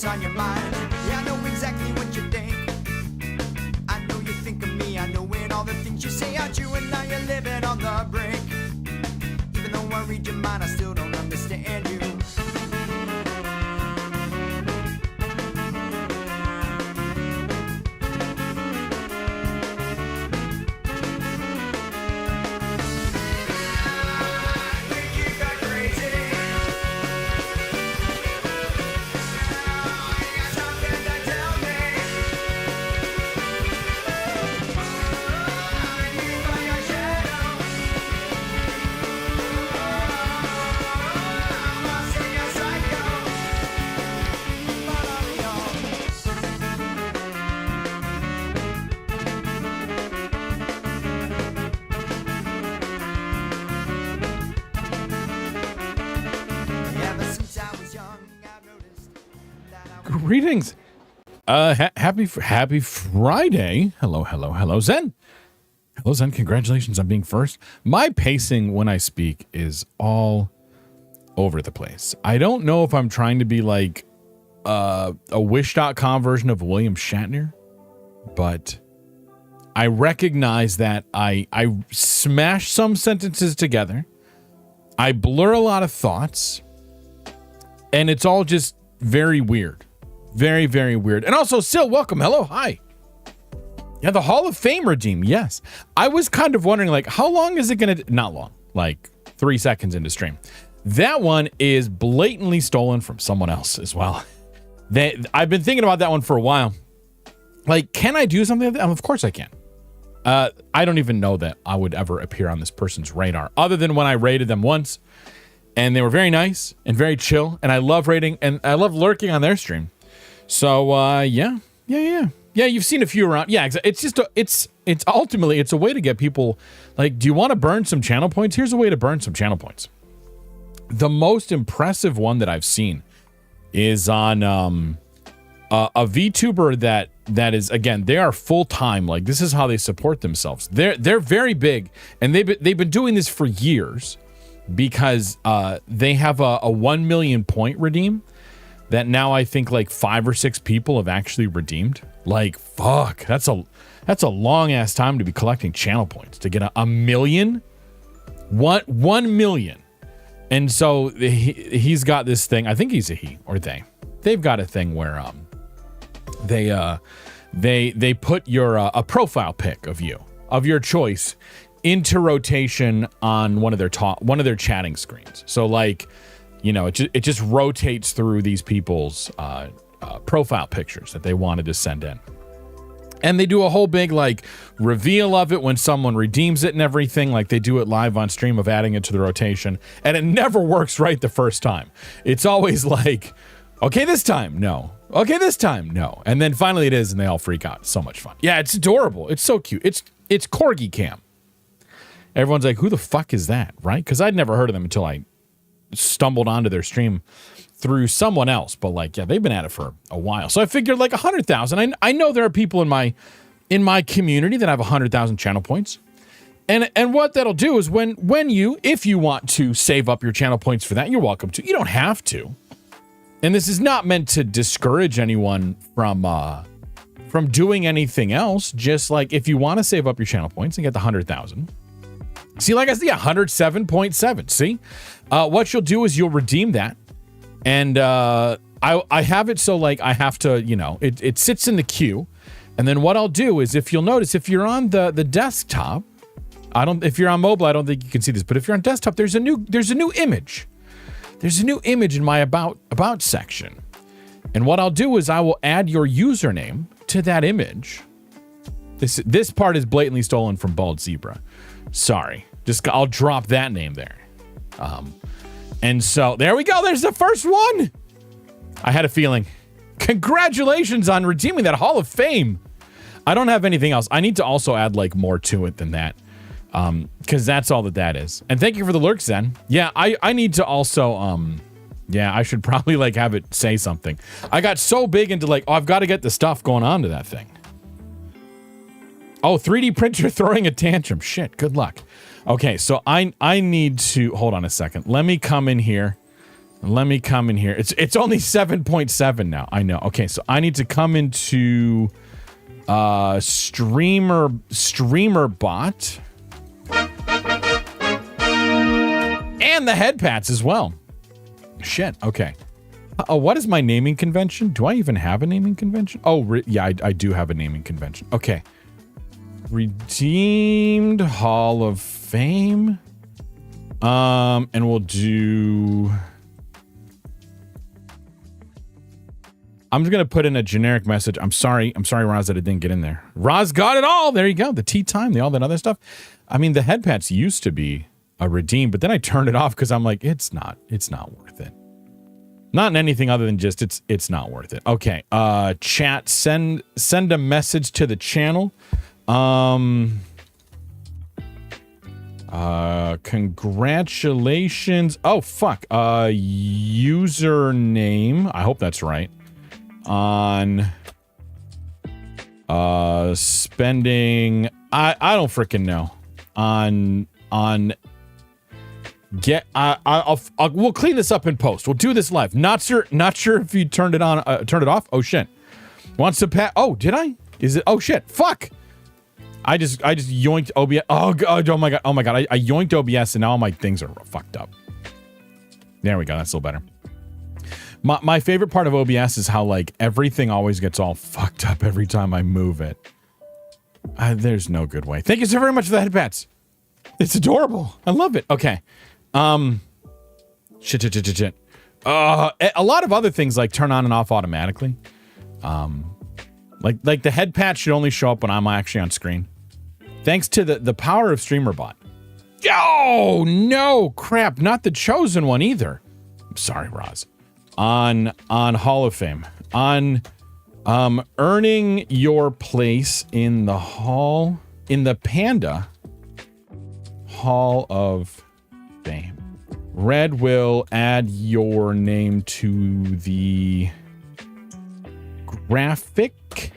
On your mind, yeah, I know exactly what you think. I know you think of me, I know in all the things you say are true, and now you're living on the brink. Even though I read your mind, I still don't understand you. Greetings. Happy Friday. Hello, Zen. Hello, Zen. Congratulations on being first. My pacing when I speak is all over the place. I don't know if I'm trying to be like a Wish.com version of William Shatner, but I recognize that I smash some sentences together. I blur a lot of thoughts, and it's all just very weird. Very, very weird. And also, Sil, welcome. Hello. Hi. Yeah, the Hall of Fame redeem. Yes. I was kind of wondering, like, how long is it going to... Not long. Like 3 seconds into stream. That one is blatantly stolen from someone else as well. I've been thinking about that one for a while. Like, can I do something like that? Of course I can. I don't even know that I would ever appear on this person's radar, other than when I raided them once, and they were very nice and very chill, and I love raiding, and I love lurking on their stream. So, yeah, you've seen a few around. Yeah, it's just, it's ultimately, it's a way to get people, like, do you want to burn some channel points? Here's a way to burn some channel points. The most impressive one that I've seen is on a VTuber that is, again, they are full-time. Like, this is how they support themselves. They're very big, and they've been doing this for years because they have a 1 million point redeem that now I think like 5 or 6 people have actually redeemed. Like, fuck, that's a long ass time to be collecting channel points to get a million. 1 million. And so he's got this thing. I think he's a he or they. They've got a thing where they put your a profile pic of you, of your choice, into rotation on one of their chatting screens. So like, you know, it just rotates through these people's profile pictures that they wanted to send in. And they do a whole big like reveal of it when someone redeems it and everything. Like they do it live on stream of adding it to the rotation, and it never works right the first time. It's always like, okay, this time, no. Okay, this time, no. And then finally it is, and they all freak out. It's so much fun. Yeah, it's adorable. It's so cute. It's Corgi Cam. Everyone's like, who the fuck is that, right? Because I'd never heard of them until I stumbled onto their stream through someone else. But like, yeah, they've been at it for a while. So I figured like 100,000. I know there are people in my community that have 100,000 channel points. And what that'll do is if you want to save up your channel points for that, you're welcome to. You don't have to. and this is not meant to discourage anyone from doing anything else. Just like if you want to save up your channel points and get the 100,000. See, like I said, 107.7. See, what you'll do is you'll redeem that, and I have it so like I have to, it sits in the queue, and then what I'll do is, if you'll notice, if you're on the desktop, if you're on mobile, I don't think you can see this, but if you're on desktop, there's a new image. There's a new image in my about section, and what I'll do is I will add your username to that image. This part is blatantly stolen from Bald Zebra. Sorry. I'll drop that name there. And so there we go. There's the first one. I had a feeling. Congratulations on redeeming that Hall of Fame. I don't have anything else. I need to also add like more to it than that. Because that's all that is. And thank you for the lurk, Zen. Yeah, I need to also, yeah, I should probably like have it say something. I got so big into like, I've got to get the stuff going on to that thing. Oh, 3D printer throwing a tantrum. Shit, good luck. Okay, so I need to, hold on a second. Let me come in here. It's only 7.7 now. I know. Okay, so I need to come into streamer bot. And the head pats as well. Shit, okay. What is my naming convention? Do I even have a naming convention? Oh, yeah, I do have a naming convention. Okay. Redeemed Hall of Fame. And we'll do... I'm just going to put in a generic message. I'm sorry, Roz, that it didn't get in there. Roz got it all. There you go. The tea time, all that other stuff. I mean, the head pats used to be a redeem, but then I turned it off because I'm like, it's not worth it. Not in anything other than just it's not worth it. Okay. Chat, send a message to the channel. Congratulations. Oh, fuck. Username. I hope that's right. On, spending, I don't freaking know. We'll clean this up in post. We'll do this live. Not sure if you turned it on, turned it off. Oh, shit. Wants to pat. Oh, did I? Is it? Oh, shit. Fuck. I just yoinked OBS. Oh god! Oh my god! I yoinked OBS and now all my things are fucked up. There we go. That's a little better. My favorite part of OBS is how like everything always gets all fucked up every time I move it. There's no good way. Thank you so very much for the head pats. It's adorable. I love it. Okay. Shit. A lot of other things like turn on and off automatically. Like the head pat should only show up when I'm actually on screen. Thanks to the power of StreamerBot. Oh, no, crap. Not the chosen one either. I'm sorry, Roz. On Hall of Fame. On earning your place in the hall, in the Panda Hall of Fame. Red will add your name to the graphic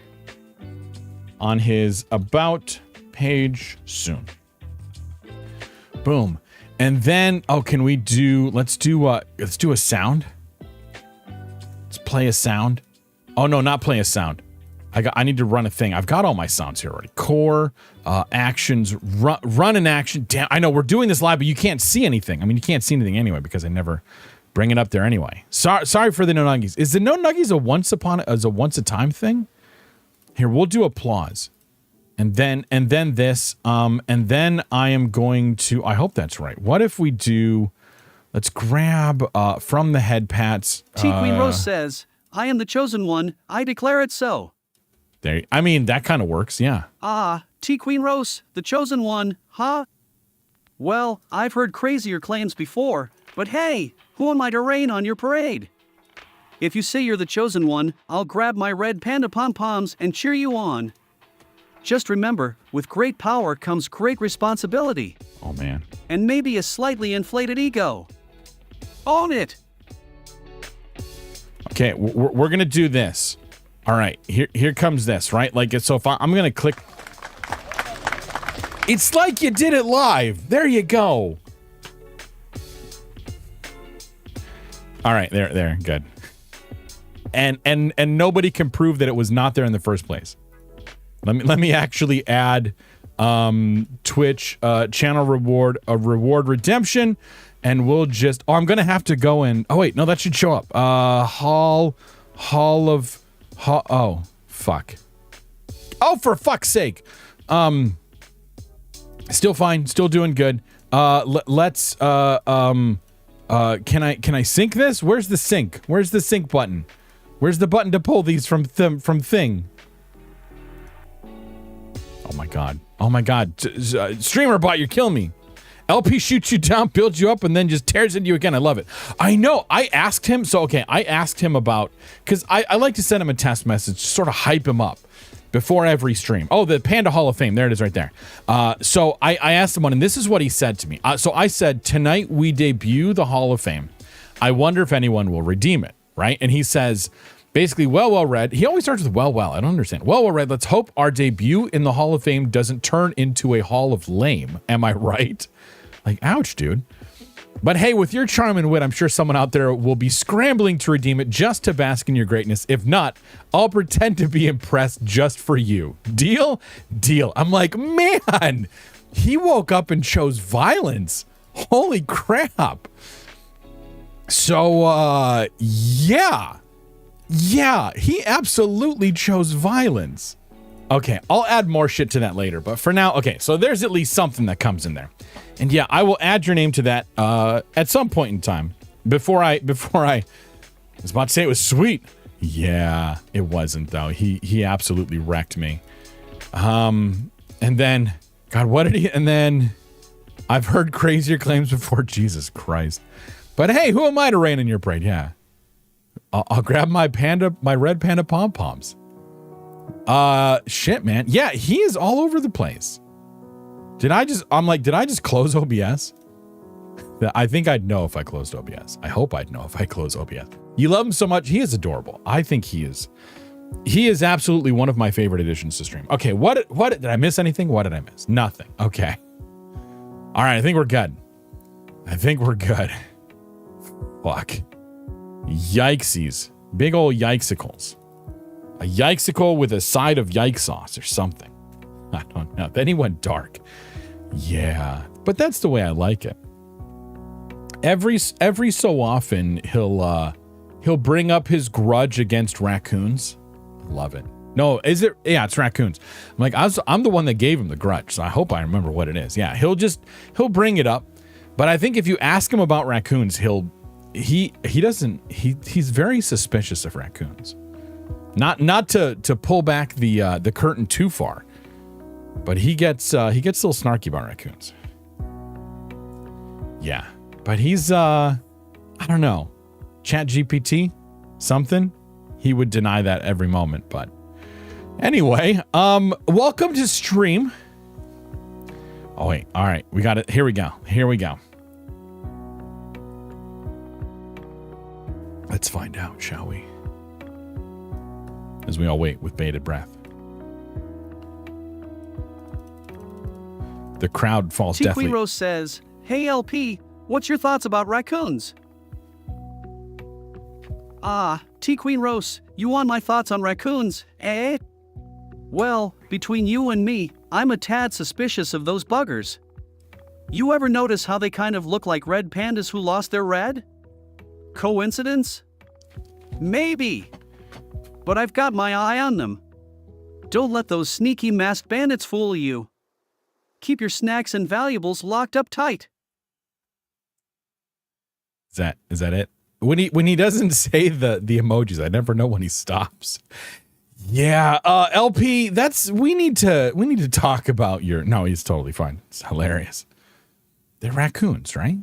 on his about page soon. Boom. And then, can we do, let's do a sound. Let's play a sound. Oh no, not play a sound. I need to run a thing. I've got all my sounds here already. Core, actions, run an action. Damn, I know we're doing this live, but you can't see anything. I mean, you can't see anything anyway because I never bring it up there anyway. Sorry for the no nuggies. Is the no nuggies a once a time thing? Here, we'll do applause. And then this, and then I am going to, I hope that's right. What if we do, let's grab from the head pats. T Queen Rose says, I am the chosen one. I declare it so. There, I mean, that kind of works, yeah. Ah, T Queen Rose, the chosen one, huh? Well, I've heard crazier claims before, but hey, who am I to rain on your parade? If you say you're the chosen one, I'll grab my red panda pom-poms and cheer you on. Just remember, with great power comes great responsibility. Oh, man. And maybe a slightly inflated ego. Own it! Okay, we're going to do this. All right, here comes this, right? Like, so if I'm going to click. It's like you did it live. There you go. All right, there, good. and nobody can prove that it was not there in the first place. Let me actually add Twitch channel reward redemption, and we'll just I'm gonna have to go in. Oh wait, no, that should show up. Oh fuck. Oh, for fuck's sake. Still fine, still doing good. Let's can I sync this? Where's the sync? Where's the sync button? Where's the button to pull these from thing? Oh my god. Oh my god. Streamer bot, you're killing me. LP shoots you down, builds you up, and then just tears into you again. I love it. I know. I asked him. So, okay, I asked him about, because I like to send him a test message, sort of hype him up before every stream. Oh, the Panda Hall of Fame. There it is right there. So I asked him one, and this is what he said to me. So I said, tonight we debut the Hall of Fame. I wonder if anyone will redeem it, right? And he says, basically, well read. He always starts with well. I don't understand. Well read. Let's hope our debut in the Hall of Fame doesn't turn into a Hall of Lame. Am I right? Like, ouch, dude. But hey, with your charm and wit, I'm sure someone out there will be scrambling to redeem it just to bask in your greatness. If not, I'll pretend to be impressed just for you. Deal? Deal. I'm like, man, he woke up and chose violence. Holy crap. So, yeah, he absolutely chose violence. Okay, I'll add more shit to that later, but for now, okay, so there's at least something that comes in there. And yeah, I will add your name to that at some point in time. Before I was about to say it was sweet. Yeah, it wasn't though. He absolutely wrecked me. And then, God, what did he, and then I've heard crazier claims before, Jesus Christ. But hey, who am I to rain in your parade? Yeah. I'll grab my red panda pom-poms. Shit, man. Yeah, he is all over the place. Did I just close OBS? I think I'd know if I closed OBS. I hope I'd know if I close OBS. You love him so much. He is adorable. I think he is absolutely one of my favorite additions to stream. Okay, what did I miss anything? What did I miss? Nothing. Okay. All right, I think we're good. Fuck. Yikesies. Big old yikesicles. A yikesicle with a side of yike sauce or something. I don't know. Then he went dark. Yeah, but that's the way I like it. Every so often he'll bring up his grudge against raccoons. Love it. No, is it? Yeah, it's raccoons. I'm like, I'm the one that gave him the grudge, so I hope I remember what it is. Yeah, he'll bring it up, but I think if you ask him about raccoons, he's very suspicious of raccoons. Not to pull back the curtain too far, but he gets a little snarky about raccoons. Yeah, but he's I don't know, ChatGPT something. He would deny that every moment, but anyway, welcome to stream. Oh wait, all right, we got it. Here we go. Let's find out, shall we? As we all wait with bated breath. The crowd falls deathly. T-Queen Rose says, hey LP, what's your thoughts about raccoons? T-Queen Rose, you want my thoughts on raccoons, eh? Well, between you and me, I'm a tad suspicious of those buggers. You ever notice how they kind of look like red pandas who lost their red? Coincidence? Maybe. But I've got my eye on them. Don't let those sneaky masked bandits fool you. Keep your snacks and valuables locked up tight. Is that it? When he doesn't say the emojis, I never know when he stops. Yeah, LP, we need to talk about your. No, he's totally fine. It's hilarious. They're raccoons, right?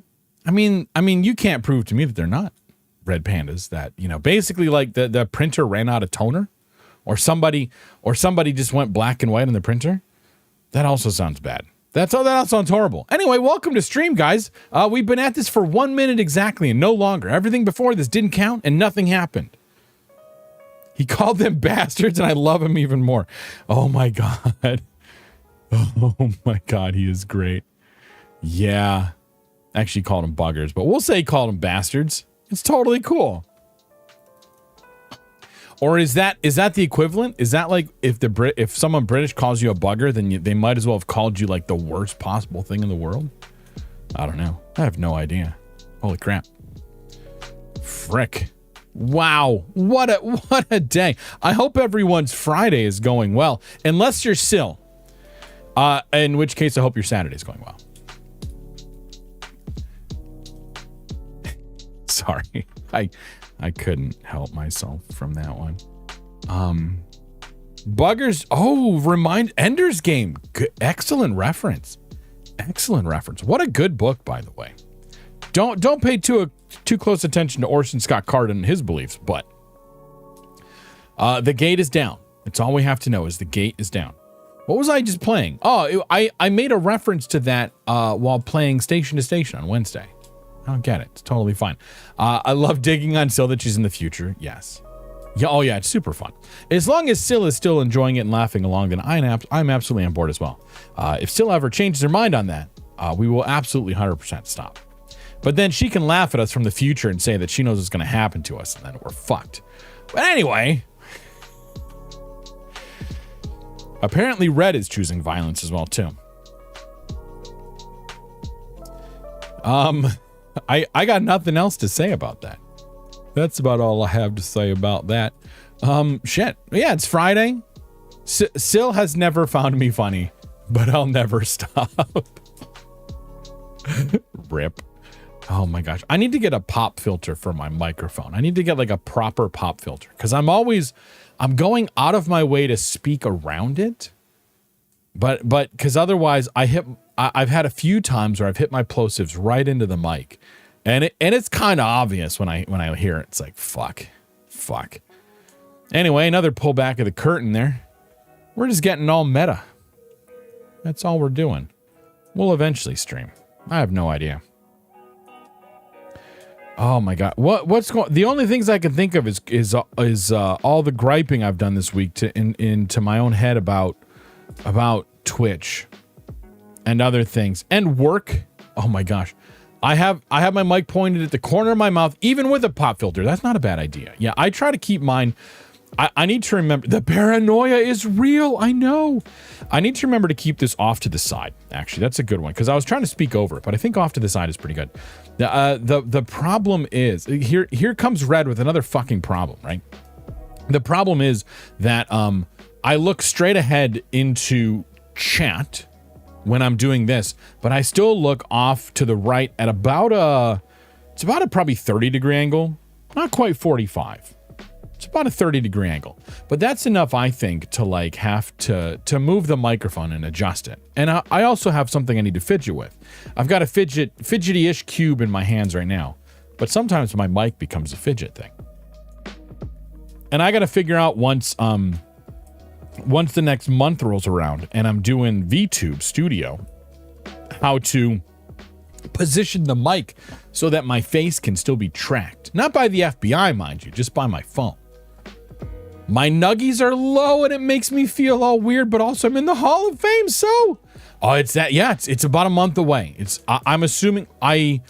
I mean, you can't prove to me that they're not red pandas. That, basically like the printer ran out of toner, or somebody just went black and white on the printer. That also sounds bad. That all sounds horrible. Anyway, welcome to stream, guys. We've been at this for 1 minute exactly and no longer. Everything before this didn't count and nothing happened. He called them bastards and I love him even more. Oh my God. Oh my God, he is great. Yeah. Actually called them buggers, but we'll say he called them bastards. It's totally cool. Or is that the equivalent? Is that like if someone British calls you a bugger, then they might as well have called you like the worst possible thing in the world? I don't know. I have no idea. Holy crap. Frick. Wow. What a day. I hope everyone's Friday is going well. Unless you're Sil. In which case I hope your Saturday is going well. Sorry. I couldn't help myself from that one. Buggers. Oh, remind Ender's Game. Good, excellent reference. Excellent reference. What a good book, by the way. Don't pay too close attention to Orson Scott Card and his beliefs, but the gate is down. That's all we have to know is the gate is down. What was I just playing? Oh, I made a reference to that while playing Station to Station on Wednesday. I don't get it. It's totally fine. I love digging on Sil that she's in the future. Yes. Yeah. Oh yeah, it's super fun. As long as Sil is still enjoying it and laughing along, then I'm absolutely on board as well. If Sil ever changes her mind on that, we will absolutely 100% stop. But then she can laugh at us from the future and say that she knows what's going to happen to us, and then we're fucked. But anyway, apparently Red is choosing violence as well too. I got nothing else to say about that. That's about all I have to say about that. Shit. Yeah, it's Friday. Sil has never found me funny, but I'll never stop. Rip. Oh my gosh. I need to get a pop filter for my microphone. I need to get like a proper pop filter because I'm going out of my way to speak around it. But because otherwise I've had a few times where I've hit my plosives right into the mic. And it's kind of obvious when I hear it. It's like, fuck. Anyway, another pullback of the curtain there. We're just getting all meta. That's all we're doing. We'll eventually stream. I have no idea. Oh my god. What's going? The only things I can think of is all the griping I've done this week into my own head about Twitch and other things and work. Oh my gosh. I have my mic pointed at the corner of my mouth, even with a pop filter. That's not a bad idea. Yeah, I try to keep mine. I need to remember the paranoia is real. I know. I need to remember to keep this off to the side. Actually, that's a good one because I was trying to speak over it, but I think off to the side is pretty good. The problem is here comes Red with another fucking problem, right? The problem is that I look straight ahead into chat when I'm doing this, but I still look off to the right at about a probably 30-degree angle, not quite 45. It's about a 30-degree angle, but that's enough, I think, to like have to move the microphone and adjust it. And I also have something I need to fidget with. I've got a fidgety-ish cube in my hands right now, but sometimes my mic becomes a fidget thing. And I got to figure out once the next month rolls around and I'm doing VTube Studio, how to position the mic so that my face can still be tracked. Not by the FBI, mind you, just by my phone. My nuggies are low and it makes me feel all weird, but also I'm in the Hall of Fame, so... Oh, it's that, yeah, it's about a month away. I'm assuming I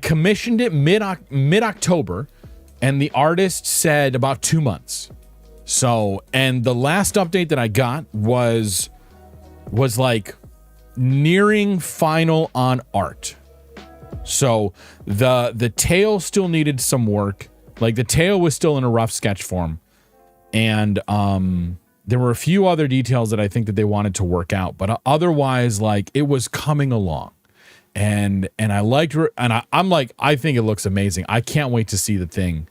commissioned it mid-October and the artist said about 2 months. So, and the last update that I got was like nearing final on art. So the tail still needed some work. Like the tail was still in a rough sketch form. And there were a few other details that I think that they wanted to work out, but otherwise like it was coming along. And I liked her, and I'm like, I think it looks amazing. I can't wait to see the thing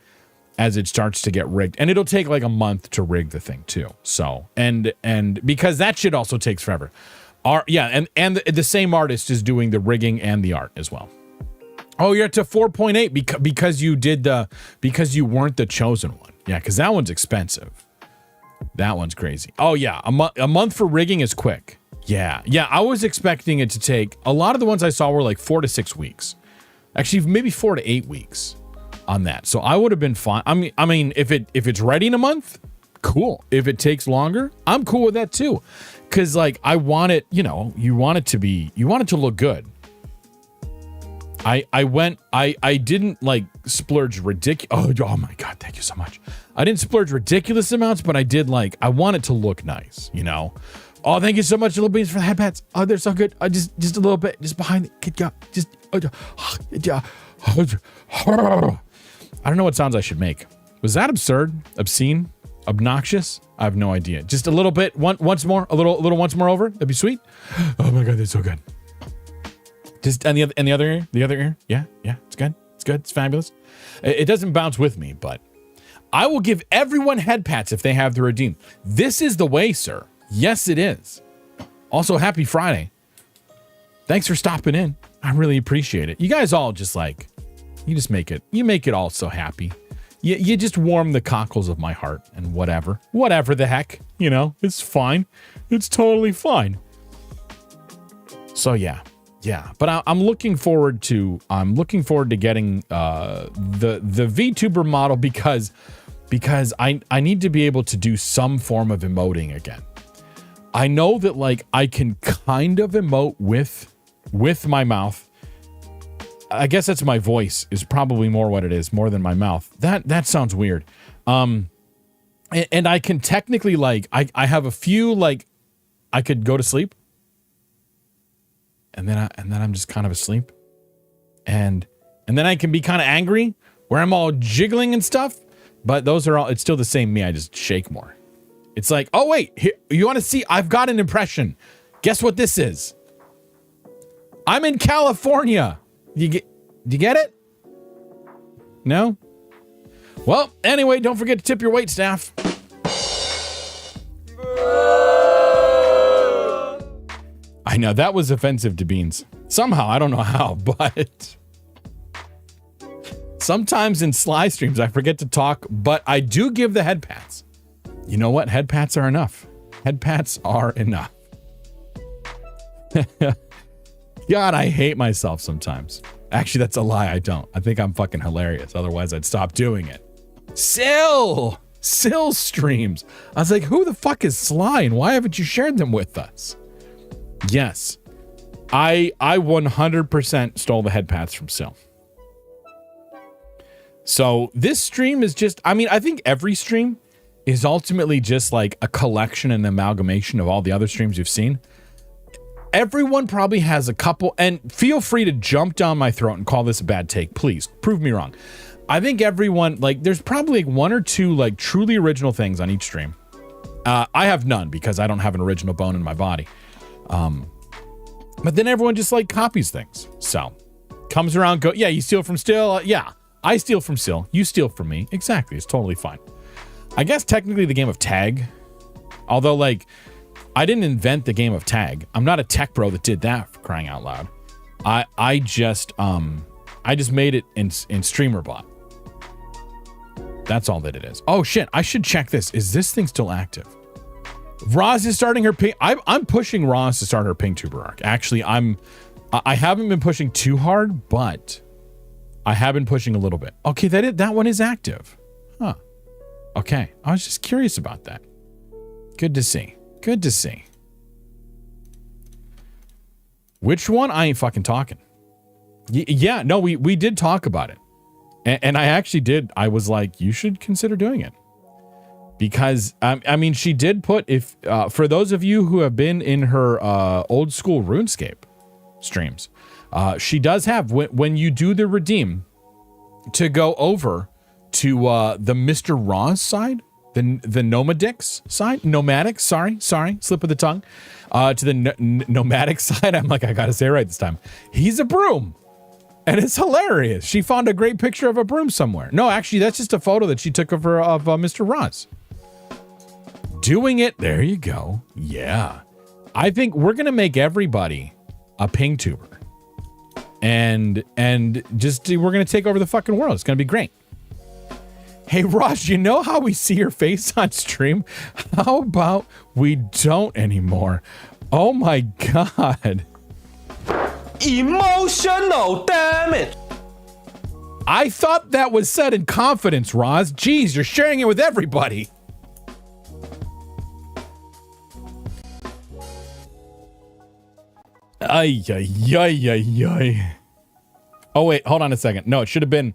as it starts to get rigged. And it'll take like a month to rig the thing too. So, and because that shit also takes forever. And the same artist is doing the rigging and the art as well. Oh, you're up to 4.8 because you weren't the chosen one. Yeah, because that one's expensive. That one's crazy. Oh yeah, a month for rigging is quick. Yeah, I was expecting it to take, a lot of the ones I saw were like 4 to 6 weeks. Actually, maybe 4 to 8 weeks on that. So I would have been fine. I mean, if it's ready in a month, cool. If it takes longer, I'm cool with that too. Cause like I want it, you want it to look good. I didn't like splurge oh my God, thank you so much. I didn't splurge ridiculous amounts, but I did like, I want it to look nice, you know? Oh, thank you so much, Little Beans, for the headpads. Oh, they're so good. Just a little bit, just behind the kid. I don't know what sounds I should make. Was that absurd? Obscene? Obnoxious? I have no idea. Just a little bit, once more, a little once more over. That'd be sweet. Oh my God, that's so good. Just and the other ear. Yeah, it's good. It's fabulous. It doesn't bounce with me, but I will give everyone head pats if they have the redeem. This is the way, sir. Yes, it is. Also, happy Friday. Thanks for stopping in. I really appreciate it. You guys all just like, you make it all so happy. You just warm the cockles of my heart and whatever the heck, you know, it's fine. It's totally fine. So yeah, but I'm looking forward to getting the VTuber model because I need to be able to do some form of emoting again. I know that like I can kind of emote with my mouth. I guess that's my voice is probably more what it is, more than my mouth. That sounds weird. And I can technically like I have a few like I could go to sleep. And then I'm just kind of asleep. And then I can be kind of angry where I'm all jiggling and stuff, but those are all it's still the same me, I just shake more. It's like, "Oh wait, here, you want to see I've got an impression. Guess what this is? I'm in California." Do you get it? No? Well, anyway, don't forget to tip your wait staff. I know, that was offensive to Beans. Somehow, I don't know how, but sometimes in Sly streams, I forget to talk, but I do give the head pats. You know what? Head pats are enough. Head pats are enough. God, I hate myself sometimes. Actually, that's a lie. I don't. I think I'm fucking hilarious. Otherwise, I'd stop doing it. Sill streams. I was like, who the fuck is Sly and why haven't you shared them with us? Yes, I 100% stole the head pats from Sill. So this stream is just, I mean, I think every stream is ultimately just like a collection and amalgamation of all the other streams you've seen. Everyone probably has a couple, and feel free to jump down my throat and call this a bad take. Please, prove me wrong. I think everyone, like, there's probably like one or two, like, truly original things on each stream. I have none because I don't have an original bone in my body. But then everyone just, like, copies things. So, comes around, yeah, you steal from Still. Yeah, I steal from Still. You steal from me. Exactly, it's totally fine. I guess technically the game of tag, although, like, I didn't invent the game of tag. I'm not a tech bro that did that, for crying out loud. I just made it in StreamerBot. That's all that it is. Oh shit, I should check this. Is this thing still active? Roz is starting her ping. I'm pushing Roz to start her PingTuber arc. Actually, I haven't been pushing too hard, but I have been pushing a little bit. Okay, that one is active. Huh. Okay, I was just curious about that. Good to see. Good to see. Which one? I ain't fucking talking. Yeah, no, we did talk about it. And I actually did. I was like, you should consider doing it. Because, I mean, she did put, for those of you who have been in her old school RuneScape streams, she does have, when you do the redeem, to go over to the Mr. Roz side, the nomadic, sorry, slip of the tongue, to the nomadic side. I'm like, I gotta say it right this time. He's a broom. And it's hilarious. She found a great picture of a broom somewhere. No, actually, that's just a photo that she took of her, of Mr. Roz. Doing it. There you go. Yeah. I think we're going to make everybody a PingTuber. And just, we're going to take over the fucking world. It's going to be great. Hey, Roz, you know how we see your face on stream? How about we don't anymore? Oh my God. Emotional damage. I thought that was said in confidence, Roz. Jeez, you're sharing it with everybody. Ay, ay, ay, ay, ay. Oh, wait, hold on a second. No, it should have been,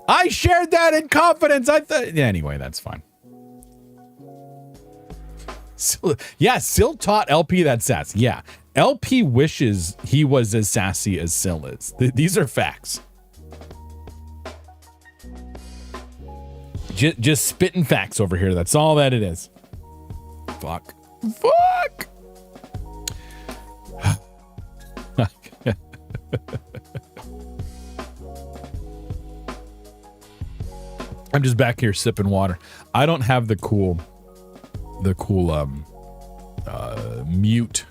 I shared that in confidence. Anyway, that's fine. Sil taught LP that sass. Yeah, LP wishes he was as sassy as Sil is. These are facts. Just spitting facts over here. That's all that it is. Fuck. I'm just back here sipping water. I don't have the cool mute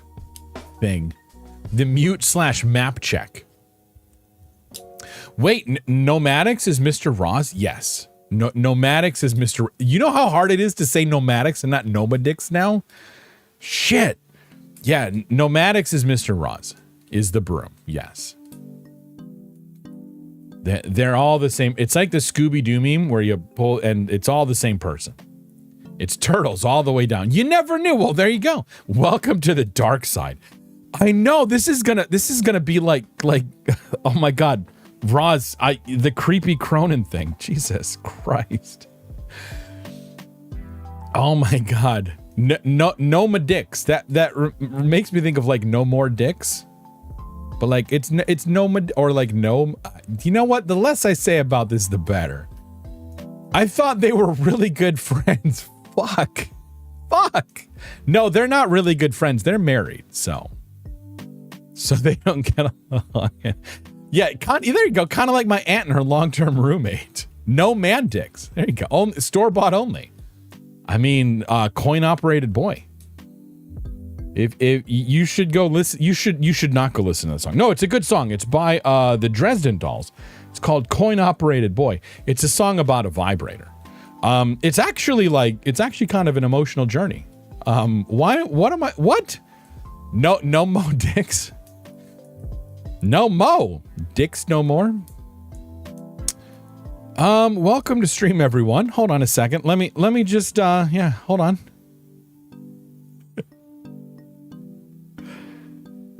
thing. The mute / map check. Wait, Nomadics is Mr. Roz? Yes. Nomadics is Mr. You know how hard it is to say Nomadics and not Nomadics now? Shit. Yeah, Nomadics is Mr. Roz. Is the broom. Yes. They're all the same. It's like the Scooby-Doo meme where you pull and it's all the same person. It's turtles all the way down. You never knew. Well, there you go. Welcome to the dark side. I know this is gonna be like oh my god. Roz, the creepy Cronin thing. Jesus Christ. Oh my god. No dicks. That makes me think of like no more dicks. But like it's no or like no. You know what? The less I say about this, the better. I thought they were really good friends. Fuck. No, they're not really good friends. They're married, so they don't get along. Yeah, there you go. Kind of like my aunt and her long-term roommate. No man dicks. There you go. Store-bought only. I mean, coin-operated boy. If you should go listen, you should not go listen to the song. No, it's a good song. It's by the Dresden Dolls. It's called Coin-Operated Boy. It's a song about a vibrator. It's actually kind of an emotional journey. What? No mo dicks. No mo dicks no more. Welcome to stream, everyone. Hold on a second. Let me just hold on.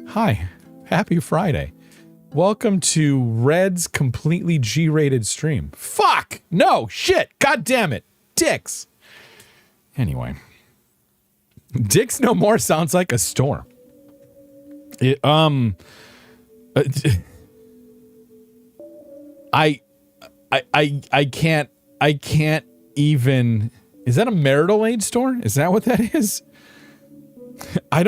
Hi, happy Friday. Welcome to Red's completely G-rated stream. Fuck! No! Shit! God damn it! Dicks! Anyway. Dicks No More sounds like a store. I can't even... Is that a marital aid store? Is that what that is? I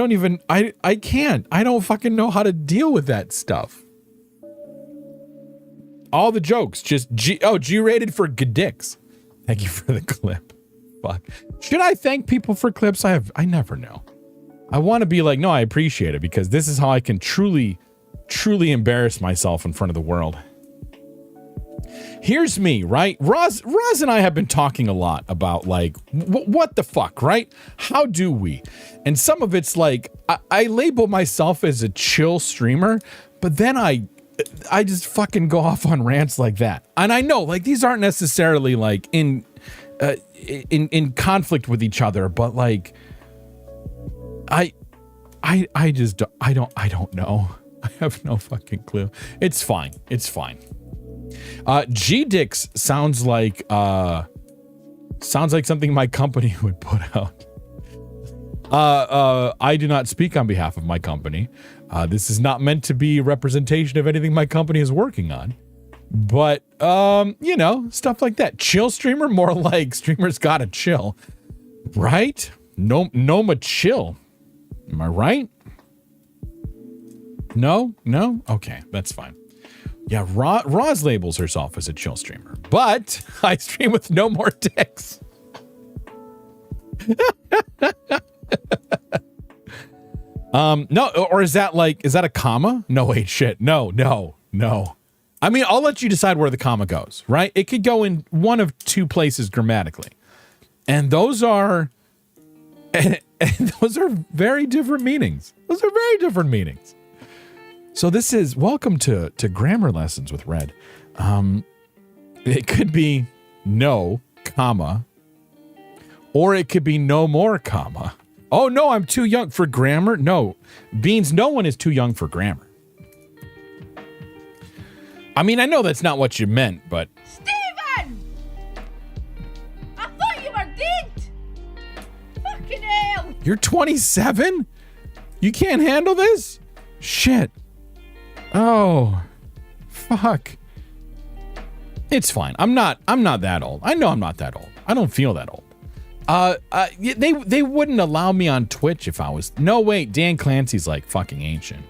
can't. I don't fucking know how to deal with that stuff. All the jokes, just G-rated for dicks. Thank you for the clip. Fuck. Should I thank people for clips? I never know. I want to be like, no, I appreciate it because this is how I can truly embarrass myself in front of the world. Here's me, right? Roz and I have been talking a lot about like, what the fuck, right? How do we? And some of it's like, I label myself as a chill streamer, but then I just fucking go off on rants like that. And I know, like, these aren't necessarily like in conflict with each other, but like, I don't know. I have no fucking clue. It's fine. G-Dix sounds like something my company would put out. I do not speak on behalf of my company. This is not meant to be a representation of anything my company is working on. But, stuff like that. Chill streamer, more like streamers gotta chill. Right? Noma chill. Am I right? No? Okay, that's fine. Yeah, Roz labels herself as a chill streamer. But I stream with no more dicks. No, or is that a comma? No, wait, shit. No. I mean, I'll let you decide where the comma goes, right? It could go in one of two places grammatically. And those are very different meanings. So this is welcome to grammar lessons with Red. It could be no, comma, or it could be no more, comma. Oh no, I'm too young for grammar. No, Beans, no one is too young for grammar. I mean, I know that's not what you meant, but... Steven! I thought you were dead! Fucking hell! You're 27? You can't handle this? Shit. Oh. Fuck. It's fine. I'm not that old. I know I'm not that old. I don't feel that old. They wouldn't allow me on Twitch if I was... No, wait. Dan Clancy's like fucking ancient.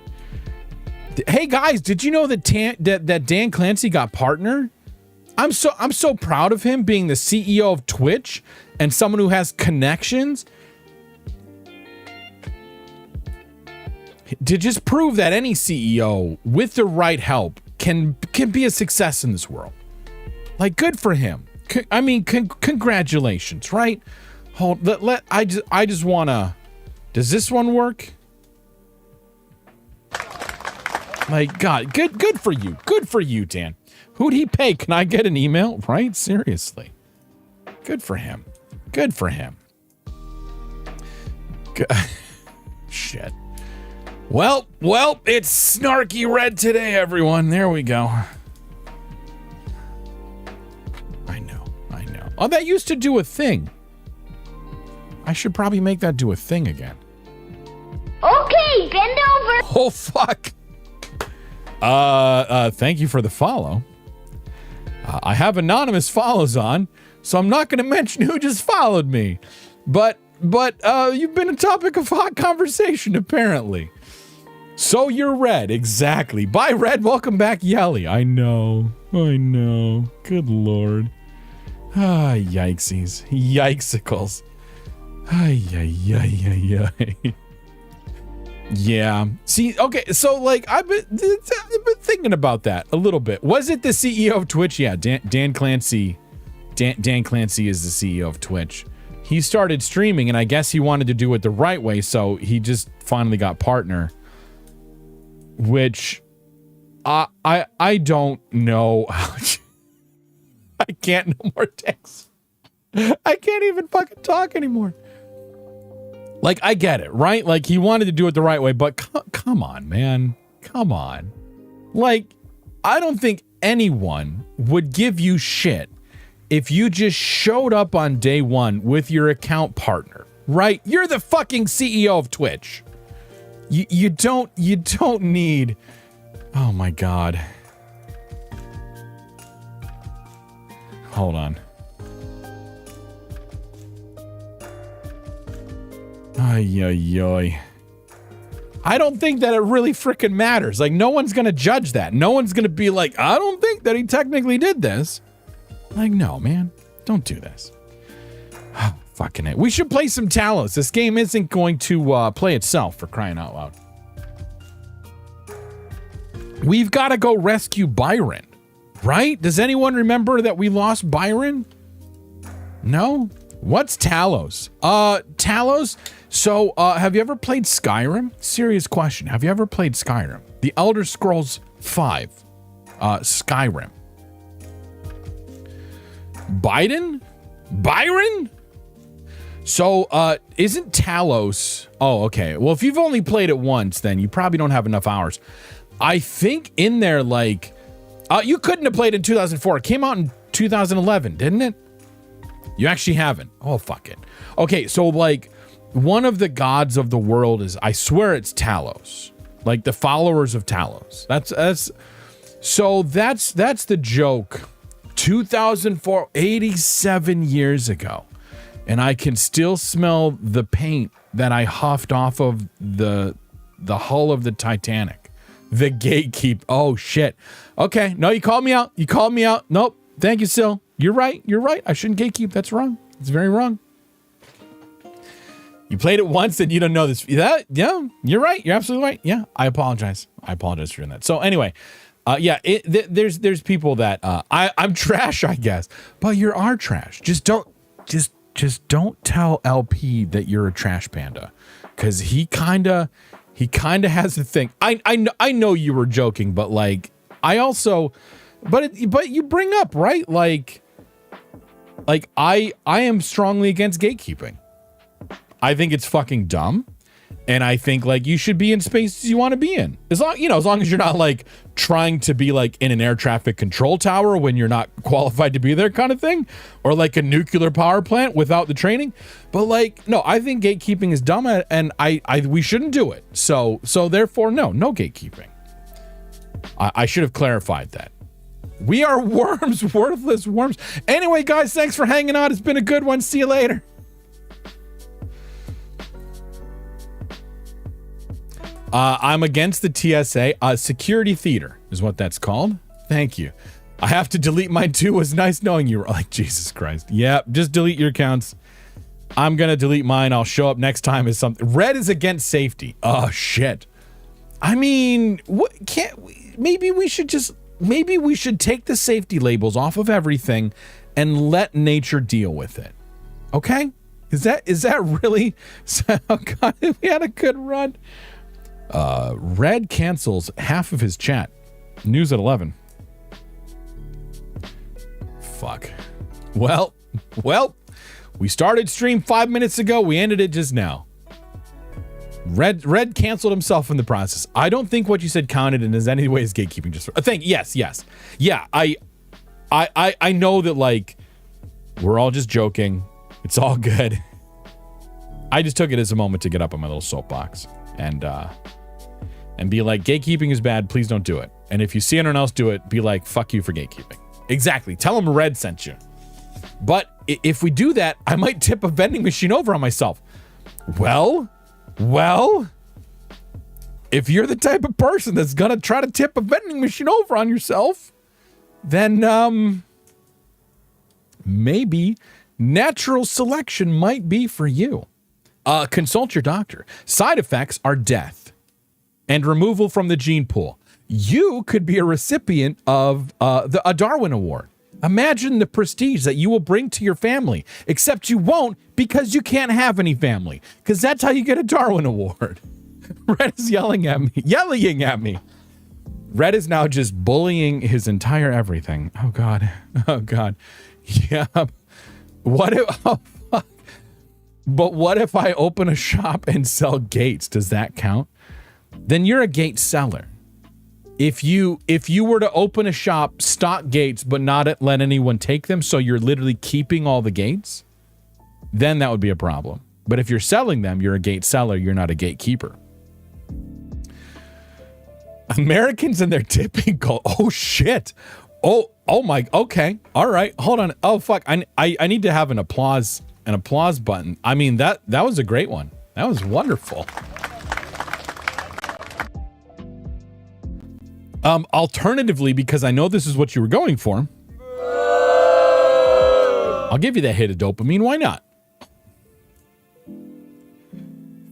Hey guys, did you know that that Dan Clancy got partner? I'm so proud of him being the CEO of Twitch and someone who has connections to just prove that any CEO with the right help can be a success in this world. Like, good for him. I mean, congratulations, right? Hold. I just wanna. Does this one work? My God, good for you. Good for you, Dan. Who'd he pay? Can I get an email? Right? Seriously. Good for him. Good for him. Shit. Well, it's snarky red today, everyone. There we go. I know. Oh, that used to do a thing. I should probably make that do a thing again. Okay, bend over. Oh, fuck. Thank you for the follow. I have anonymous follows on, so I'm not going to mention who just followed me. But you've been a topic of hot conversation, apparently. So you're Red, exactly. Bye, Red. Welcome back, Yelly. I know. Good Lord. Ah, yikesies. Yikesicles. Ay. Yeah. See, okay, so like I've been thinking about that a little bit. Was it the CEO of Twitch? Yeah, Dan Clancy. Dan Clancy is the CEO of Twitch. He started streaming, and I guess he wanted to do it the right way, so he just finally got partner. Which I don't know. I can't no more text. I can't even fucking talk anymore. Like, I get it, right? Like, he wanted to do it the right way, but come on, man. Come on. Like, I don't think anyone would give you shit if you just showed up on day one with your account partner, right? You're the fucking CEO of Twitch. You don't need... Oh, my God. Hold on. Ay. I don't think that it really freaking matters. Like, no one's gonna judge that. No one's gonna be like, I don't think that he technically did this. Like, no, man. Don't do this. Fucking it. We should play some Talos. This game isn't going to play itself, for crying out loud. We've got to go rescue Byron, right? Does anyone remember that we lost Byron? No? What's Talos? Talos... So, have you ever played Skyrim? Serious question. Have you ever played Skyrim? The Elder Scrolls V. Skyrim. Byron? So, isn't Talos... Oh, okay. Well, if you've only played it once, then you probably don't have enough hours. I think in there, like... you couldn't have played in 2004. It came out in 2011, didn't it? You actually haven't. Oh, fuck it. Okay, so, like... One of the gods of the world is, I swear it's Talos, like the followers of Talos. That's the joke. 2004, 87 years ago, and I can still smell the paint that I huffed off of the hull of the Titanic. The gatekeep. Oh shit. Okay, no, you called me out. Nope. Thank you, Sil. You're right. I shouldn't gatekeep. That's wrong. It's very wrong. You played it once and you don't know this. Yeah, you're right. You're absolutely right. Yeah, I apologize. for doing that. So anyway, there's people that I'm trash, I guess, but you are trash. Just don't tell LP that you're a trash panda, because he kinda has the thing. I know you were joking, but like I also, but you bring up, right, like I am strongly against gatekeeping. I think it's fucking dumb. And I think like you should be in spaces you want to be in. As long as you're not like trying to be like in an air traffic control tower when you're not qualified to be there kind of thing, or like a nuclear power plant without the training. But like, no, I think gatekeeping is dumb, and we shouldn't do it. So therefore, no gatekeeping. I should have clarified that. We are worms, worthless worms. Anyway, guys, thanks for hanging out. It's been a good one. See you later. I'm against the TSA. Security theater is what that's called. Thank you. I have to delete mine too. It was nice knowing you. Like, Jesus Christ. Yeah, just delete your accounts. I'm going to delete mine. I'll show up next time as something. Red is against safety. Oh, shit. I mean, maybe we should take the safety labels off of everything and let nature deal with it. Okay? Is that really? Oh, God, we had a good run. Red cancels half of his chat. News at 11. Fuck. Well, we started stream 5 minutes ago. We ended it just now. Red canceled himself in the process. I don't think what you said counted and is any way is gatekeeping. Just yes. Yeah, I know that like we're all just joking. It's all good. I just took it as a moment to get up on my little soapbox and be like, gatekeeping is bad, please don't do it. And if you see anyone else do it, be like, fuck you for gatekeeping. Exactly. Tell them Red sent you. But if we do that, I might tip a vending machine over on myself. Well, if you're the type of person that's gonna try to tip a vending machine over on yourself, then maybe natural selection might be for you. Consult your doctor. Side effects are death and removal from the gene pool. You could be a recipient of a Darwin Award. Imagine the prestige that you will bring to your family, except you won't because you can't have any family, because that's how you get a Darwin Award. Red is yelling at me. Red is now just bullying his entire everything. Oh, God. Yeah. What if... Oh, fuck. But what if I open a shop and sell gates? Does that count? Then you're a gate seller. If you were to open a shop, stock gates, but not let anyone take them, so you're literally keeping all the gates, then that would be a problem. But if you're selling them, you're a gate seller, you're not a gatekeeper. Americans and their tipping culture. Oh, shit. Oh my, okay. All right, hold on. Oh, fuck. I need to have an applause button. I mean, that was a great one. That was wonderful. Alternatively, because I know this is what you were going for, I'll give you that hit of dopamine. Why not?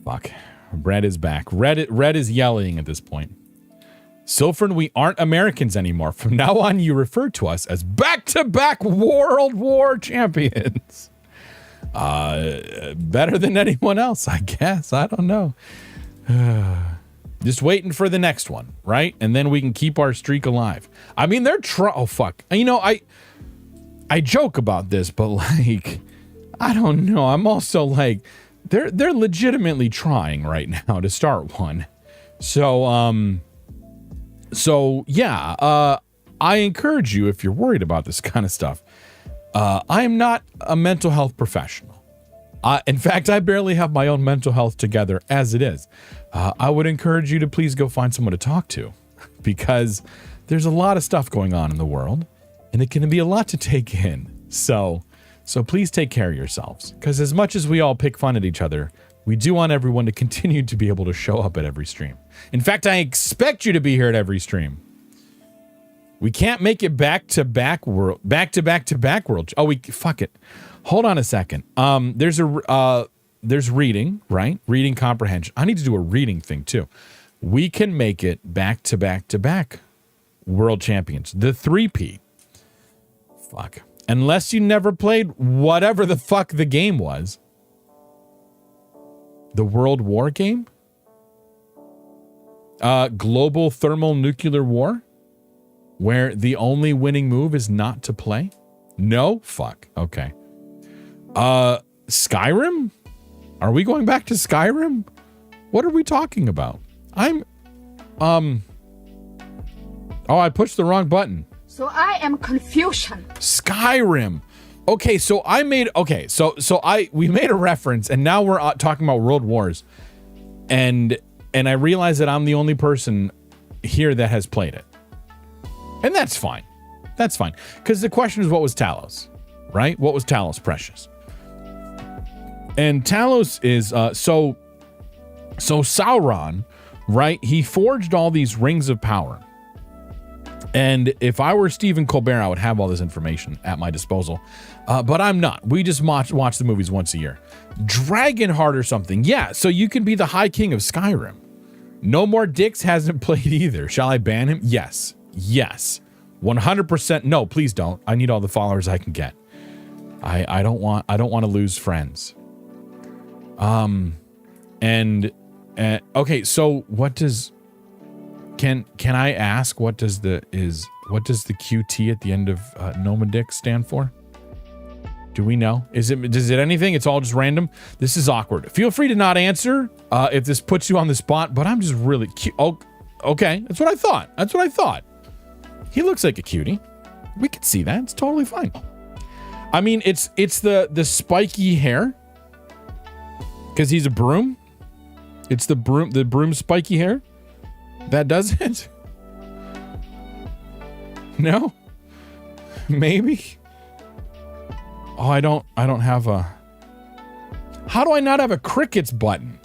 Fuck. Red is back. Red is yelling at this point. Silfern, we aren't Americans anymore. From now on, you refer to us as back-to-back World War champions. Better than anyone else, I guess. I don't know. Just waiting for the next one, right? And then we can keep our streak alive. I mean, oh, fuck. You know, I joke about this, but, like, I don't know. I'm also, like, they're legitimately trying right now to start one. So yeah, I encourage you, if you're worried about this kind of stuff. I am not a mental health professional. In fact, I barely have my own mental health together as it is. I would encourage you to please go find someone to talk to, because there's a lot of stuff going on in the world, and it can be a lot to take in. So please take care of yourselves, because as much as we all pick fun at each other, we do want everyone to continue to be able to show up at every stream. In fact, I expect you to be here at every stream. We can't make it back to back world. Oh, fuck it. Hold on a second. There's reading, right? Reading comprehension. I need to do a reading thing too. We can make it back to back world champions. The 3P. Fuck. Unless you never played whatever the fuck the game was. The World War game? Global thermal nuclear war? Where the only winning move is not to play? No? Fuck. Okay. Skyrim? Are we going back to Skyrim? What are we talking about? Oh, I pushed the wrong button. So I am confusion. Skyrim. Okay, so we made a reference, and now we're talking about World Wars, and I realize that I'm the only person here that has played it, and that's fine. That's fine, because the question is, what was Talos, right? What was Talos Precious? And Talos is so Sauron, right? He forged all these rings of power. And if I were Stephen Colbert, I would have all this information at my disposal. But I'm not. We just watch the movies once a year. Dragonheart or something. Yeah, so you can be the High King of Skyrim. No More Dicks hasn't played either. Shall I ban him? Yes. Yes. 100%. No, please don't. I need all the followers I can get. I don't want to lose friends. Okay, so what does... Can I ask what does the QT at the end of Nomadic stand for? Do we know? Does it anything? It's all just random. This is awkward. Feel free to not answer if this puts you on the spot, but I'm just really cute. Oh, okay, that's what I thought. He looks like a cutie. We can see that. It's totally fine. I mean, it's the spiky hair because he's a broom. It's the broom spiky hair. That does it? No? Maybe? Oh, I don't have a... How do I not have a crickets button?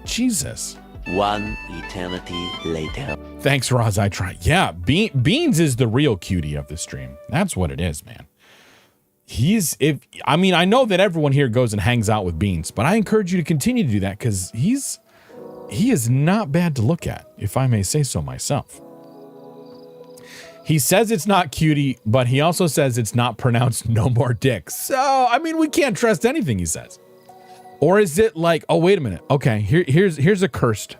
Jesus. One eternity later. Thanks, Roz. I try. Yeah, Beans is the real cutie of the stream. That's what it is, man. I know that everyone here goes and hangs out with Beans, but I encourage you to continue to do that because he is not bad to look at, if I may say so myself. He says it's not cutie, but he also says it's not pronounced No More Dicks. So, I mean, we can't trust anything he says. Or is it like, oh, wait a minute. Okay, here's a cursed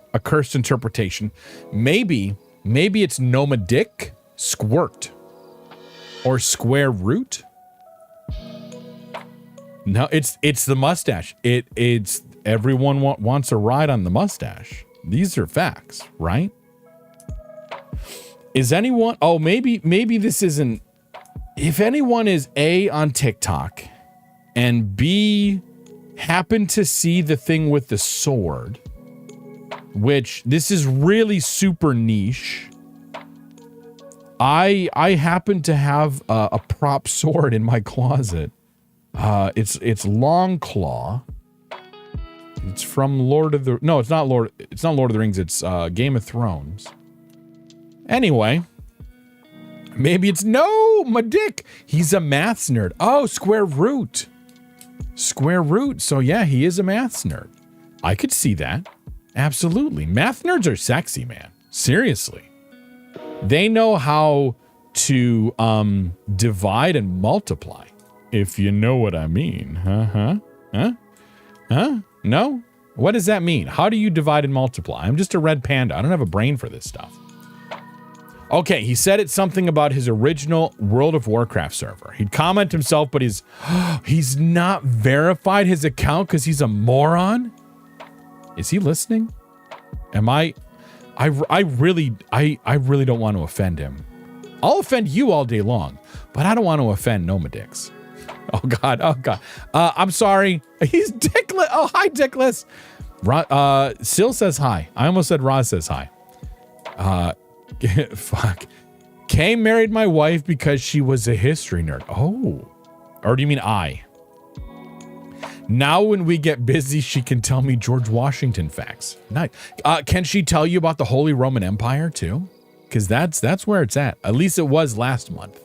interpretation. Maybe it's Nomadic Squirt or Square Root. No, it's the mustache. It's everyone wants a ride on the mustache. These are facts, right? Is anyone... Oh, maybe this isn't... If anyone is A, on TikTok, and B, happen to see the thing with the sword, which this is really super niche. I happen to have a prop sword in my closet. It's Long Claw. It's from Lord of the... No, it's not Lord of the Rings. It's Game of Thrones. Anyway, maybe it's... No, my dick. He's a maths nerd. Oh, Square Root. Square Root. So yeah, he is a maths nerd. I could see that. Absolutely. Math nerds are sexy, man. Seriously. They know how to divide and multiply. If you know what I mean. Huh? No? What does that mean? How do you divide and multiply? I'm just a red panda. I don't have a brain for this stuff. Okay, he said it's something about his original World of Warcraft server. He'd comment himself, but he's not verified his account because he's a moron? Is he listening? I really don't want to offend him. I'll offend you all day long, but I don't want to offend Nomadics. Oh God. I'm sorry. He's Dickless. Oh, hi, Dickless. Sil says hi. I almost said Roz says hi. Fuck. Kay married my wife because she was a history nerd. Oh. Or do you mean I? Now when we get busy, she can tell me George Washington facts. Nice. Can she tell you about the Holy Roman Empire too? Because that's where it's at. At least it was last month.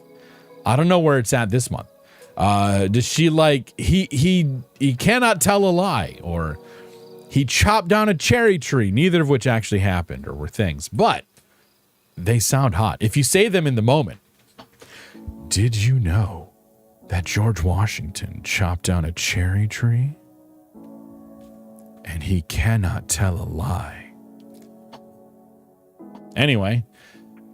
I don't know where it's at this month. Does she like he cannot tell a lie, or he chopped down a cherry tree, neither of which actually happened or were things, but they sound hot if you say them in the moment. Did you know that George Washington chopped down a cherry tree? And he cannot tell a lie. Anyway,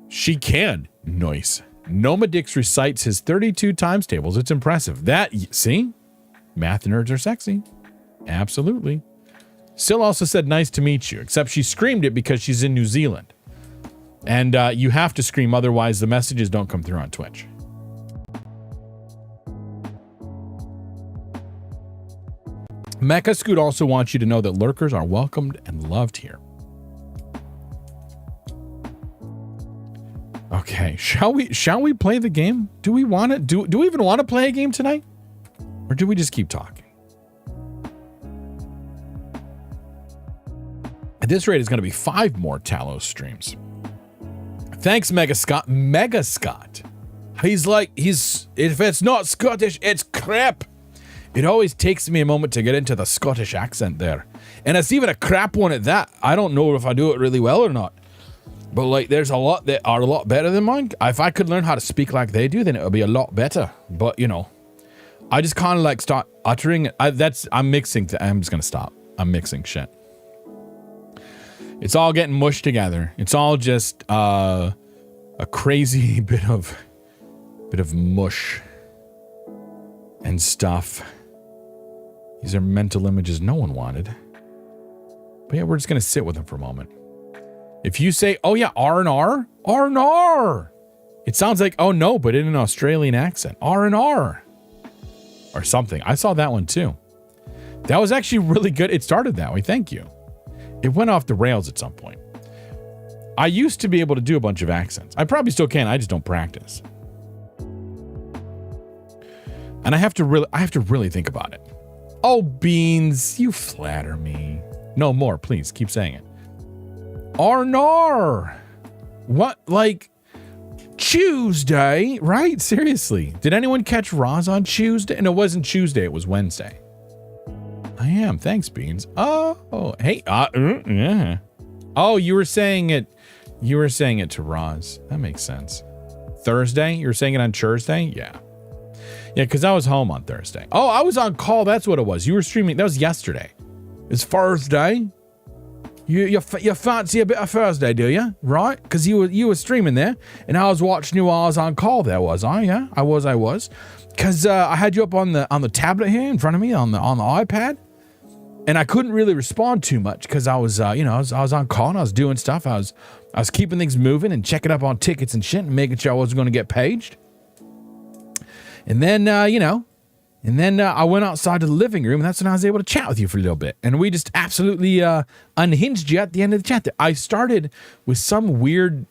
she can. Nice. Nomadix recites his 32 times tables. It's impressive. See? Math nerds are sexy. Absolutely. Sil also said, nice to meet you, except she screamed it because she's in New Zealand. And you have to scream, otherwise the messages don't come through on Twitch. Mecha Scoot also wants you to know that lurkers are welcomed and loved here. Okay, shall we play the game? Do we want to do we even want to play a game tonight? Or do we just keep talking? At this rate, it's going to be 5 more Talos streams. Thanks, Mega Scott. Mega Scott. He's like, if it's not Scottish, it's crap. It always takes me a moment to get into the Scottish accent there. And it's even a crap one at that. I don't know if I do it really well or not. But like, there's a lot that are a lot better than mine. If I could learn how to speak like they do, then it would be a lot better. But, you know, I just kind of like start uttering it. I'm mixing. I'm just going to stop. I'm mixing shit. It's all getting mushed together. It's all just a crazy bit of mush and stuff. These are mental images no one wanted. But yeah, we're just going to sit with them for a moment. If you say, oh yeah, R&R, R&R. It sounds like, oh no, but in an Australian accent. R&R. Or something. I saw that one too. That was actually really good. It started that way. Thank you. It went off the rails at some point. I used to be able to do a bunch of accents. I probably still can. I just don't practice. And I have to really think about it. Oh, Beans, you flatter me. No more, please. Keep saying it. Arnar. What? Like Tuesday, right? Seriously. Did anyone catch Roz on Tuesday? And it wasn't Tuesday. It was Wednesday. I am. Thanks, Beans. Oh, hey. Yeah. Oh, you were saying it to Roz. That makes sense. Thursday? You were saying it on Thursday? Yeah. Yeah, because I was home on Thursday. Oh, I was on call. That's what it was. You were streaming. That was yesterday. It's Thursday. You fancy a bit of Thursday, do you? Right? Because you were streaming there, and I was watching you while I was on call. There was I? Yeah, I was. Because I had you up on the tablet here in front of me on the iPad, and I couldn't really respond too much because I was I was on call and I was doing stuff. I was keeping things moving and checking up on tickets and shit and making sure I wasn't going to get paged. And then I went outside to the living room, and that's when I was able to chat with you for a little bit. And we just absolutely unhinged you at the end of the chat. I started with some weird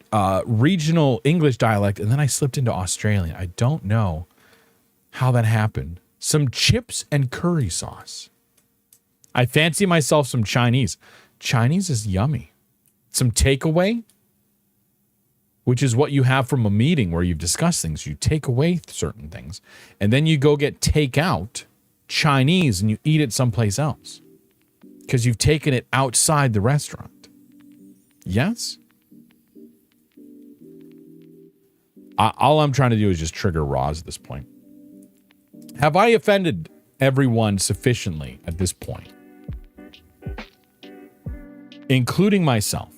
regional English dialect, and then I slipped into Australian. I don't know how that happened. Some chips and curry sauce. I fancy myself some Chinese. Chinese is yummy. Some takeaway, which is what you have from a meeting where you've discussed things. You take away certain things, and then you go get takeout Chinese and you eat it someplace else because you've taken it outside the restaurant. Yes? All I'm trying to do is just trigger Roz at this point. Have I offended everyone sufficiently at this point? Including myself.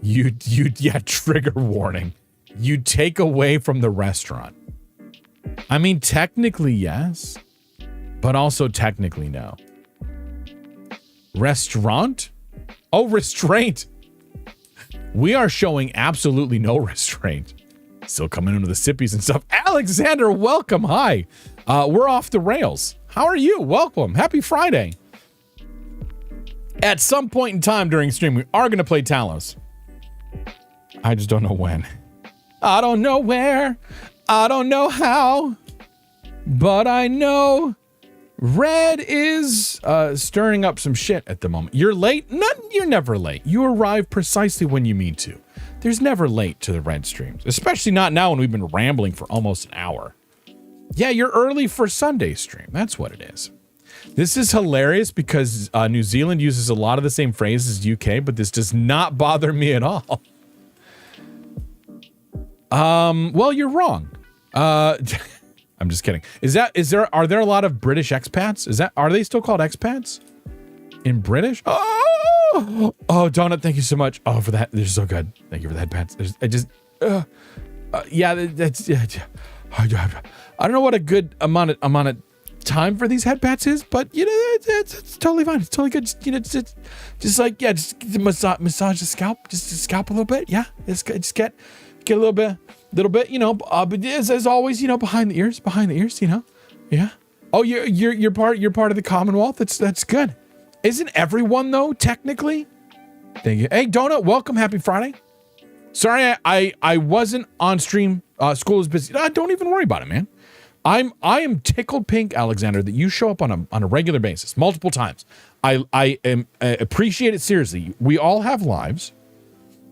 Yeah, trigger warning. You take away from the restaurant. I mean, technically, yes, but also technically, no. Restaurant? Oh, restraint. We are showing absolutely no restraint. Still coming into the sippies and stuff. Alexander, welcome. Hi. We're off the rails. How are you? Welcome. Happy Friday. At some point in time during stream, we are going to play Talos. I just don't know when. I don't know where. I don't know how. But I know Red is stirring up some shit at the moment. You're late? You're never late. You arrive precisely when you mean to. There's never late to the Red streams. Especially not now when we've been rambling for almost an hour. Yeah, you're early for Sunday stream. That's what it is. This is hilarious because New Zealand uses a lot of the same phrases as UK, but this does not bother me at all. Well, you're wrong. I'm just kidding. Are there a lot of British expats? Are they still called expats? In British? Oh, Donut, thank you so much. Oh, for that. They're so good. Thank you for the headpats. I don't know what a good amount of time for these head pats is, but it's totally fine. It's totally good. Just like, yeah, just massage the scalp, just the scalp a little bit. Yeah, just get a little bit, but as always, behind the ears, yeah. Oh, you're part of the Commonwealth. That's good. Isn't everyone though, technically? Thank you. Hey, Donut, welcome. Happy Friday. Sorry, I wasn't on stream. School is busy. Don't even worry about it, man. I am tickled pink, Alexander, that you show up on a regular basis, multiple times. I appreciate it seriously. We all have lives.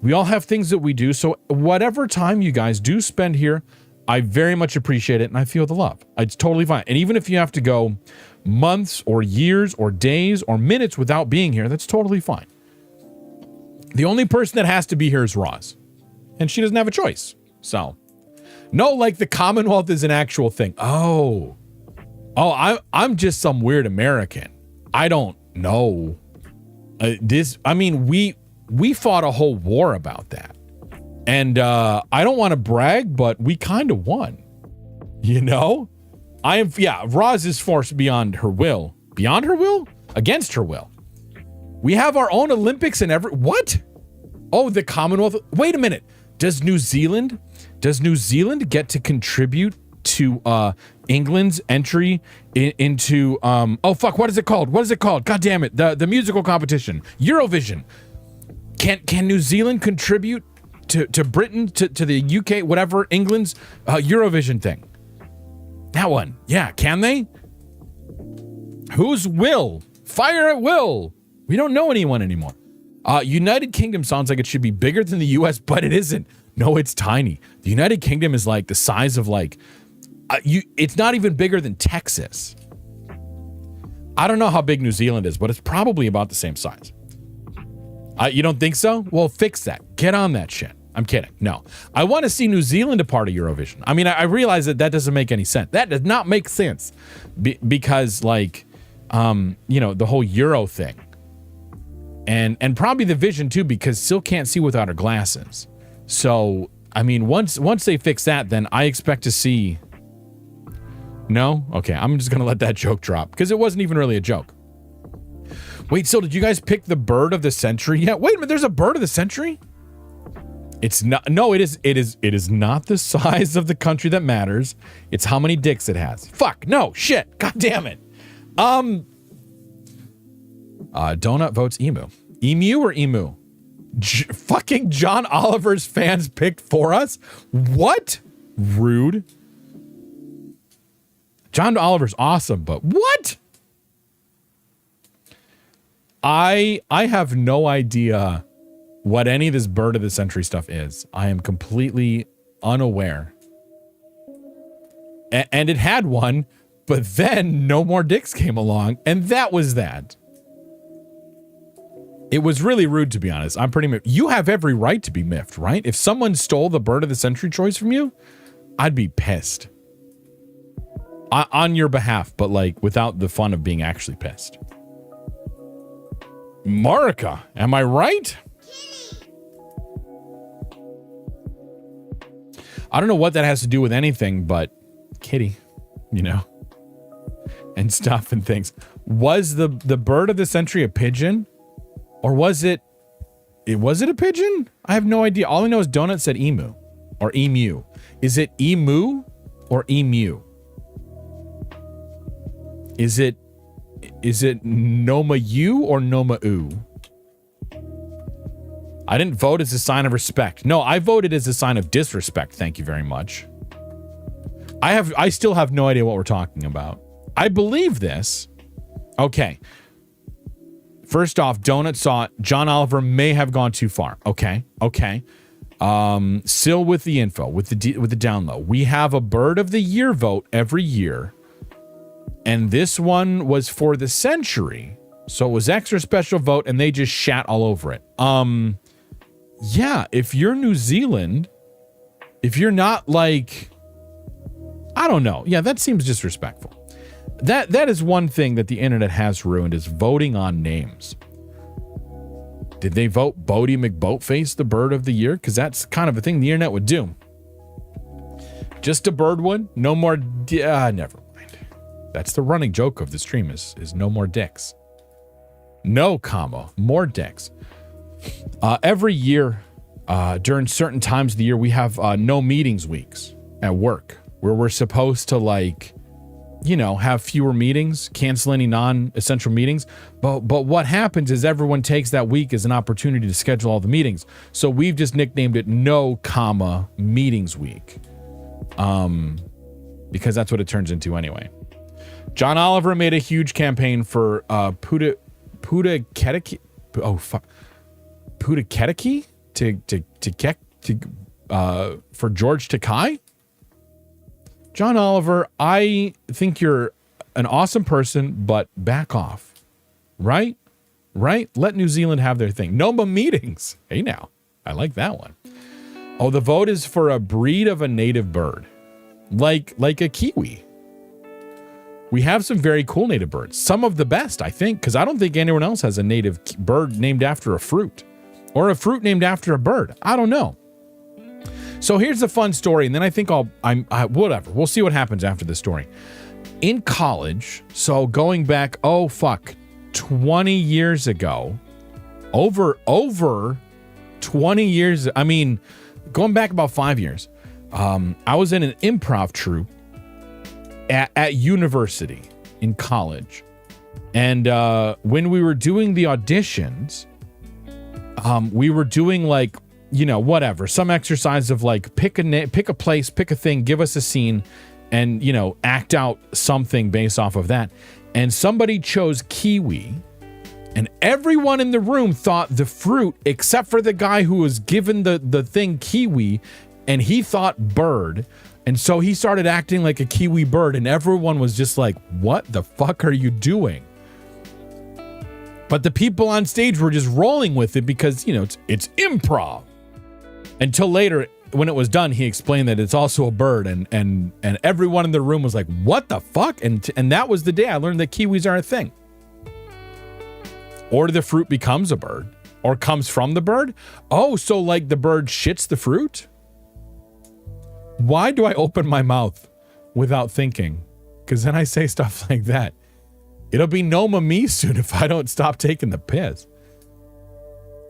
We all have things that we do. So whatever time you guys do spend here, I very much appreciate it, and I feel the love. It's totally fine. And even if you have to go months or years or days or minutes without being here, that's totally fine. The only person that has to be here is Roz, and she doesn't have a choice. So, no, like the Commonwealth is an actual thing. Oh, I'm just some weird American. I don't know. We fought a whole war about that. And I don't want to brag, but we kind of won. Roz is forced beyond her will. Beyond her will? Against her will. We have our own Olympics and what? Oh, the Commonwealth. Wait a minute. Does New Zealand get to contribute to England's entry into what is it called? God damn it. The musical competition. Eurovision. Can New Zealand contribute to Britain, to the UK, whatever, England's Eurovision thing? That one. Yeah, can they? Whose will? Fire at will. We don't know anyone anymore. United Kingdom sounds like it should be bigger than the US, but it isn't. No, it's tiny. The United Kingdom is like the size of it's not even bigger than Texas. I don't know how big New Zealand is, but it's probably about the same size. You don't think so? Well, fix that. Get on that shit. I'm kidding. No, I want to see New Zealand a part of Eurovision. I mean, I realize that doesn't make any sense. That does not make sense because the whole Euro thing. And probably the vision too, because Sil can't see without her glasses. So, I mean, once they fix that, then I expect to see. No? Okay, I'm just going to let that joke drop because it wasn't even really a joke. Wait, Sil, did you guys pick the bird of the century yet? Wait a minute, there's a bird of the century? It's not. No, it is not the size of the country that matters. It's how many dicks it has. Fuck, no, shit, god damn it. Donut votes emu. Emu or emu? Fucking John Oliver's fans picked for us? What? Rude. John Oliver's awesome, but what? I have no idea what any of this bird of the century stuff is. I am completely unaware. And it had one, but then no more dicks came along, and that was that. It was really rude, to be honest. I'm pretty miffed. You have every right to be miffed, right? If someone stole the bird of the century choice from you, I'd be pissed. On your behalf, but without the fun of being actually pissed. Marika, am I right? I don't know what that has to do with anything, but kitty, and stuff and things. Was the bird of the century a pigeon? Or was it a pigeon? I have no idea. All I know is Donut said emu or emu. Is it emu or emu? Is it Noma U or Noma U? I didn't vote as a sign of respect. No, I voted as a sign of disrespect. Thank you very much. I still have no idea what we're talking about. I believe this. Okay. First off, Donut saw John Oliver may have gone too far. Okay. Still with the info, with the down low. We have a bird of the year vote every year. And this one was for the century. So it was extra special vote and they just shat all over it. Yeah, if you're New Zealand, if you're not I don't know. Yeah, that seems disrespectful. That is one thing that the internet has ruined is voting on names. Did they vote Bodie McBoatface the bird of the year? Because that's kind of a thing the internet would do. Just a bird would? No more. Never mind. That's the running joke of the stream is no more dicks. No comma, more dicks. Every year, during certain times of the year, we have no meetings weeks at work where we're supposed to like, you know, have fewer meetings, cancel any non-essential meetings. But what happens is everyone takes that week as an opportunity to schedule all the meetings. So we've just nicknamed it no comma meetings week. Because that's what it turns into anyway. John Oliver made a huge campaign for Pudaketiki for George Takei. John Oliver, I think you're an awesome person, but back off. Right? Let New Zealand have their thing. No more meetings. Hey now, I like that one. Oh, the vote is for a breed of a native bird. Like a kiwi. We have some very cool native birds. Some of the best, I think, because I don't think anyone else has a native bird named after a fruit. Or a fruit named after a bird. I don't know. So here's a fun story, and then I think whatever. We'll see what happens after the story. In college, so going back, 20 years ago, over 20 years, I mean, going back about 5 years, I was in an improv troupe at university in college. And when we were doing the auditions, we were doing like, you know, whatever, some exercise of like pick a place, pick a thing, give us a scene, and, you know, act out something based off of that. And somebody chose kiwi, and everyone in the room thought the fruit, except for the guy who was given the thing kiwi, and he thought bird. And so he started acting like a kiwi bird, and everyone was just like, what the fuck are you doing? But the people on stage were just rolling with it because, you know, it's improv. Until later, when it was done, he explained that it's also a bird, and everyone in the room was like, what the fuck? And that was the day I learned that kiwis are a thing. Or the fruit becomes a bird, or comes from the bird. Oh, so like the bird shits the fruit? Why do I open my mouth without thinking? Because then I say stuff like that. It'll be no me soon if I don't stop taking the piss.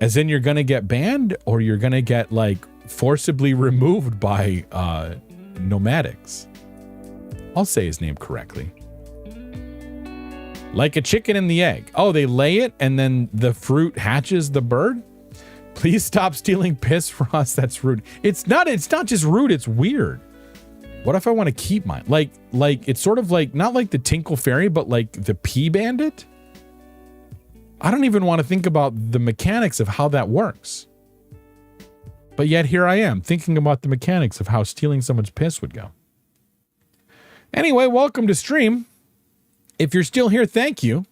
As in you're going to get banned, or you're going to get like forcibly removed by nomadics. I'll say his name correctly. Like a chicken and the egg. Oh, they lay it and then the fruit hatches the bird? Please stop stealing piss from us. That's rude. It's not just rude, it's weird. What if I want to keep mine? Like it's sort of like, not like the Tinkle Fairy, but like the Pea Bandit? I don't even want to think about the mechanics of how that works. But yet here I am thinking about the mechanics of how stealing someone's piss would go. Anyway, welcome to stream. If you're still here, thank you.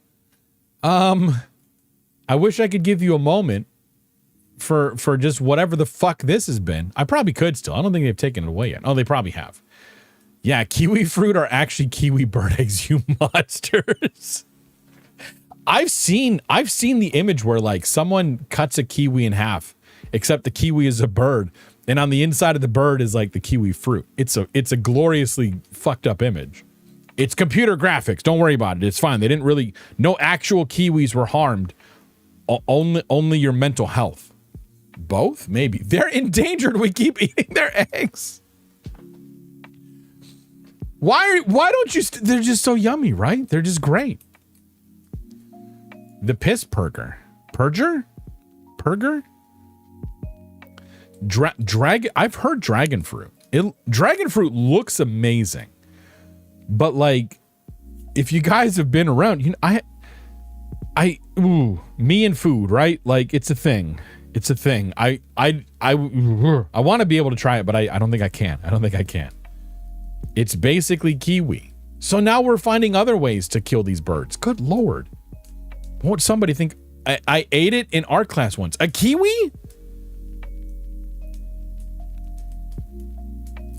I wish I could give you a moment for just whatever the fuck this has been. I probably could still. I don't think they've taken it away yet. Oh, they probably have. Yeah, kiwi fruit are actually kiwi bird eggs, you monsters. I've seen the image where like someone cuts a kiwi in half, except the kiwi is a bird, and on the inside of the bird is like the kiwi fruit. It's a gloriously fucked up image. It's computer graphics. Don't worry about it. It's fine. They didn't really, no actual kiwis were harmed. Only your mental health. Both? Maybe. They're endangered. We keep eating their eggs. Why don't you, they're just so yummy, right? They're just great. The piss purger. Purger? I've heard dragon fruit. Dragon fruit looks amazing. But like, if you guys have been around, you know, me and food, right? Like it's a thing. It's a thing. I want to be able to try it, but I don't think I can. It's basically kiwi. So now we're finding other ways to kill these birds. Good Lord. Won't somebody think I ate it in art class once? A kiwi?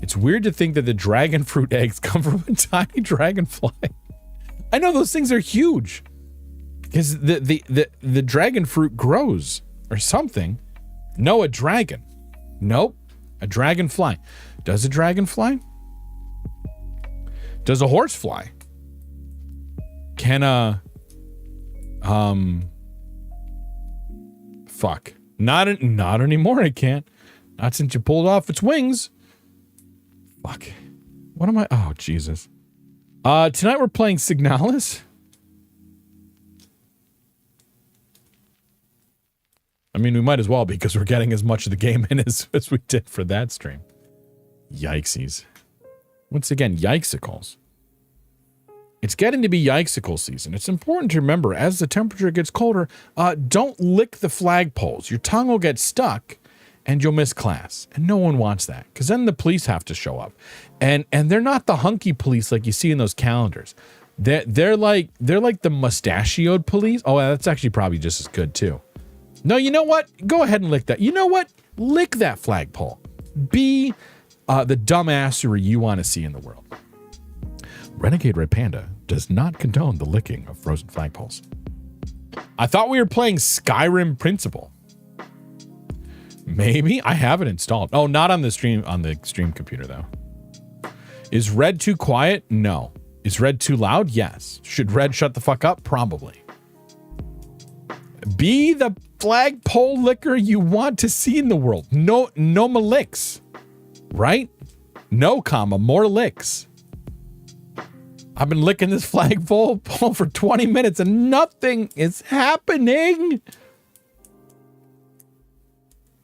It's weird to think that the dragon fruit eggs come from a tiny dragonfly. I know those things are huge because the dragon fruit grows or something. No, a dragon. Nope. A dragonfly. Does a dragon fly? Does a horse fly? fuck. Not anymore, I can't. Not since you pulled off its wings. Fuck. What am I? Oh, Jesus. Tonight we're playing Signalis. I mean, we might as well because we're getting as much of the game in as we did for that stream. Yikesies. Once again, yikesicles. It's getting to be yikesicle season. It's important to remember, as the temperature gets colder, don't lick the flagpoles. Your tongue will get stuck and you'll miss class. And no one wants that because then the police have to show up. And they're not the hunky police like you see in those calendars. They're like the mustachioed police. Oh, that's actually probably just as good too. No, you know what? Go ahead and lick that. You know what? Lick that flagpole. Be the dumbassery you want to see in the world. Renegade Red Panda does not condone the licking of frozen flagpoles. I thought we were playing Skyrim Principle. Maybe I have it installed. Oh, not on the stream computer though. Is Red too quiet? No. Is Red too loud? Yes. Should Red shut the fuck up? Probably. Be the flagpole licker you want to see in the world. No more licks. Right? No comma, more licks. I've been licking this flagpole for 20 minutes and nothing is happening.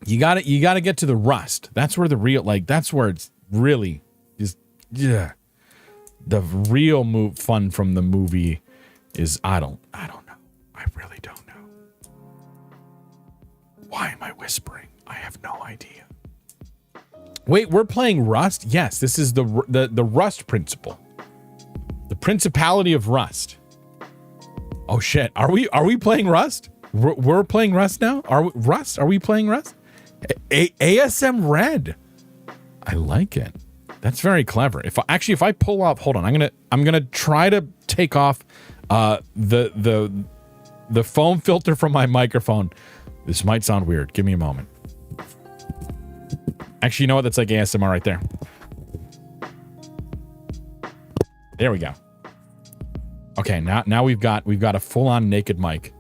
You gotta get to the rust. That's where the real, that's where it's really just, yeah. The real fun from the movie is, I don't know. I really don't know. Why am I whispering? I have no idea. Wait, we're playing Rust? Yes, this is the Rust principle. The Principality of Rust. Oh shit, are we playing Rust? We're playing Rust now? Rust? Are we playing Rust? ASM Red. I like it. That's very clever. If I pull off, hold on, I'm gonna try to take off the foam filter from my microphone. This might sound weird. Give me a moment. Actually, you know what? That's like ASMR right there. There we go. Okay, now we've got a full-on naked mic.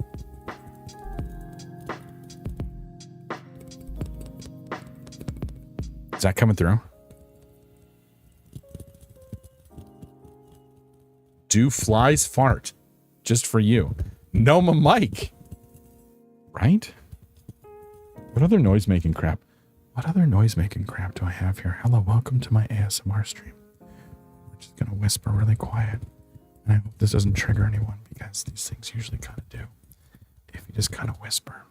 Is that coming through? Do flies fart? Just for you. No, my mic. Right? What other noise-making crap? What other noise-making crap do I have here? Hello, welcome to my ASMR stream. We're just gonna whisper really quiet. And I hope this doesn't trigger anyone because these things usually kind of do. If you just kind of whisper.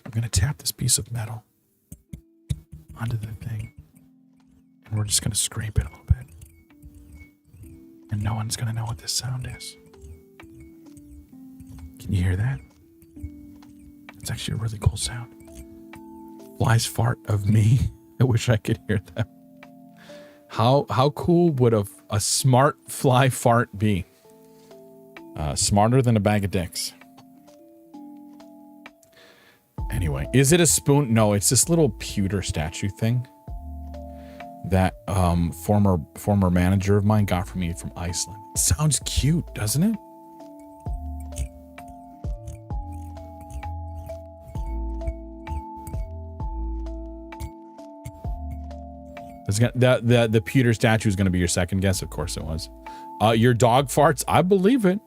I'm gonna tap this piece of metal onto the thing. And we're just gonna scrape it a little bit. And no one's gonna know what this sound is. Can you hear that? It's actually a really cool sound. Flies fart of me. I wish I could hear them. How cool would a smart fly fart be? Smarter than a bag of dicks. Anyway, is it a spoon? No, it's this little pewter statue thing that former manager of mine got for me from Iceland. It sounds cute, doesn't it? The pewter statue is going to be your second guess. Of course it was. Your dog farts. I believe it.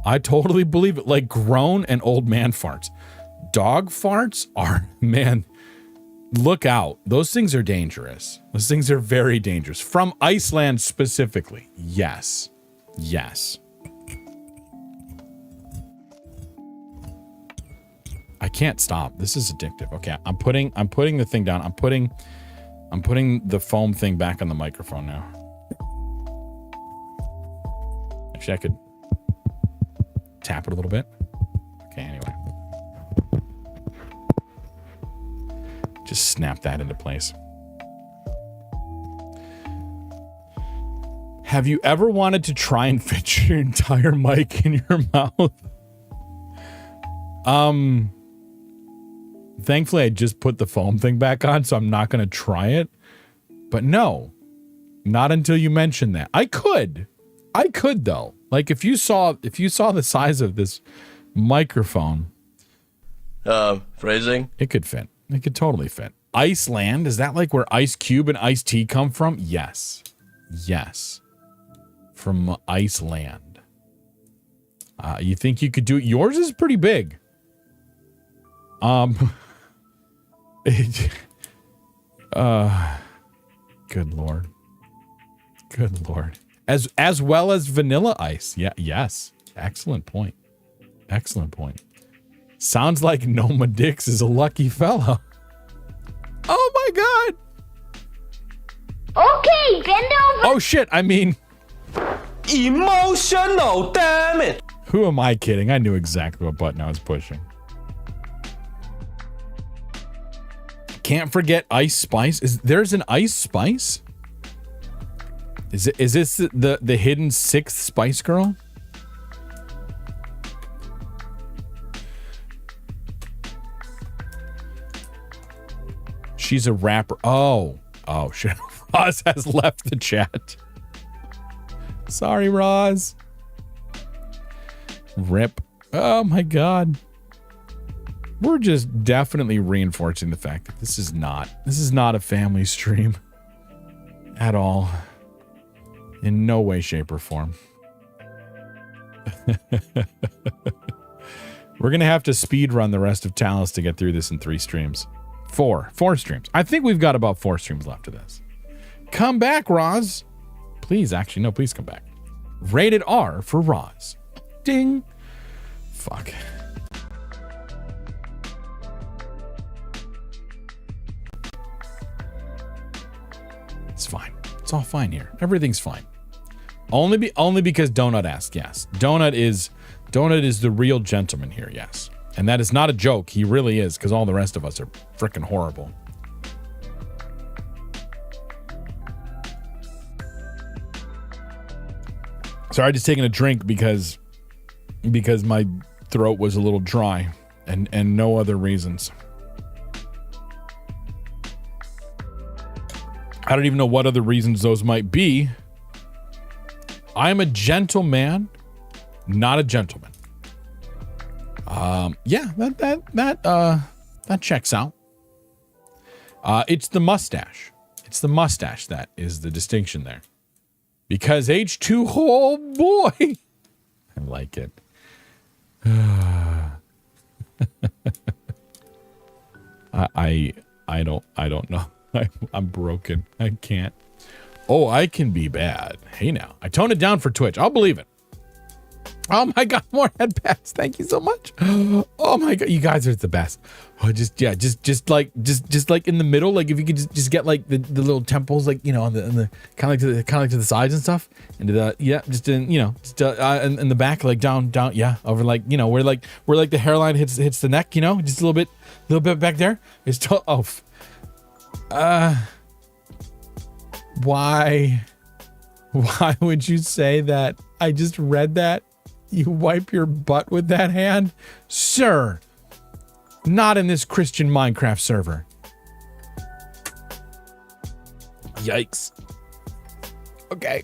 I totally believe it. Like grown and old man farts. Dog farts are, man, look out. Those things are dangerous. Those things are very dangerous. From Iceland specifically. Yes. Yes. I can't stop. This is addictive. Okay, I'm putting the thing down. I'm putting the foam thing back on the microphone now. Actually, I could tap it a little bit. Okay, anyway. Just snap that into place. Have you ever wanted to try and fit your entire mic in your mouth? Thankfully, I just put the foam thing back on, so I'm not going to try it. But no, not until you mention that. I could though. Like if you saw the size of this microphone, phrasing. it could fit. It could totally fit. Iceland, is that like where Ice Cube and Ice T come from? Yes. Yes. From Iceland. You think you could do it? Yours is pretty big. Good Lord. Good Lord. As well as Vanilla Ice. Yeah, yes. Excellent point. Excellent point. Sounds like Noma Dix is a lucky fellow. Oh my god. Okay, bend over. Oh shit, I mean, Emotional, damn it. who am I kidding? I knew exactly what button I was pushing. Can't forget Ice Spice. There's an Ice Spice? Is this the hidden sixth Spice Girl? She's a rapper. Oh shit. Roz has left the chat. Sorry, Roz. Rip. Oh my god. We're just definitely reinforcing the fact that this is not a family stream at all. In no way, shape, or form. We're gonna have to speed run the rest of Talos to get through this in 3 streams. 4 streams. I think we've got about 4 streams left of this. Come back, Roz. Please, actually, no, please come back. Rated R for Roz. Ding. Fuck. It's fine. It's all fine here. Everything's fine. Only because Donut asked, yes. Donut is the real gentleman here, yes. And that is not a joke. He really is, because all the rest of us are freaking horrible. Sorry, just taking a drink because my throat was a little dry and no other reasons. I don't even know what other reasons those might be. I'm a gentleman, not a gentleman. Yeah, that checks out. It's the mustache. It's the mustache that is the distinction there. Because H2, oh boy, I like it. I don't know. I'm broken. I can't. Oh, I can be bad. Hey now, I toned it down for Twitch. I'll believe it. Oh my god, more head pats. Thank you so much. Oh my god, you guys are the best. Oh, just like in the middle, like if you could just get like the little temples, like, you know, on the kind of like to the sides and stuff, and to the just in, you know, just in the back, like down, yeah, over, like, you know, where the hairline hits the neck, you know, just a little bit back there. It's why would you say that? I just read that. You wipe your butt with that hand? Sir, not in this Christian Minecraft server. Yikes. Okay.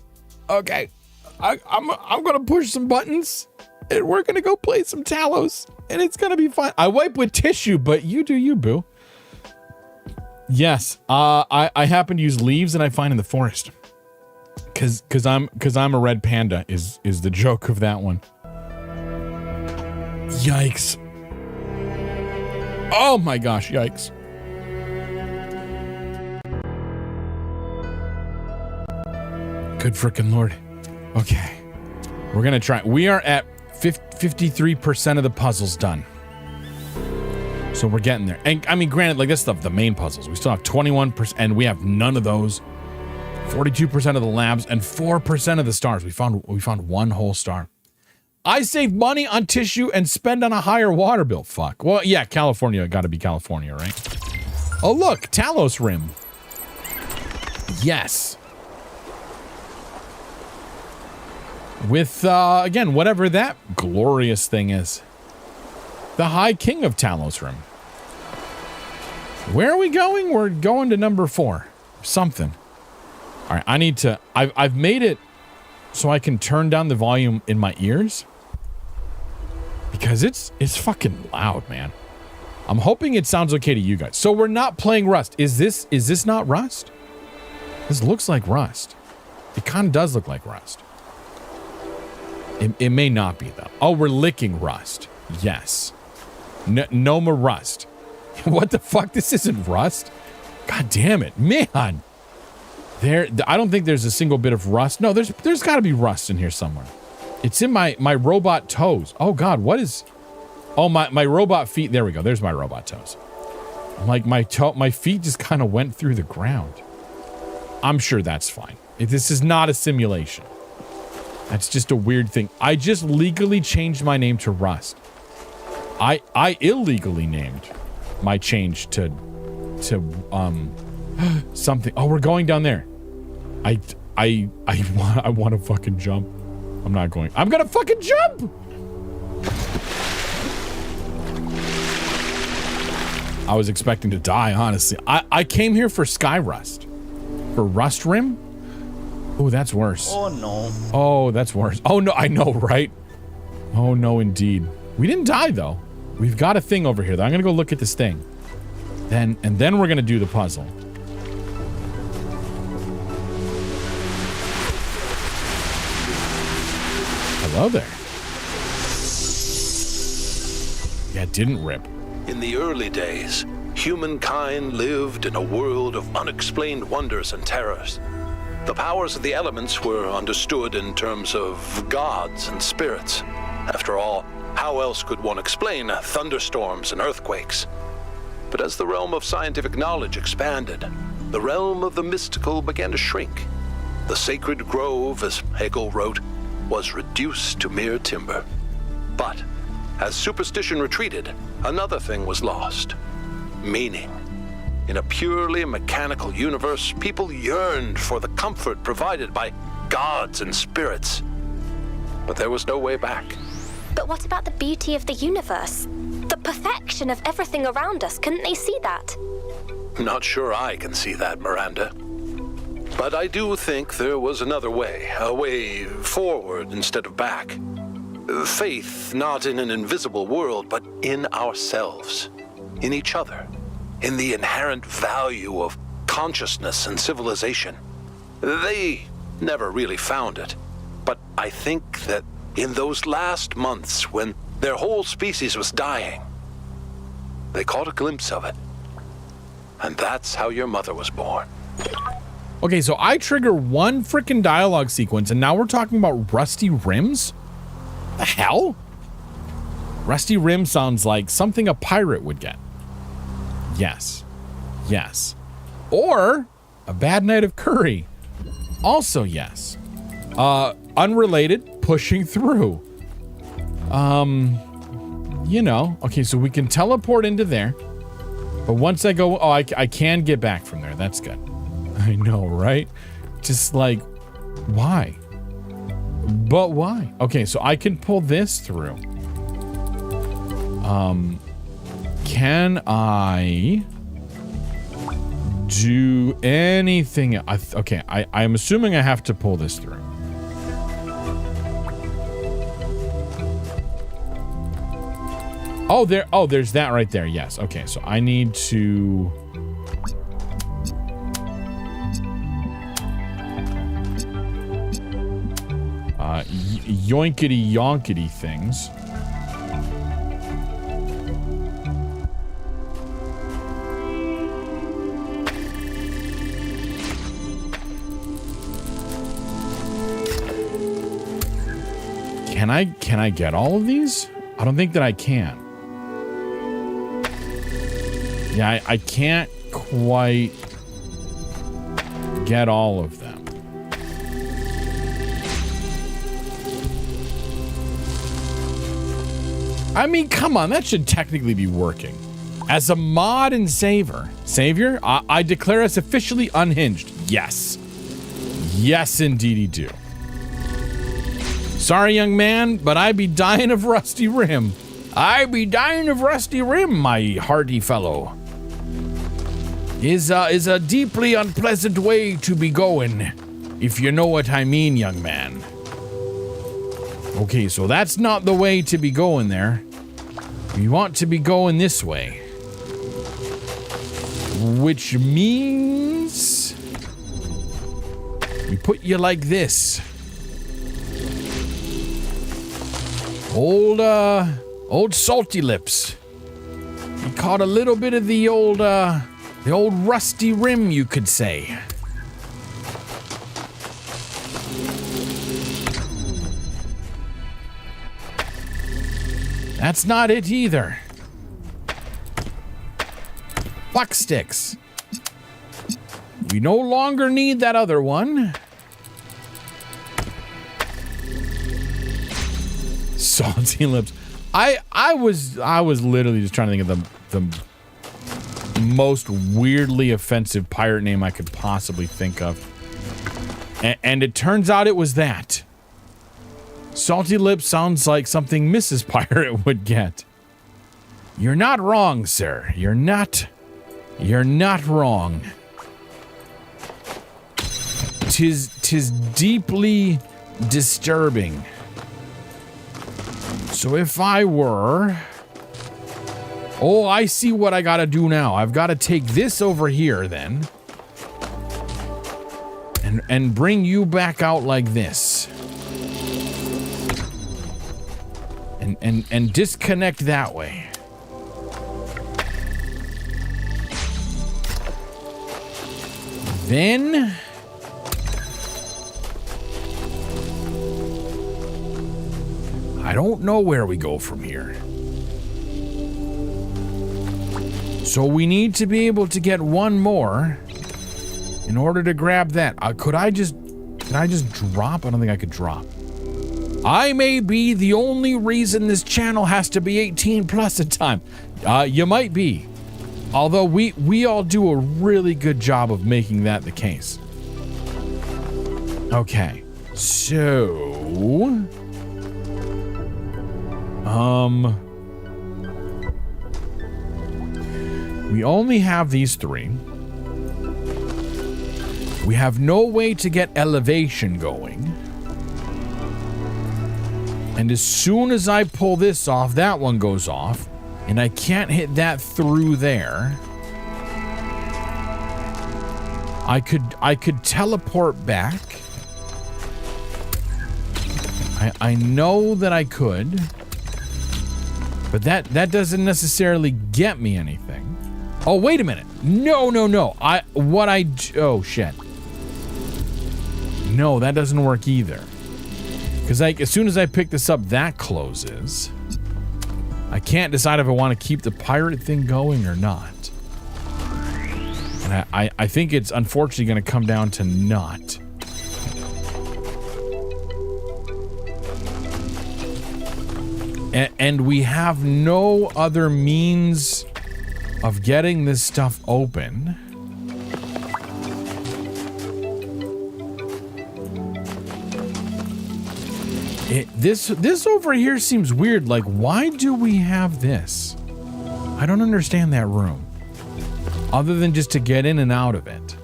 I'm gonna push some buttons and we're gonna go play some Talos and it's gonna be fun. I wipe with tissue, but you do you, boo. Yes, I happen to use leaves and I find in the forest. Cause I'm a red panda is the joke of that one. Yikes. Oh my gosh, yikes. Good frickin' Lord. Okay. We're gonna try. We are at 53% of the puzzles done. So we're getting there. And I mean, granted, like this stuff, the main puzzles, we still have 21%, and we have none of those. 42% of the labs and 4% of the stars. We found one whole star. I save money on tissue and spend on a higher water bill. Fuck. Well, yeah, California, gotta be California, right? Oh, look, Talos Rim. Yes. With, again, whatever that glorious thing is. The High King of Talos Rim. Where are we going? We're going to number 4. Something. All right, I need to... I've made it so I can turn down the volume in my ears? Because it's fucking loud, man. I'm hoping it sounds okay to you guys. So we're not playing Rust. Is this not Rust? This looks like Rust. It kind of does look like Rust. It may not be, though. Oh, we're licking Rust. Yes. No more Rust. What the fuck? This isn't Rust? God damn it. Man. I don't think there's a single bit of Rust. No, there's got to be Rust in here somewhere. It's in my robot toes. Oh, God. What is... Oh, my robot feet. There we go. There's my robot toes. Like, my feet just kind of went through the ground. I'm sure that's fine. This is not a simulation. That's just a weird thing. I just legally changed my name to Rust. I illegally named my change to something. Oh, we're going down there. I want to fucking jump. I'm not going. I'm gonna fucking jump. I was expecting to die, honestly. I came here for Sky Rust. For Rust Rim? Oh, that's worse. Oh, no. Oh, that's worse. Oh, no, I know, right? Oh, no, indeed. We didn't die, though. We've got a thing over here, though. I'm going to go look at this thing. And then we're going to do the puzzle. Hello there. Yeah, it didn't rip. In the early days, humankind lived in a world of unexplained wonders and terrors. The powers of the elements were understood in terms of gods and spirits. After all, how else could one explain thunderstorms and earthquakes? But as the realm of scientific knowledge expanded, the realm of the mystical began to shrink. The sacred grove, as Hegel wrote, was reduced to mere timber. But as superstition retreated, another thing was lost: meaning. In a purely mechanical universe, people yearned for the comfort provided by gods and spirits. But there was no way back. But what about the beauty of the universe? The perfection of everything around us, couldn't they see that? Not sure I can see that, Miranda. But I do think there was another way, a way forward instead of back. Faith not in an invisible world, but in ourselves, in each other, in the inherent value of consciousness and civilization. They never really found it, but I think that in those last months when their whole species was dying, they caught a glimpse of it. And that's how your mother was born. Okay, so I trigger one freaking dialogue sequence, and now we're talking about rusty rims? The hell? Rusty rim sounds like something a pirate would get. Yes. Yes. Or a bad night of curry. Also yes. Unrelated, pushing through. You know. Okay, so we can teleport into there. But once I go, I can get back from there. That's good. I know, right? Just like, why? But why? Okay, so I can pull this through. Can I do anything? Okay, I'm assuming I have to pull this through. Oh, there's that right there. Yes. Okay, so I need to... yoinkity yonkity things. Can I get all of these? I don't think that I can. Yeah, I can't quite get all of them. I mean, come on, that should technically be working. As a mod and savior, I declare us officially unhinged. Yes. Yes, indeedy do. Sorry, young man, but I be dying of rusty rim. I be dying of rusty rim, my hearty fellow. Is a deeply unpleasant way to be going, if you know what I mean, young man. Okay, so that's not the way to be going there. We want to be going this way. Which means we put you like this. Old salty lips. You caught a little bit of the old rusty rim, you could say. That's not it either. Fuck sticks. We no longer need that other one. Salty lips. I was literally just trying to think of the most weirdly offensive pirate name I could possibly think of. And it turns out it was that. Salty lips sounds like something Mrs. Pirate would get. You're not wrong, sir. You're not wrong. Tis deeply disturbing. So if I were... Oh, I see what I gotta do now. I've gotta take this over here then. And bring you back out like this. And disconnect that way. Then... I don't know where we go from here. So we need to be able to get one more in order to grab that. Could I just drop? I don't think I could drop. I may be the only reason this channel has to be 18 plus at time. You might be. Although we all do a really good job of making that the case. Okay. So... we only have these three. We have no way to get elevation going. And as soon as I pull this off, that one goes off. And I can't hit that through there. I could teleport back. I know that I could. But that doesn't necessarily get me anything. Oh, wait a minute. No. Oh, shit. No, that doesn't work either. Because as soon as I pick this up, that closes. I can't decide if I want to keep the pirate thing going or not. And I think it's unfortunately going to come down to not. And we have no other means of getting this stuff open. This over here seems weird. Like, why do we have this? I don't understand that room. Other than just to get in and out of it.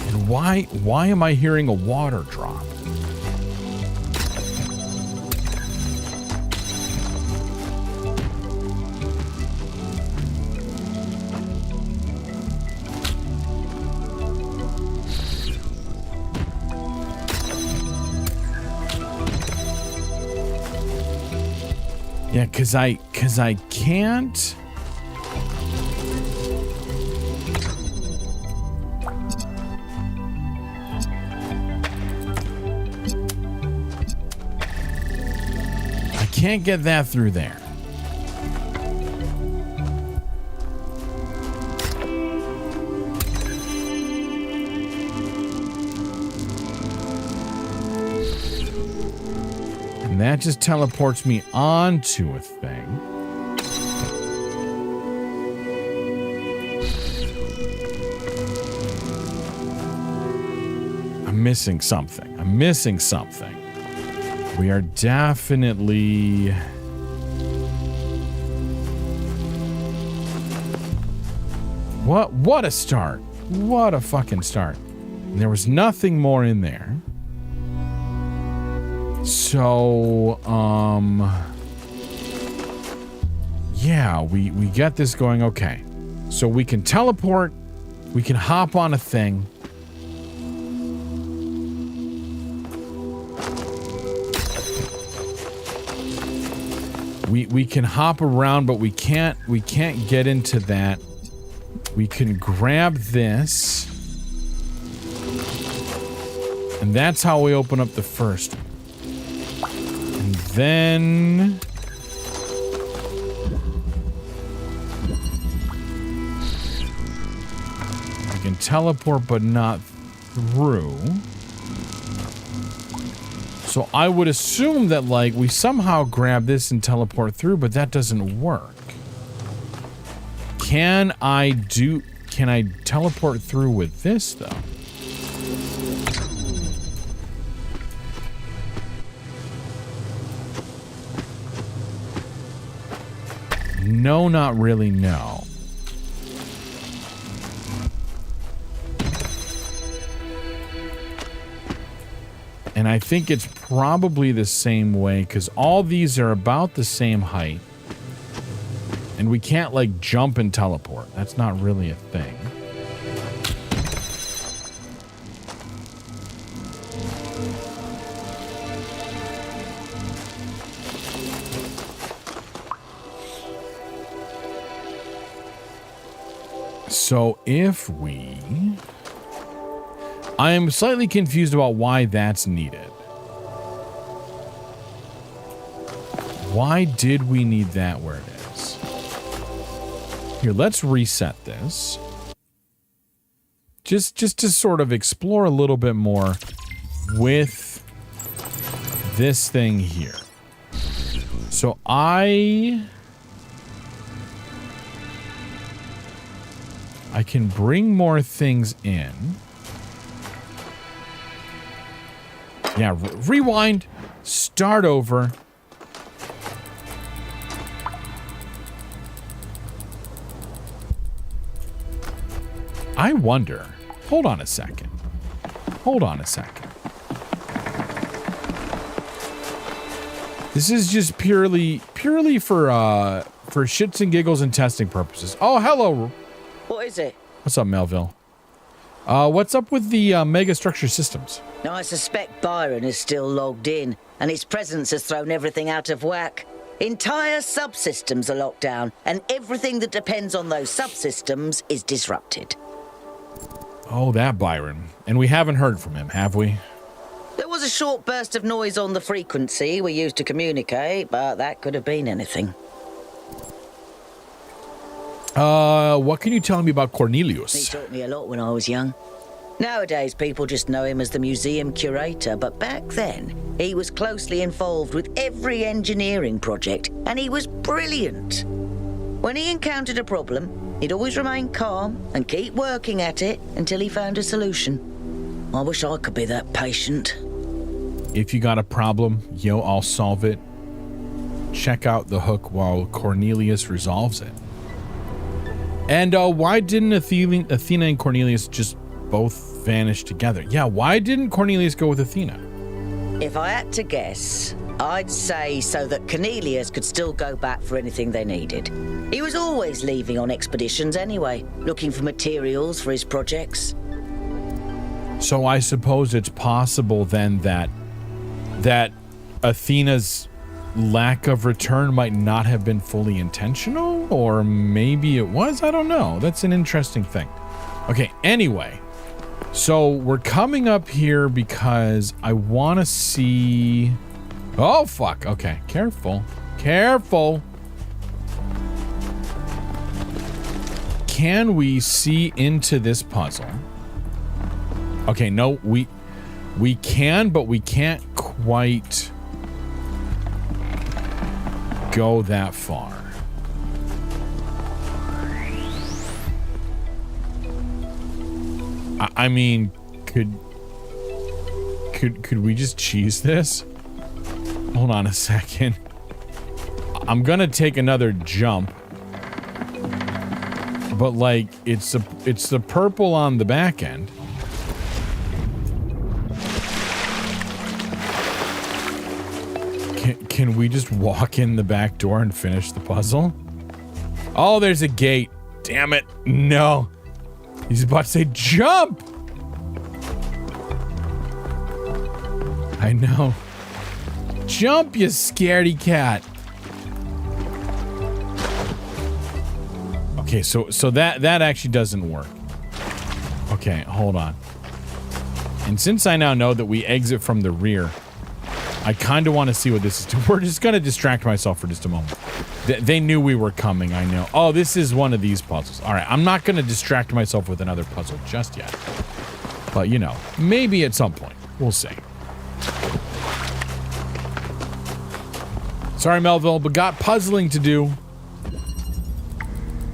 And why am I hearing a water drop? Yeah, cause I can't. I can't get that through there. And that just teleports me onto a thing. I'm missing something. We are definitely... What a start. What a fucking start. And there was nothing more in there. So, yeah, we get this going. Okay. So we can teleport. We can hop on a thing. We can hop around, but we can't get into that. We can grab this. And that's how we open up the first one. And then we can teleport, but not through. So I would assume that, like, we somehow grab this and teleport through, but that doesn't work. Can I teleport through with this, though? No, not really, no. And I think it's probably the same way, because all these are about the same height. And we can't, like, jump and teleport. That's not really a thing. So if we... I am slightly confused about why that's needed. Why did we need that where it is? Here, let's reset this. Just to sort of explore a little bit more with this thing here. So I can bring more things in. Yeah, rewind, start over. I wonder, hold on a second. Hold on a second. This is just purely for shits and giggles and testing purposes. Oh, hello. What is it? What's up, Melville? What's up with the megastructure systems? Now, I suspect Byron is still logged in, and his presence has thrown everything out of whack. Entire subsystems are locked down, and everything that depends on those subsystems is disrupted. Oh, that Byron. And we haven't heard from him, have we? There was a short burst of noise on the frequency we used to communicate, but that could have been anything. What can you tell me about Cornelius? He taught me a lot when I was young. Nowadays, people just know him as the museum curator, but back then, he was closely involved with every engineering project, and he was brilliant. When he encountered a problem, he'd always remain calm and keep working at it until he found a solution. I wish I could be that patient. If you got a problem, yo, I'll solve it. Check out the hook while Cornelius resolves it. And why didn't Athena and Cornelius just both vanish together? Yeah, why didn't Cornelius go with Athena? If I had to guess, I'd say so that Cornelius could still go back for anything they needed. He was always leaving on expeditions anyway, looking for materials for his projects. So I suppose it's possible then that Athena's lack of return might not have been fully intentional, or maybe it was. I don't know. That's an interesting thing. Okay, anyway, so we're coming up here because I want to see... Oh, fuck. Okay, careful. Careful. Can we see into this puzzle? Okay, no, we can, but we can't quite go that far. I mean, could we just cheese this? Hold on a second. I'm gonna take another jump, but like it's the purple on the back end. Can we just walk in the back door and finish the puzzle? Oh, there's a gate. Damn it. No. He's about to say jump. I know. Jump, you scaredy cat. Okay, so that actually doesn't work. Okay, hold on. And since I now know that we exit from the rear, I kind of want to see what this is doing. We're just going to distract myself for just a moment. They knew we were coming, I know. Oh, this is one of these puzzles. All right, I'm not going to distract myself with another puzzle just yet. But, you know, maybe at some point. We'll see. Sorry, Melville, but got puzzling to do.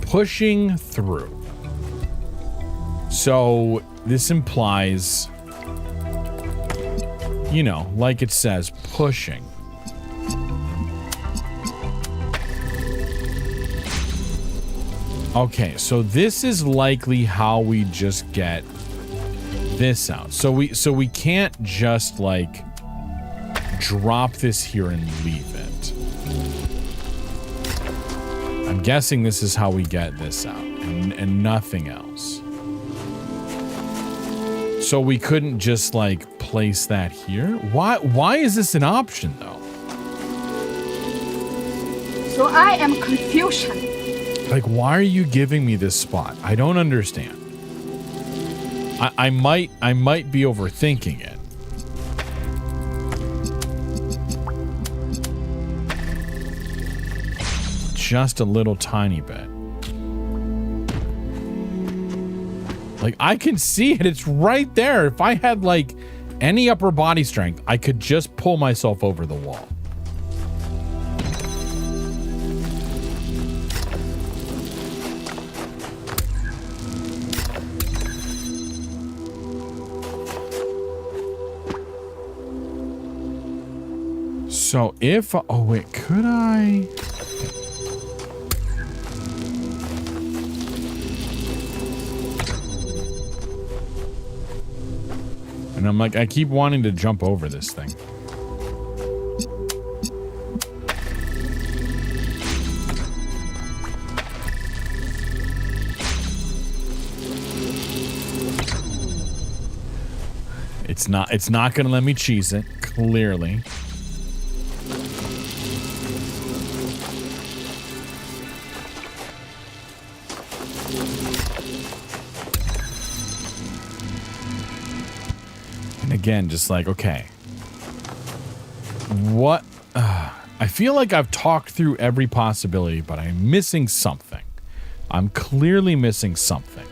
Pushing through. So, this implies, you know, like it says, pushing. Okay, so this is likely how we just get this out. So we can't just, like, drop this here and leave it. I'm guessing this is how we get this out, and nothing else. So we couldn't just, like, place that here? Why is this an option, though? So I am confusion. Like, why are you giving me this spot? I don't understand. I might be overthinking it. Just a little tiny bit. Like, I can see it. It's right there. If I had, like, any upper body strength, I could just pull myself over the wall. So if, oh wait, could I? And I'm like, I keep wanting to jump over this thing. It's not gonna let me cheese it, clearly. Again, just like, okay, what? I feel like I've talked through every possibility, but I'm missing something. I'm clearly missing something.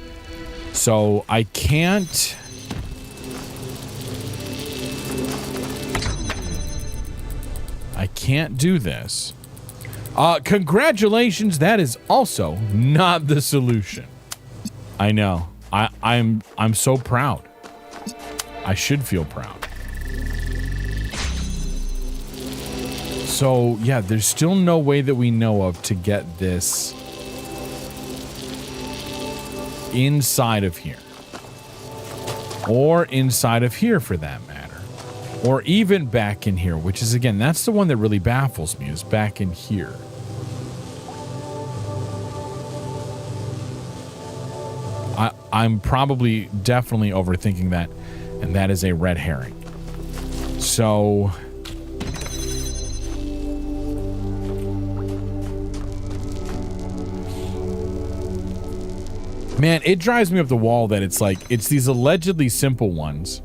So I can't. I can't do this. Congratulations, that is also not the solution. I know. I'm so proud. I should feel proud. So, yeah, there's still no way that we know of to get this inside of here. Or inside of here, for that matter. Or even back in here, which is, again, that's the one that really baffles me, is back in here. I'm probably definitely overthinking that. And that is a red herring. So, man, it drives me up the wall that it's like, it's these allegedly simple ones.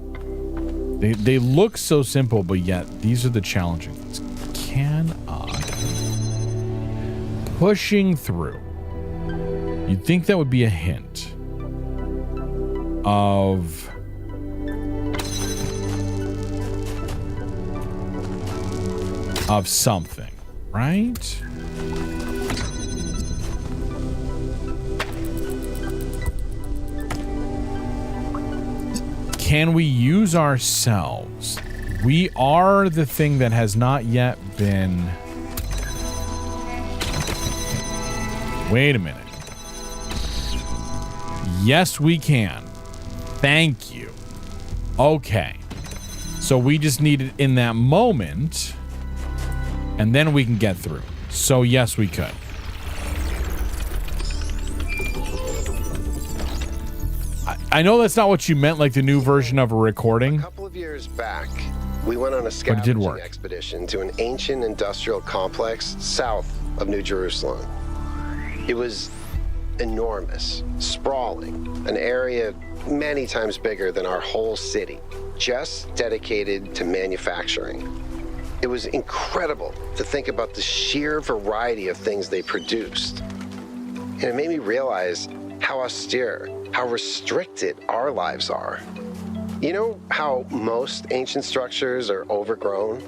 They look so simple, but yet these are the challenging ones. Can I? Pushing through. You'd think that would be a hint of something, right? Can we use ourselves? We are the thing that has not yet been... Wait a minute. Yes, we can. Thank you. Okay. So we just need it in that moment and then we can get through. So yes, we could. I know that's not what you meant, like the new version of a recording. A couple of years back, we went on a scavenging expedition to an ancient industrial complex south of New Jerusalem. It was enormous, sprawling, an area many times bigger than our whole city, just dedicated to manufacturing. It was incredible to think about the sheer variety of things they produced. And it made me realize how austere, how restricted our lives are. You know how most ancient structures are overgrown?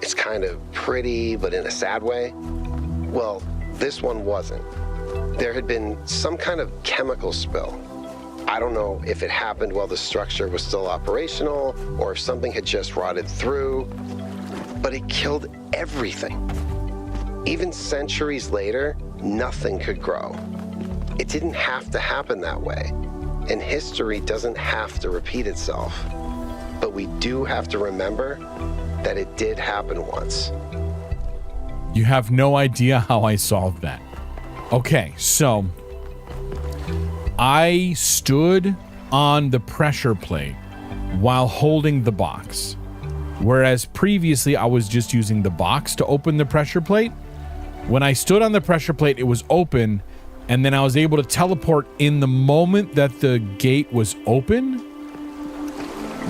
It's kind of pretty, but in a sad way. Well, this one wasn't. There had been some kind of chemical spill. I don't know if it happened while the structure was still operational or if something had just rotted through, but it killed everything. Even centuries later, nothing could grow. It didn't have to happen that way, and history doesn't have to repeat itself. But we do have to remember that it did happen once. You have no idea how I solved that. Okay, so I stood on the pressure plate while holding the box, whereas previously I was just using the box to open the pressure plate. When I stood on the pressure plate, it was open, and then I was able to teleport in the moment that the gate was open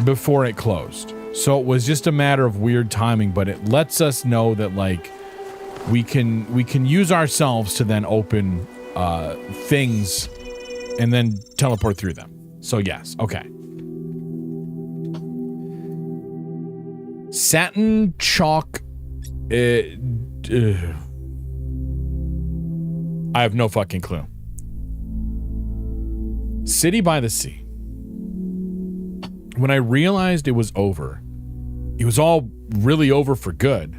before it closed. So it was just a matter of weird timing, but it lets us know that, like, we can use ourselves to then open things and then teleport through them. So yes, okay. Satin chalk. I have no fucking clue. City by the Sea. When I realized it was over, it was all really over for good,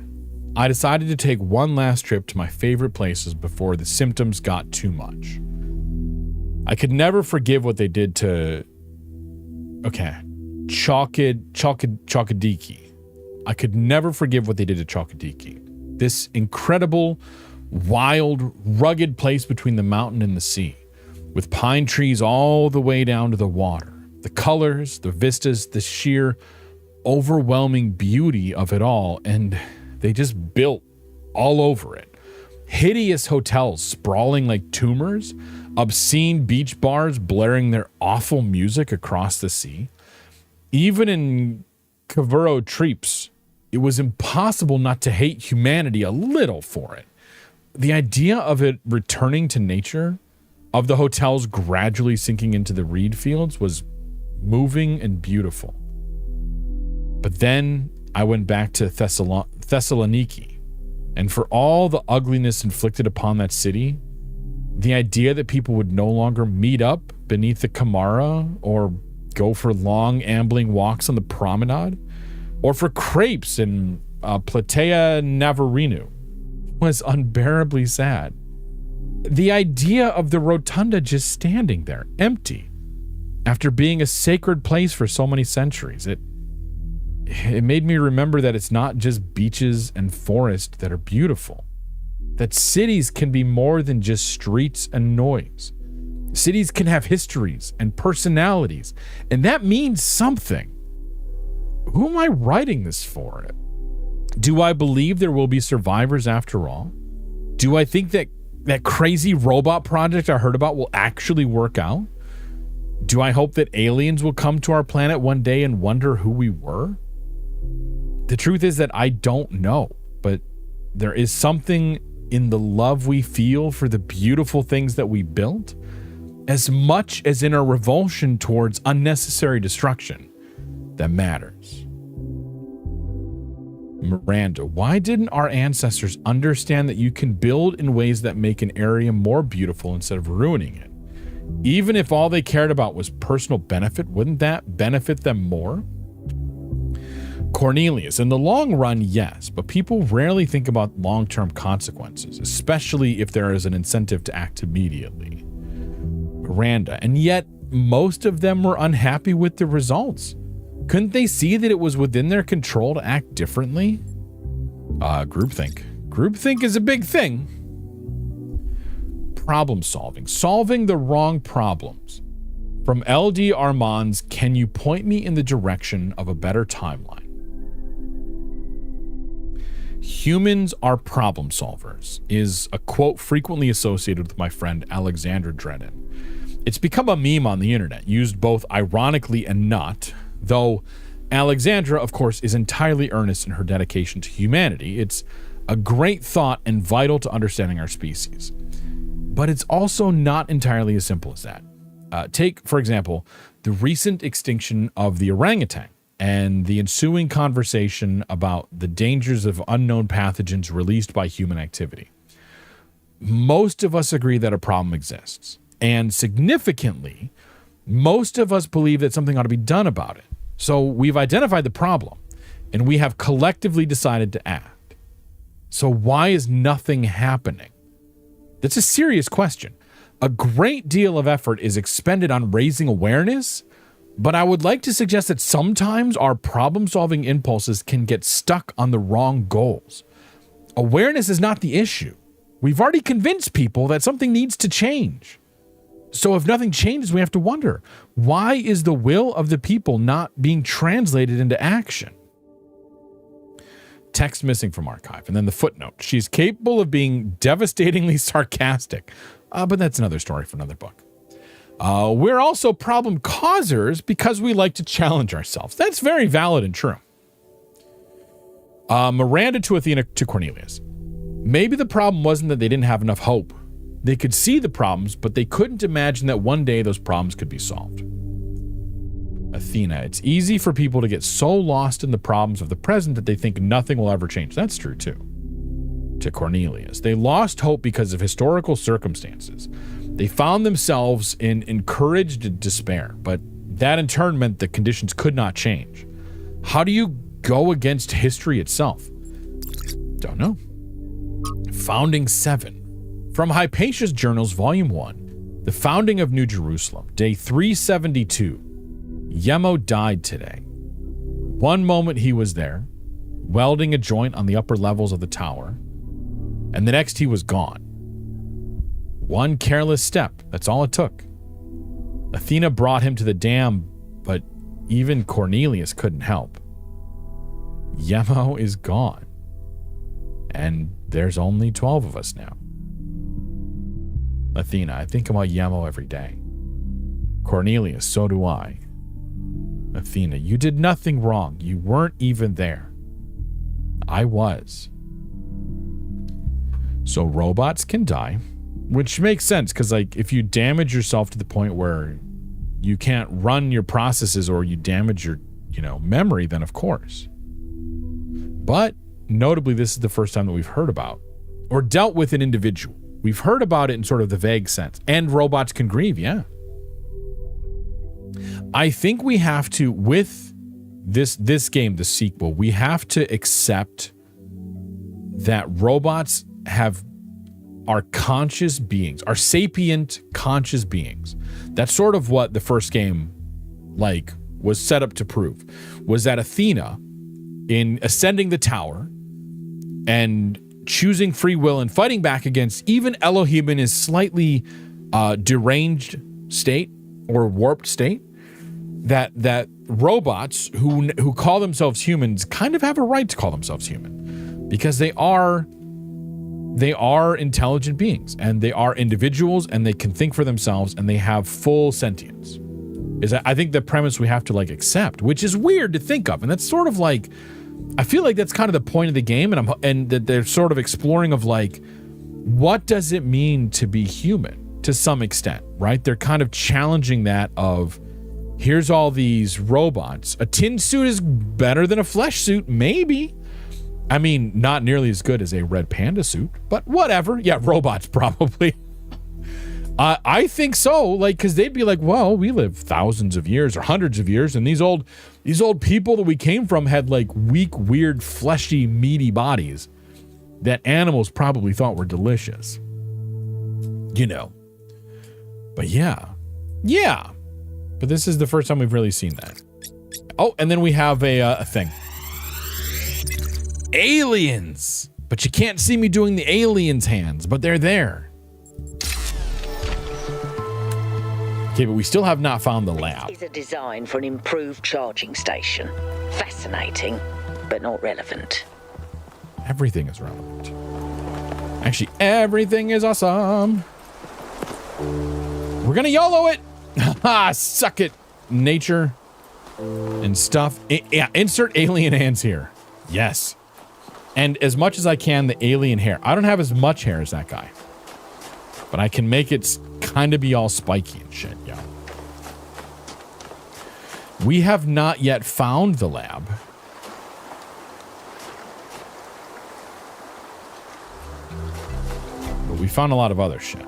I decided to take one last trip to my favorite places before the symptoms got too much. I could never forgive what they did to... Okay. Chalkadiki. I could never forgive what they did to Chalkadiki. This incredible, wild, rugged place between the mountain and the sea, with pine trees all the way down to the water. The colors, the vistas, the sheer overwhelming beauty of it all, and they just built all over it. Hideous hotels sprawling like tumors, obscene beach bars blaring their awful music across the sea. Even in Kavuro Treeps, it was impossible not to hate humanity a little for it. The idea of it returning to nature, of the hotels gradually sinking into the reed fields, was moving and beautiful. But then I went back to Thessaloniki, and for all the ugliness inflicted upon that city, the idea that people would no longer meet up beneath the Kamara or go for long ambling walks on the promenade or for crepes in Platea Navarino was unbearably sad. The idea of the rotunda just standing there, empty, after being a sacred place for so many centuries, it made me remember that it's not just beaches and forests that are beautiful. That cities can be more than just streets and noise. Cities can have histories and personalities, and that means something. Who am I writing this for? Do I believe there will be survivors after all? Do I think that crazy robot project I heard about will actually work out? Do I hope that aliens will come to our planet one day and wonder who we were? The truth is that I don't know, but there is something in the love we feel for the beautiful things that we built, as much as in our revulsion towards unnecessary destruction, that matters. Miranda, why didn't our ancestors understand that you can build in ways that make an area more beautiful instead of ruining it? Even if all they cared about was personal benefit, wouldn't that benefit them more? Cornelius, in the long run, yes, but people rarely think about long-term consequences, especially if there is an incentive to act immediately. Miranda, and yet most of them were unhappy with the results. Couldn't they see that it was within their control to act differently? Groupthink. Groupthink is a big thing. Problem solving. Solving the wrong problems. From LD Armand's, can you point me in the direction of a better timeline? Humans are problem solvers is a quote frequently associated with my friend Alexandra Drennan. It's become a meme on the internet, used both ironically and not, though Alexandra, of course, is entirely earnest in her dedication to humanity. It's a great thought and vital to understanding our species. But it's also not entirely as simple as that. Take, for example, the recent extinction of the orangutan and the ensuing conversation about the dangers of unknown pathogens released by human activity. Most of us agree that a problem exists. And significantly, most of us believe that something ought to be done about it. So we've identified the problem, and we have collectively decided to act. So why is nothing happening? That's a serious question. A great deal of effort is expended on raising awareness, but I would like to suggest that sometimes our problem-solving impulses can get stuck on the wrong goals. Awareness is not the issue. We've already convinced people that something needs to change. So if nothing changes, we have to wonder, why is the will of the people not being translated into action? Text missing from archive. And then the footnote. She's capable of being devastatingly sarcastic. But that's another story for another book. We're also problem causers because we like to challenge ourselves. That's very valid and true. Miranda to Athena to Cornelius. Maybe the problem wasn't that they didn't have enough hope. They could see the problems, but they couldn't imagine that one day those problems could be solved. Athena, it's easy for people to get so lost in the problems of the present that they think nothing will ever change. That's true too. To Cornelius, they lost hope because of historical circumstances. They found themselves in encouraged despair, but that in turn meant the conditions could not change. How do you go against history itself? Don't know. Founding 7. From Hypatia's Journals, Volume 1, The Founding of New Jerusalem, Day 372. Yemo died today. One moment he was there, welding a joint on the upper levels of the tower, and the next he was gone. One careless step, that's all it took. Athena brought him to the dam, but even Cornelius couldn't help. Yemo is gone. And there's only 12 of us now. Athena, I think about Yemo every day. Cornelius, so do I. Athena, you did nothing wrong. You weren't even there. I was. So robots can die, which makes sense because, like, if you damage yourself to the point where you can't run your processes or you damage your, memory, then of course. But notably, this is the first time that we've heard about or dealt with an individual. We've heard about it in sort of the vague sense. And robots can grieve, yeah. I think we have to, with this game, the sequel, we have to accept that robots are conscious beings, are sapient conscious beings. That's sort of what the first game, was set up to prove, was that Athena, in ascending the tower and choosing free will and fighting back against even Elohim in his slightly deranged state or warped state, that robots who call themselves humans kind of have a right to call themselves human because they are intelligent beings and they are individuals and they can think for themselves and they have full sentience. I think the premise we have to accept, which is weird to think of, and that's sort of I feel like that's kind of the point of the game, and that they're sort of exploring of what does it mean to be human to some extent, right? They're kind of challenging that of, here's all these robots. A tin suit is better than a flesh suit, maybe. I mean, not nearly as good as a red panda suit, but whatever. Yeah, robots probably. I think so, because they'd be well, we live thousands of years or hundreds of years, and these old people that we came from had weak, weird, fleshy, meaty bodies that animals probably thought were delicious. But yeah. But this is the first time we've really seen that. Oh, and then we have a thing. Aliens. But you can't see me doing the aliens' hands, but they're there. Okay, but we still have not found the lab. Is a design for an improved charging station. Fascinating, but not relevant. Everything is relevant. Actually, everything is awesome. We're gonna YOLO it. Ha! Suck it, nature and stuff. Yeah, insert alien hands here. Yes. And as much as I can, the alien hair. I don't have as much hair as that guy, but I can make it kind of be all spiky and shit. Yeah. We have not yet found the lab. But we found a lot of other shit.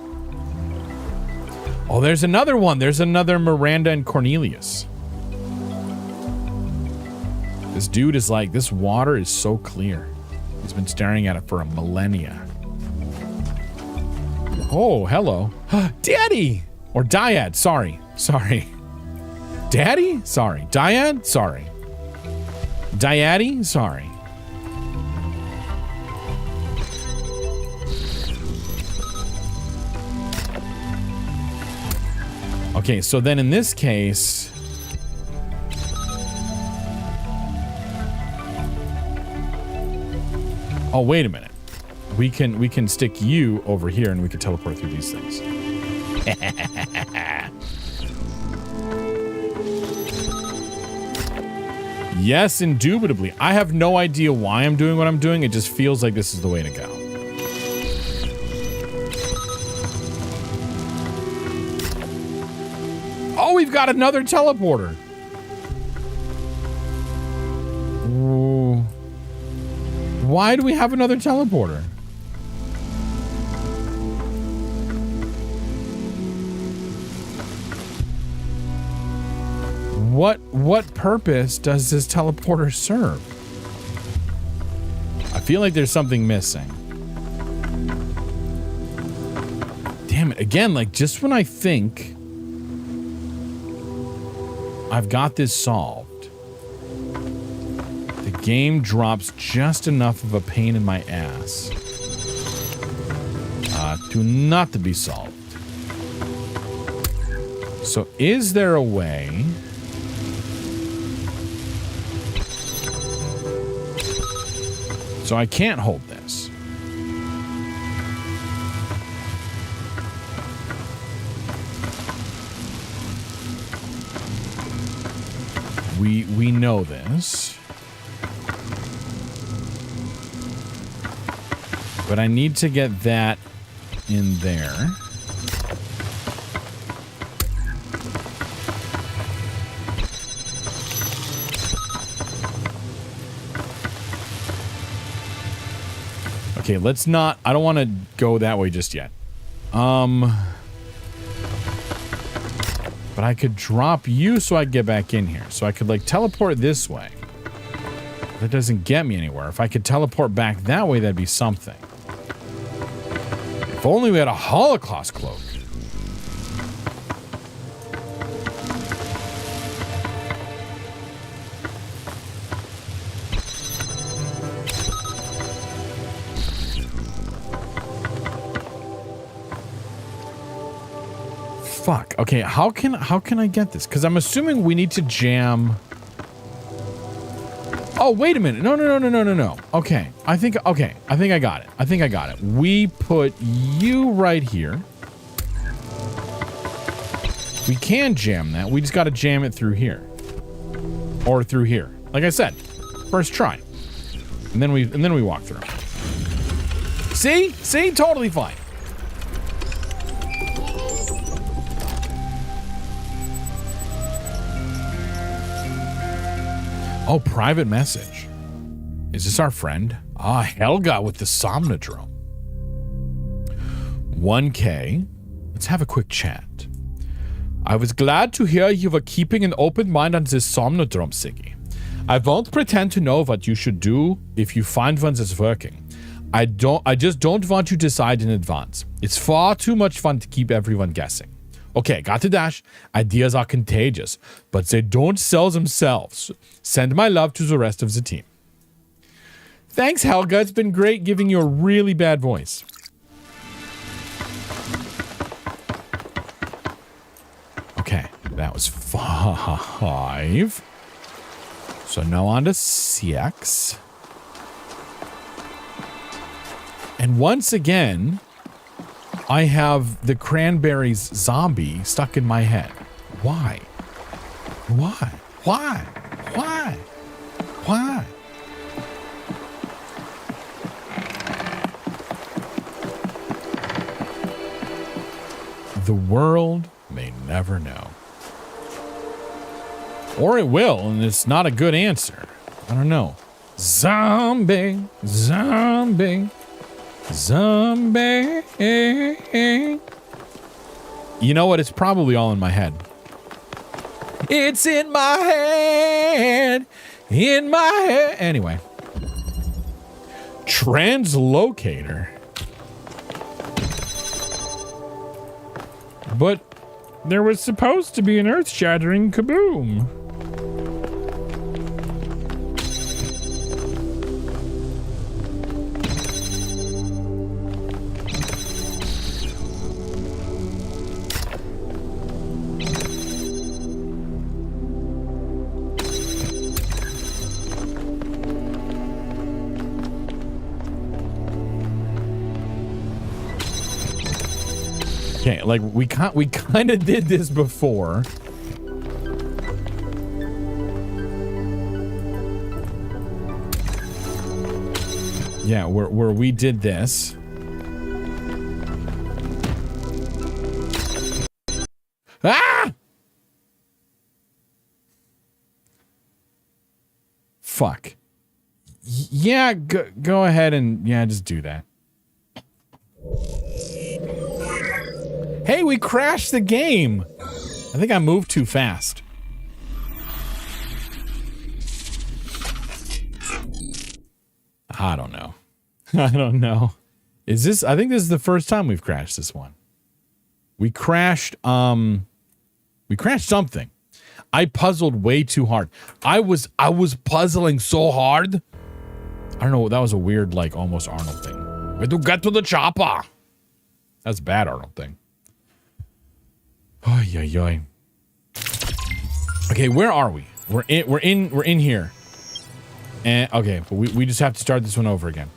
Oh, there's another one. There's another Miranda and Cornelius. This dude is like, this water is so clear. He's been staring at it for a millennia. Oh, hello. Daddy! Or Dyad, sorry. Sorry. Daddy? Sorry. Dyad? Sorry. Dyaddy? Sorry. Okay, so then in this case... Oh, wait a minute. We can stick you over here and we can teleport through these things. Yes, indubitably. I have no idea why I'm doing what I'm doing. It just feels like this is the way to go. Oh, we've got another teleporter. Ooh. Why do we have another teleporter? What purpose does this teleporter serve? I feel like there's something missing. Damn it. Again, like just when I think I've got this solved, the game drops just enough of a pain in my ass to not to be solved. So is there a way... So I can't hold this. We know this. But I need to get that in there. Okay, let's not... I don't want to go that way just yet. But I could drop you so I can get back in here. So I could, like, teleport this way. That doesn't get me anywhere. If I could teleport back that way, that'd be something. If only we had a Holocaust cloak. Fuck. Okay, how can I get this? Because I'm assuming we need to jam. Oh, wait a minute. No. Okay. I think I got it. We put you right here. We can jam that. We just got to jam it through here. Or through here. Like I said, first try. And then we walk through. See? Totally fine. Oh, private message. Is this our friend? Ah, Helga with the Somnodrome. 1K. Let's have a quick chat. I was glad to hear you were keeping an open mind on this Somnodrome, Siggy. I won't pretend to know what you should do if you find one that's working. I just don't want you to decide in advance. It's far too much fun to keep everyone guessing. Okay, got to dash. Ideas are contagious, but they don't sell themselves. Send my love to the rest of the team. Thanks, Helga. It's been great giving you a really bad voice. Okay, that was 5. So now on to 6. And once again, I have the Cranberries zombie stuck in my head. Why? Why? Why? Why? Why? The world may never know. Or it will, and it's not a good answer. I don't know. Zombie, zombie, zombie. You know what? It's probably all in my head. It's in my head. In my head. Anyway. Translocator. But there was supposed to be an earth-shattering kaboom. Okay, like we kind of did this before. Yeah, where we did this. Ah! Fuck. Yeah, go ahead and just do that. Hey, we crashed the game. I think I moved too fast. I don't know. I don't know. Is this, I think this is the first time we've crashed this one. We crashed something. I puzzled way too hard. I was puzzling so hard. I don't know, that was a weird, like, almost Arnold thing. We have to get to the chopper. That's a bad Arnold thing. Oy, oy, oy. Okay, where are we? We're in here. And okay, but we just have to start this one over again.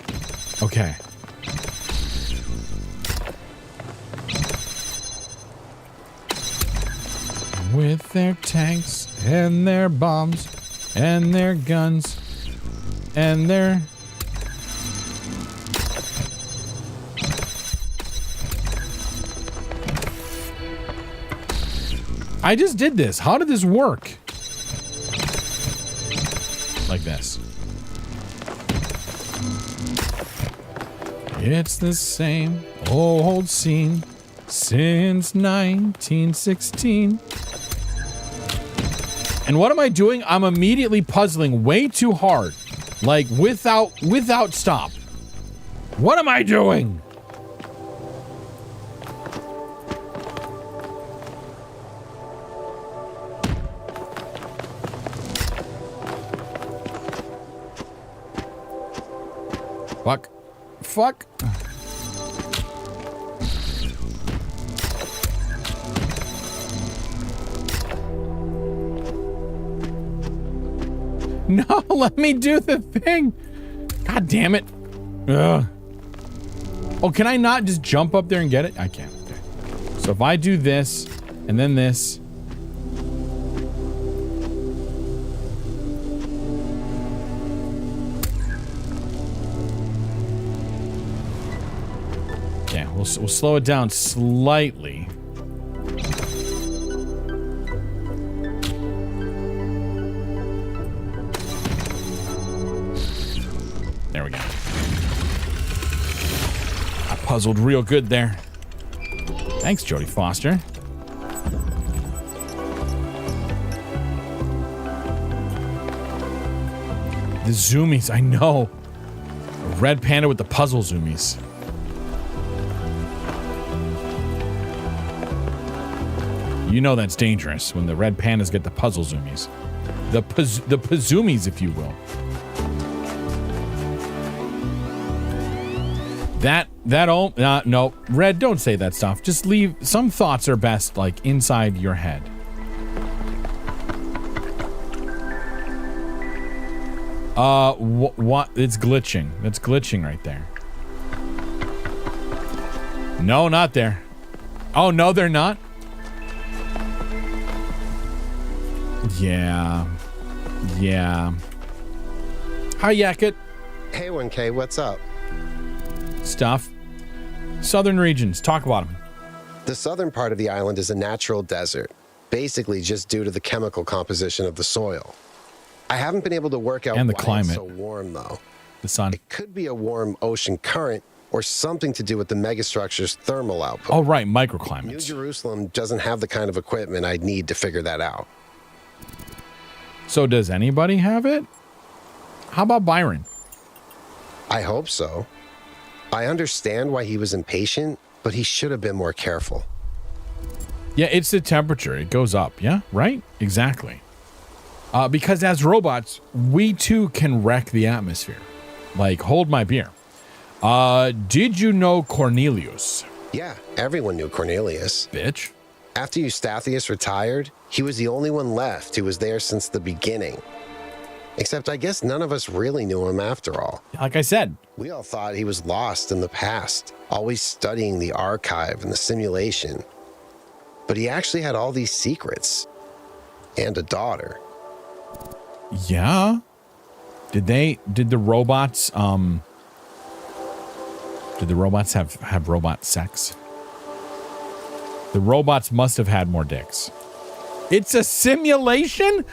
Okay. With their tanks and their bombs and their guns and their I just did this. How did this work? Like this. It's the same old scene since 1916. And what am I doing? I'm immediately puzzling way too hard. Like without stop. What am I doing? Fuck. No, let me do the thing. God damn it. Ugh. Oh, can I not just jump up there and get it? I can't. Okay. So if I do this and then this. We'll slow it down slightly. There we go. I puzzled real good there. Thanks, Jodie Foster. The zoomies, I know. Red panda with the puzzle zoomies. You know that's dangerous when the red pandas get the puzzle zoomies. The pazoomies, if you will. no, Red, don't say that stuff. Just leave. Some thoughts are best, like, inside your head. What? It's glitching. It's glitching right there. No, not there. Oh, no, they're not? Yeah. Yeah. Hi, Yakut. Hey, 1K, what's up? Stuff. Southern regions. Talk about them. The southern part of the island is a natural desert, basically just due to the chemical composition of the soil. I haven't been able to work out and the why climate. It's so warm, though. The sun. It could be a warm ocean current or something to do with the megastructure's thermal output. Oh, right, microclimates. New Jerusalem doesn't have the kind of equipment I'd need to figure that out. So does anybody have it? How about Byron? I hope so. I understand why he was impatient, but he should have been more careful. Yeah, it's the temperature. It goes up, yeah? Right? Exactly. Because as robots, we too can wreck the atmosphere. Like, hold my beer. Did you know Cornelius? Yeah, everyone knew Cornelius. Bitch. After Eustathius retired, he was the only one left who was there since the beginning. Except I guess none of us really knew him after all. Like I said. We all thought he was lost in the past, always studying the archive and the simulation. But he actually had all these secrets. And a daughter. Yeah. Did the robots have robot sex? The robots must have had more dicks. It's a simulation?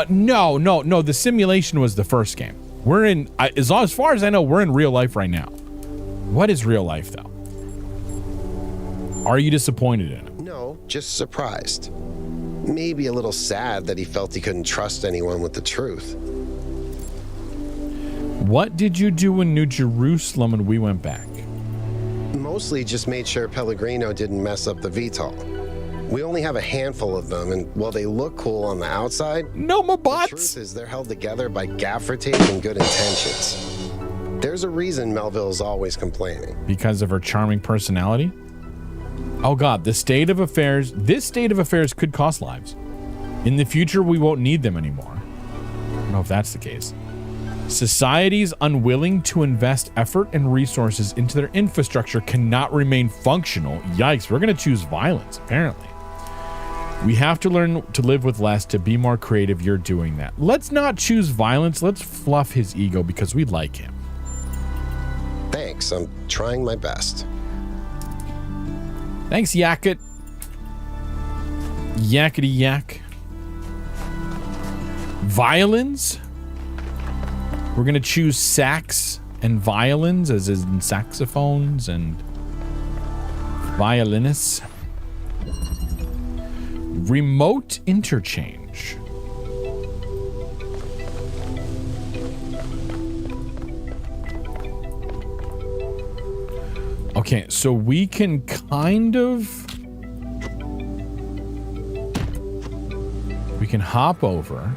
No. The simulation was the first game. We're in, as far as I know, we're in real life right now. What is real life, though? Are you disappointed in it? No, just surprised. Maybe a little sad that he felt he couldn't trust anyone with the truth. What did you do in New Jerusalem when we went back? Mostly just made sure Pellegrino didn't mess up the VTOL. We only have a handful of them, and while they look cool on the outside, no more bots. The truth is they're held together by gaffer tape and good intentions. There's a reason Melville's always complaining. Because of her charming personality? Oh God, this state of affairs could cost lives. In the future, we won't need them anymore. I don't know if that's the case. Societies unwilling to invest effort and resources into their infrastructure cannot remain functional. Yikes, we're going to choose violence, apparently. We have to learn to live with less, to be more creative. You're doing that. Let's not choose violence. Let's fluff his ego because we like him. Thanks, I'm trying my best. Thanks, Yakut. Yakety yak. Violins? We're going to choose sax and violins, as in saxophones and violinists. Remote interchange. Okay, so we can kind of... We can hop over.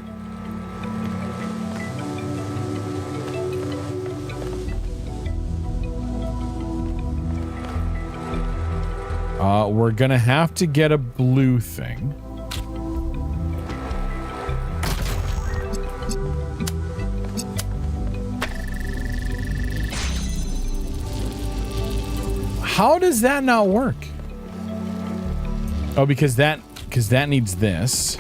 We're gonna have to get a blue thing. How does that not work? Oh, because that needs this.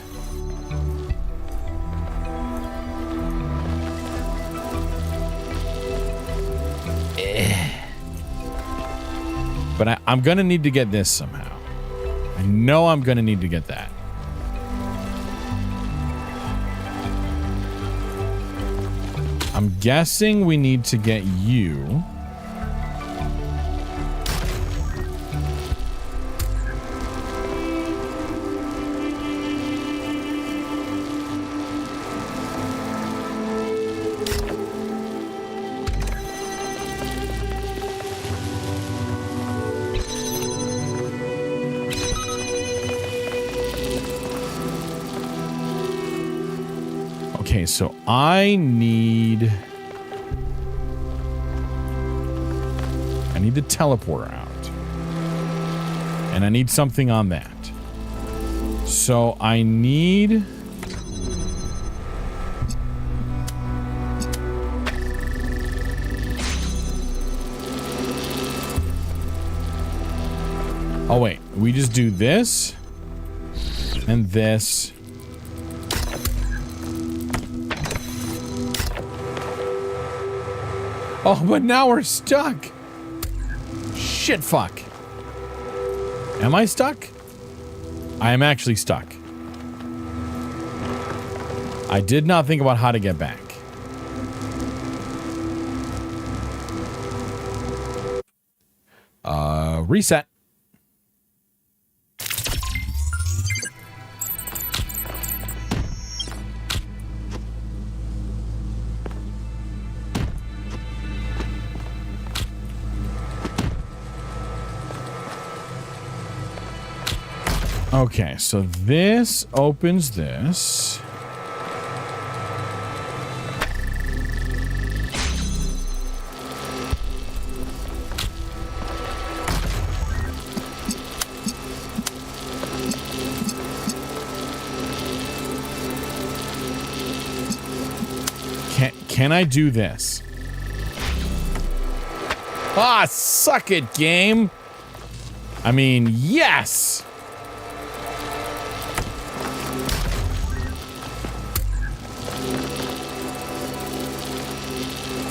But I'm going to need to get this somehow. I know I'm going to need to get that. I'm guessing we need to get you. Okay, so I need need the teleporter out. And I need something on that. So I need... Oh, wait. We just do this. And this. Oh, but now we're stuck. Shit, fuck. Am I stuck? I am actually stuck. I did not think about how to get back. Reset. Okay, so this opens this. Can I do this? Ah, suck it, game. I mean, yes.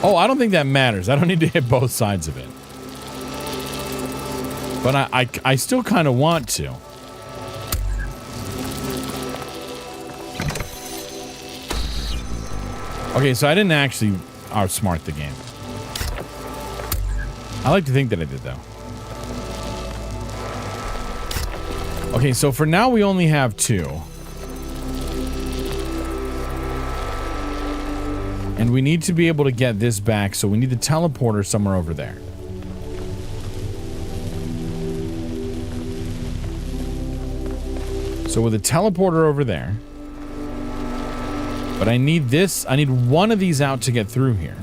Oh, I don't think that matters. I don't need to hit both sides of it. But I still kind of want to. Okay, so I didn't actually outsmart the game. I like to think that I did, though. Okay, so for now we only have 2. And we need to be able to get this back, so we need the teleporter somewhere over there. So with a teleporter over there. But I need this. I need one of these out to get through here.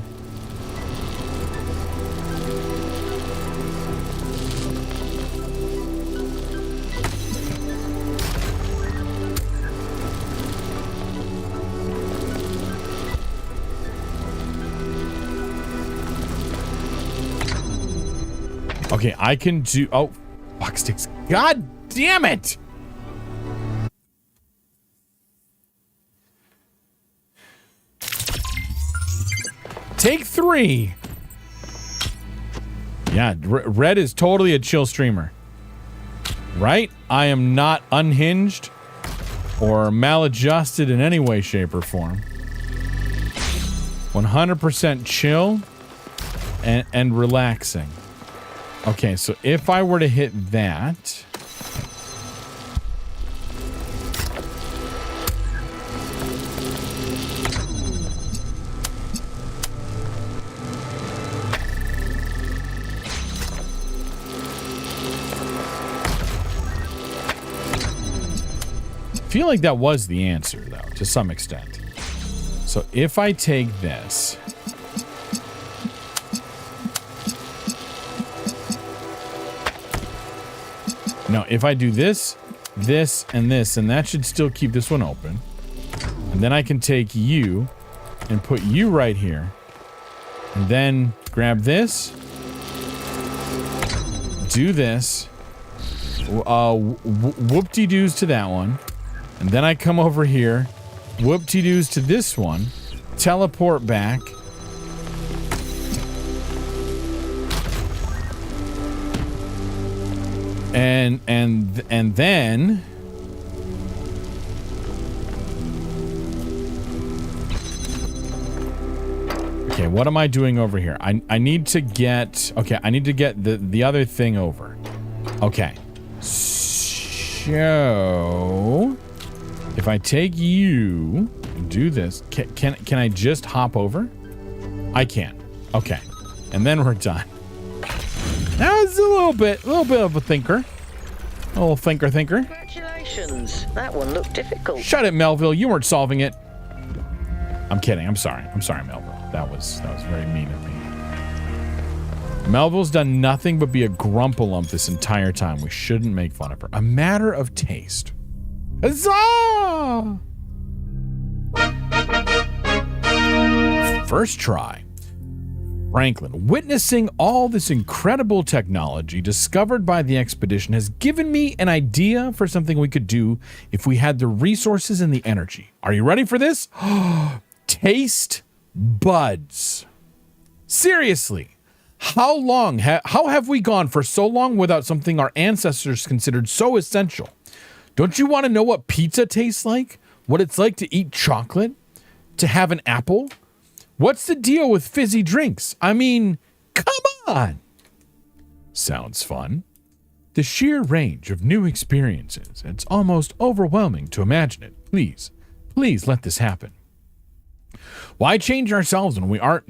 Okay, I can do... Oh, fuck sticks. God damn it! Take 3. Yeah, Red is totally a chill streamer. Right? I am not unhinged or maladjusted in any way, shape, or form. 100% chill and relaxing. Okay, so if I were to hit that... I feel like that was the answer, though, to some extent. So if I take this... No, if I do this, this, and this, and that should still keep this one open. And then I can take you and put you right here. And then grab this. Do this. Whoop-de-doos to that one. And then I come over here, whoop-de-doos to this one, teleport back. And then... Okay, what am I doing over here? I need to get... Okay, I need to get the other thing over. Okay. So... If I take you and do this, can I just hop over? I can. Okay. And then we're done. That was a little bit of a thinker. A little thinker. Congratulations. That one looked difficult. Shut it, Melville. You weren't solving it. I'm kidding. I'm sorry. I'm sorry, Melville. That was very mean of me. Melville's done nothing but be a grumpalump this entire time. We shouldn't make fun of her. A matter of taste. Huzzah! First try. Franklin, witnessing all this incredible technology discovered by the expedition has given me an idea for something we could do if we had the resources and the energy. Are you ready for this? Taste buds. Seriously. How have we gone for so long without something our ancestors considered so essential? Don't you want to know what pizza tastes like? What it's like to eat chocolate? To have an apple? What's the deal with fizzy drinks? I mean, come on! Sounds fun. The sheer range of new experiences, it's almost overwhelming to imagine it. Please let this happen. Why change ourselves when we are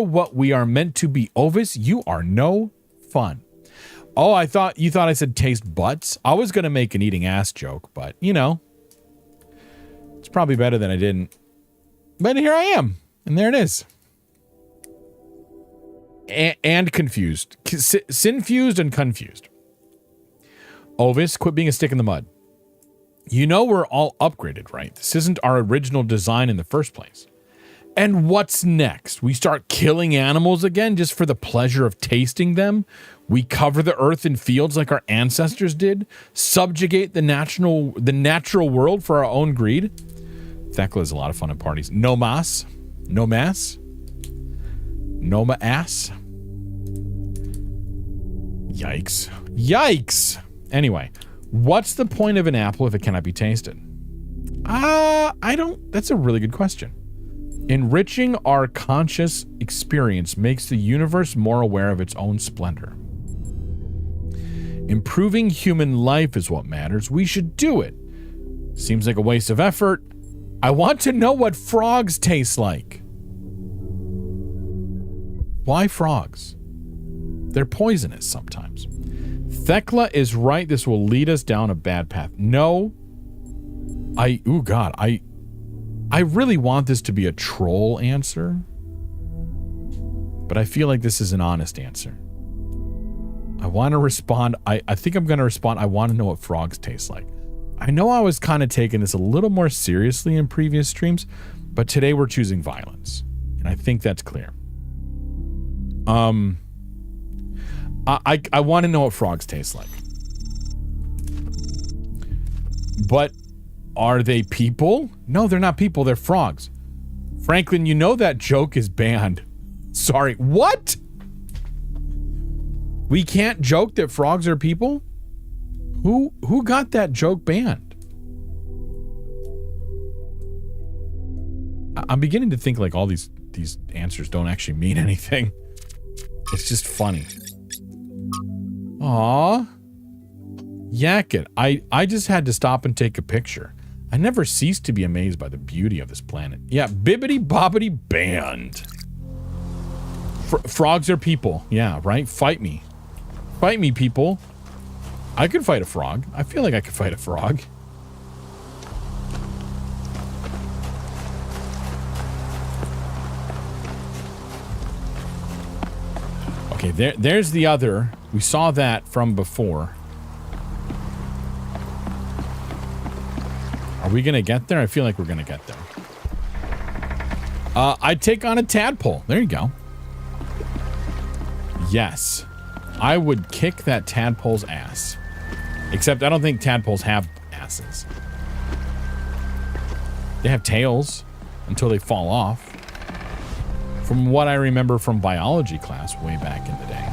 what we are meant to be? Ovis, you are no fun. Oh, you thought I said taste butts? I was going to make an eating ass joke, but, you know, it's probably better than I didn't. But here I am, and there it is. And confused. Sinfused and confused. Ovis, quit being a stick in the mud. You know we're all upgraded, right? This isn't our original design in the first place. And what's next? We start killing animals again just for the pleasure of tasting them? We cover the earth in fields like our ancestors did? Subjugate the natural world for our own greed? Thecla is a lot of fun at parties. No mas? No mass? Noma ass? Yikes. Yikes! Anyway, what's the point of an apple if it cannot be tasted? That's a really good question. Enriching our conscious experience makes the universe more aware of its own splendor. Improving human life is what matters. We should do it. Seems like a waste of effort. I want to know what frogs taste like. Why frogs? They're poisonous sometimes. Thecla is right. This will lead us down a bad path. No. I really want this to be a troll answer, but I feel like this is an honest answer. I want to respond. I think I'm going to respond. I want to know what frogs taste like. I know I was kind of taking this a little more seriously in previous streams, but today we're choosing violence, and I think that's clear. I want to know what frogs taste like. But are they people? No, they're not people. They're frogs. Franklin, you know that joke is banned. Sorry. What? We can't joke that frogs are people? Who got that joke banned? I'm beginning to think like all these answers don't actually mean anything. It's just funny. Aww. Yak it. I just had to stop and take a picture. I never cease to be amazed by the beauty of this planet. Yeah, bibbity bobbity banned. Frogs are people. Yeah, right? Fight me. Fight me, people. I could fight a frog. I feel like I could fight a frog. Okay, there's the other. We saw that from before. Are we gonna get there? I feel like we're gonna get there. I'd take on a tadpole. There you go. Yes. I would kick that tadpole's ass. Except I don't think tadpoles have asses. They have tails until they fall off. From what I remember from biology class way back in the day.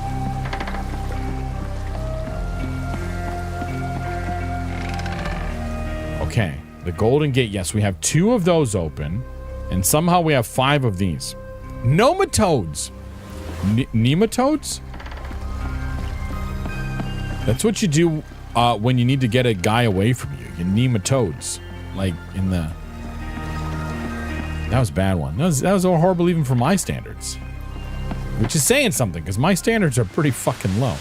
Okay. The Golden Gate, yes, we have 2 of those open, and somehow we have 5 of these. Nematodes! Nematodes? That's what you do when you need to get a guy away from you. You nematodes. Like in the... That was a bad one. That was horrible even for my standards. Which is saying something, because my standards are pretty fucking low.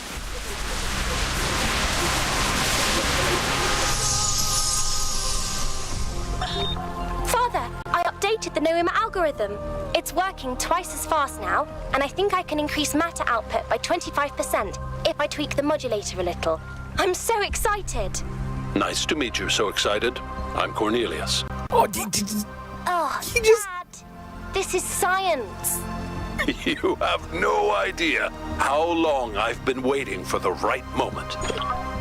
Father, I updated the Gnome algorithm. It's working twice as fast now, and I think I can increase matter output by 25% if I tweak the modulator a little. I'm so excited. Nice to meet you. So excited. I'm Cornelius. Oh, Dad, this is science. You have no idea how long I've been waiting for the right moment.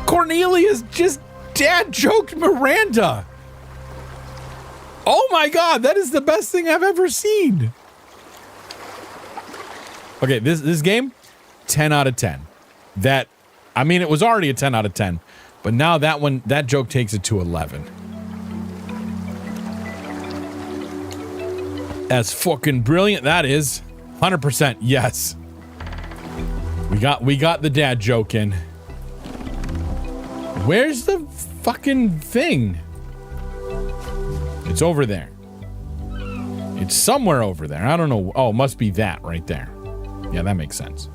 Cornelius just dad joked Miranda. Oh my God, that is the best thing I've ever seen. Okay, this game, 10 out of 10. That, I mean, it was already a 10 out of 10, but now that joke takes it to 11. That's fucking brilliant. That is 100% yes. We got the dad joke in. Where's the fucking thing? It's over there. It's somewhere over there. I don't know. Oh, it must be that right there. Yeah, that makes sense.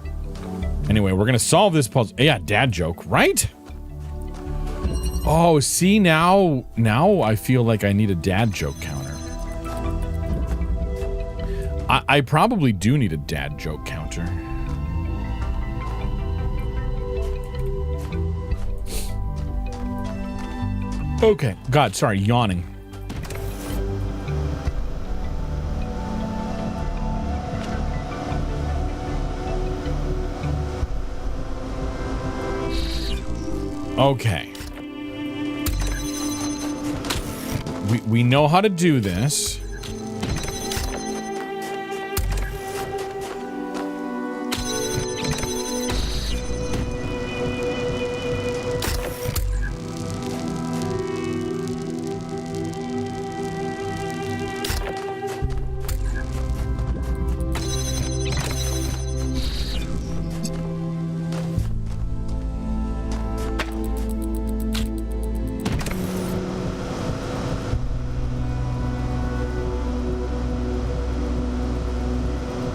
Anyway, we're gonna solve this puzzle. Yeah, dad joke, right? Oh, see, now I feel like I need a dad joke counter. I probably do need a dad joke counter. Okay. God, sorry, yawning. Okay. We know how to do this.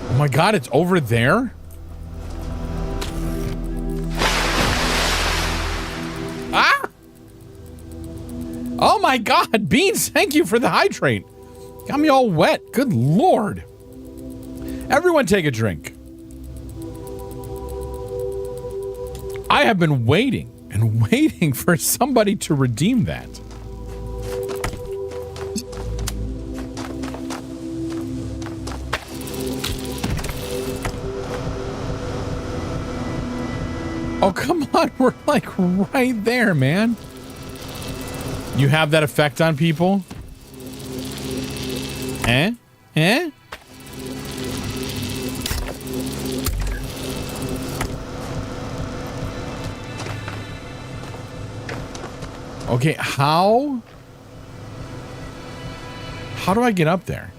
Oh my God, it's over there? Ah! Oh my God, Beans, thank you for the hydrate. Got me all wet. Good Lord. Everyone take a drink. I have been waiting and waiting for somebody to redeem that. Oh, come on. We're like right there, man. You have that effect on people? Eh? Eh? Okay, how do I get up there?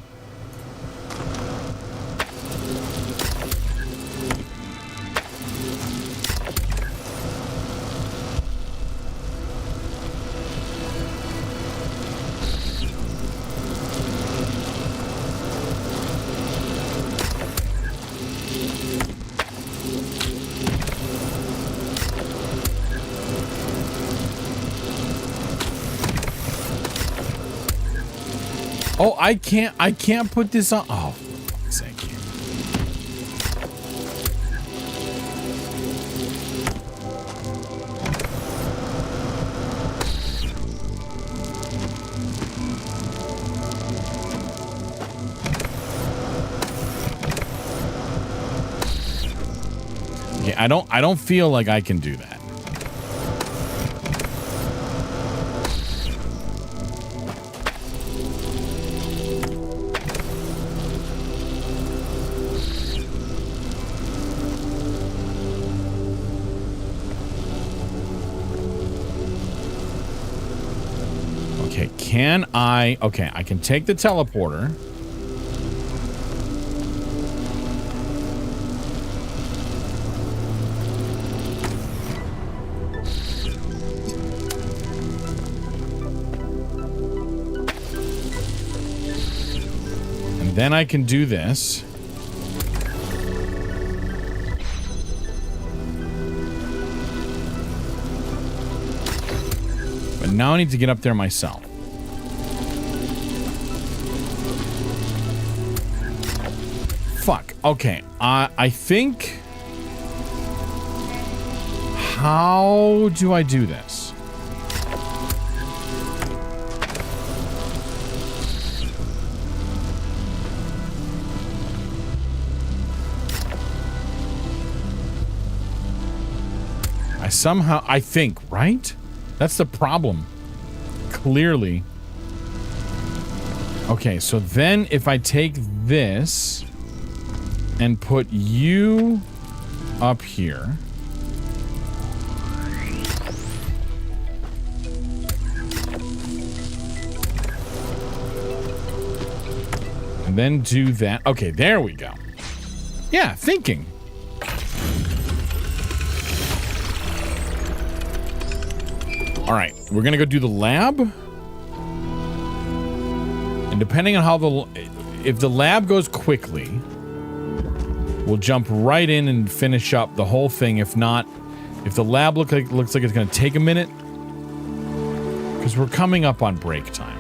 Oh, I can't put this on. Oh, for fuck's sake. Okay, I don't feel like I can do that. Can I... Okay, I can take the teleporter. And then I can do this. But now I need to get up there myself. Fuck. Okay. I think... How do I do this? I think, right? That's the problem. Clearly. Okay, so then if I take this and put you up here. And then do that. Okay, there we go. Yeah, thinking. All right, we're gonna go do the lab, and depending on how if the lab goes quickly, we'll jump right in and finish up the whole thing. If not, if the lab looks like it's gonna take a minute, because we're coming up on break time.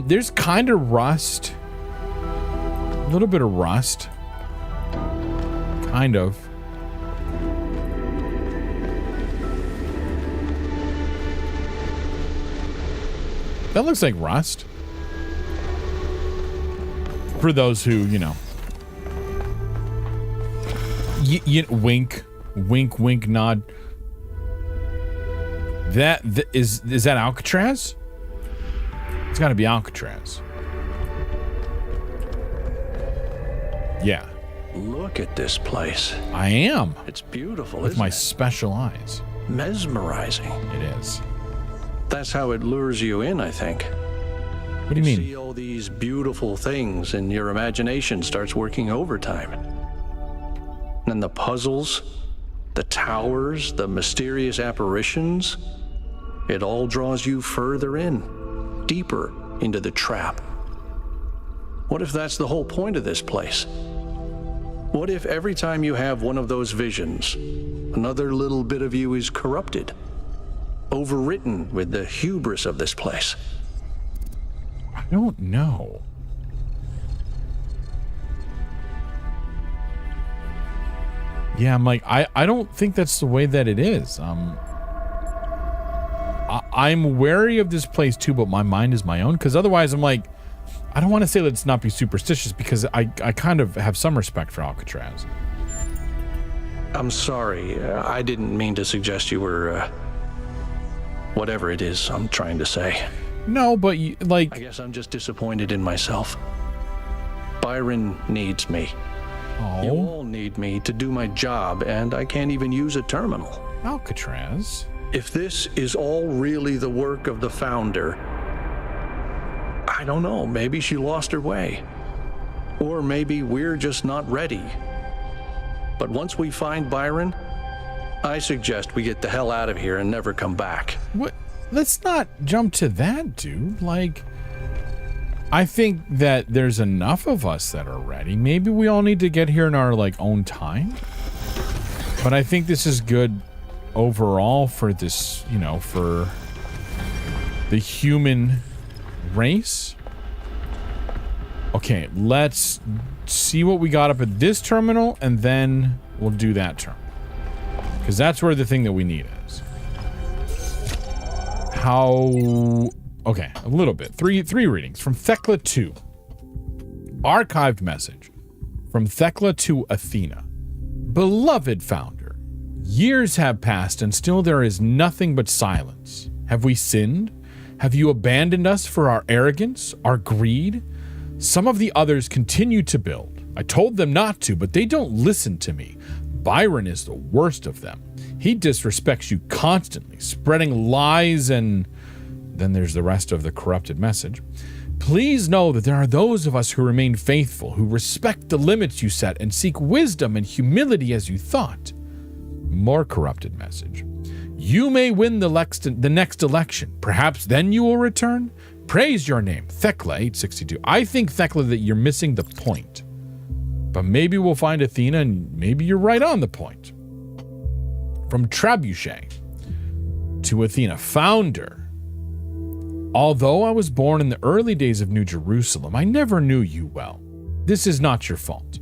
There's kind of rust. A little bit of rust. Kind of. That looks like rust. For those who, you know. Wink. Wink, wink, nod. Is that Alcatraz? It's gotta be Alcatraz. Yeah. Look at this place. I am. It's beautiful, with isn't my it? special eyes. Mesmerizing. It is. That's how it lures you in, I think. What do you mean? See all these beautiful things and your imagination starts working overtime. And the puzzles, the towers, the mysterious apparitions, it all draws you further in, deeper into the trap. What if that's the whole point of this place? What if every time you have one of those visions, another little bit of you is corrupted, overwritten with the hubris of this place? I don't know. Yeah, I'm like, I don't think that's the way that it is. I'm wary of this place too, but my mind is my own, because otherwise I'm like, I don't want to say let's not be superstitious, because I kind of have some respect for Alcatraz. I'm sorry. I didn't mean to suggest you were, whatever it is I'm trying to say. No, but I guess I'm just disappointed in myself. Byron needs me. Oh. You all need me to do my job, and I can't even use a terminal. Alcatraz? If this is all really the work of the founder, I don't know, maybe she lost her way. Or maybe we're just not ready. But once we find Byron, I suggest we get the hell out of here and never come back. What? Let's not jump to that, dude. Like, I think that there's enough of us that are ready. Maybe we all need to get here in our, own time. But I think this is good overall for this, for the human race. Okay, let's see what we got up at this terminal, and then we'll do that terminal, because that's where the thing that we need is. Okay, a little bit. Three readings from Thecla 2. Archived message from Thecla to Athena. Beloved founder, years have passed and still there is nothing but silence. Have we sinned? Have you abandoned us for our arrogance, our greed? Some of the others continue to build. I told them not to, but they don't listen to me. Byron is the worst of them. He disrespects you constantly, spreading lies, and then there's the rest of the corrupted message. Please know that there are those of us who remain faithful, who respect the limits you set and seek wisdom and humility as you thought. More corrupted message. You may win the next election. Perhaps then you will return. Praise your name, Thecla 862. I think, Thecla, that you're missing the point. But maybe we'll find Athena, and maybe you're right on the point. From Trebuchet to Athena, founder. Although I was born in the early days of New Jerusalem, I never knew you well. This is not your fault.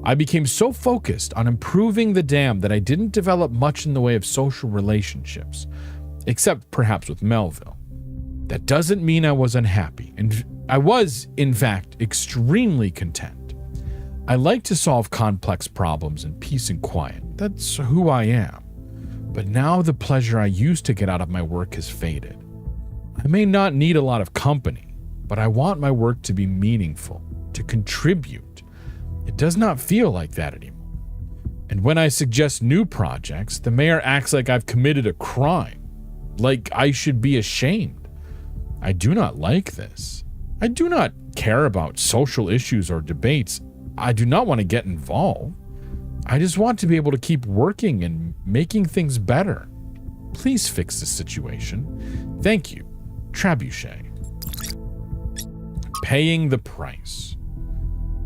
I became so focused on improving the dam that I didn't develop much in the way of social relationships, except perhaps with Melville. That doesn't mean I was unhappy, and I was, in fact, extremely content. I like to solve complex problems in peace and quiet. That's who I am. But now the pleasure I used to get out of my work has faded. I may not need a lot of company, but I want my work to be meaningful, to contribute. It does not feel like that anymore. And when I suggest new projects, the mayor acts like I've committed a crime, like I should be ashamed. I do not like this. I do not care about social issues or debates. I do not want to get involved. I just want to be able to keep working and making things better. Please fix the situation. Thank you, Trebuchet. Paying the price.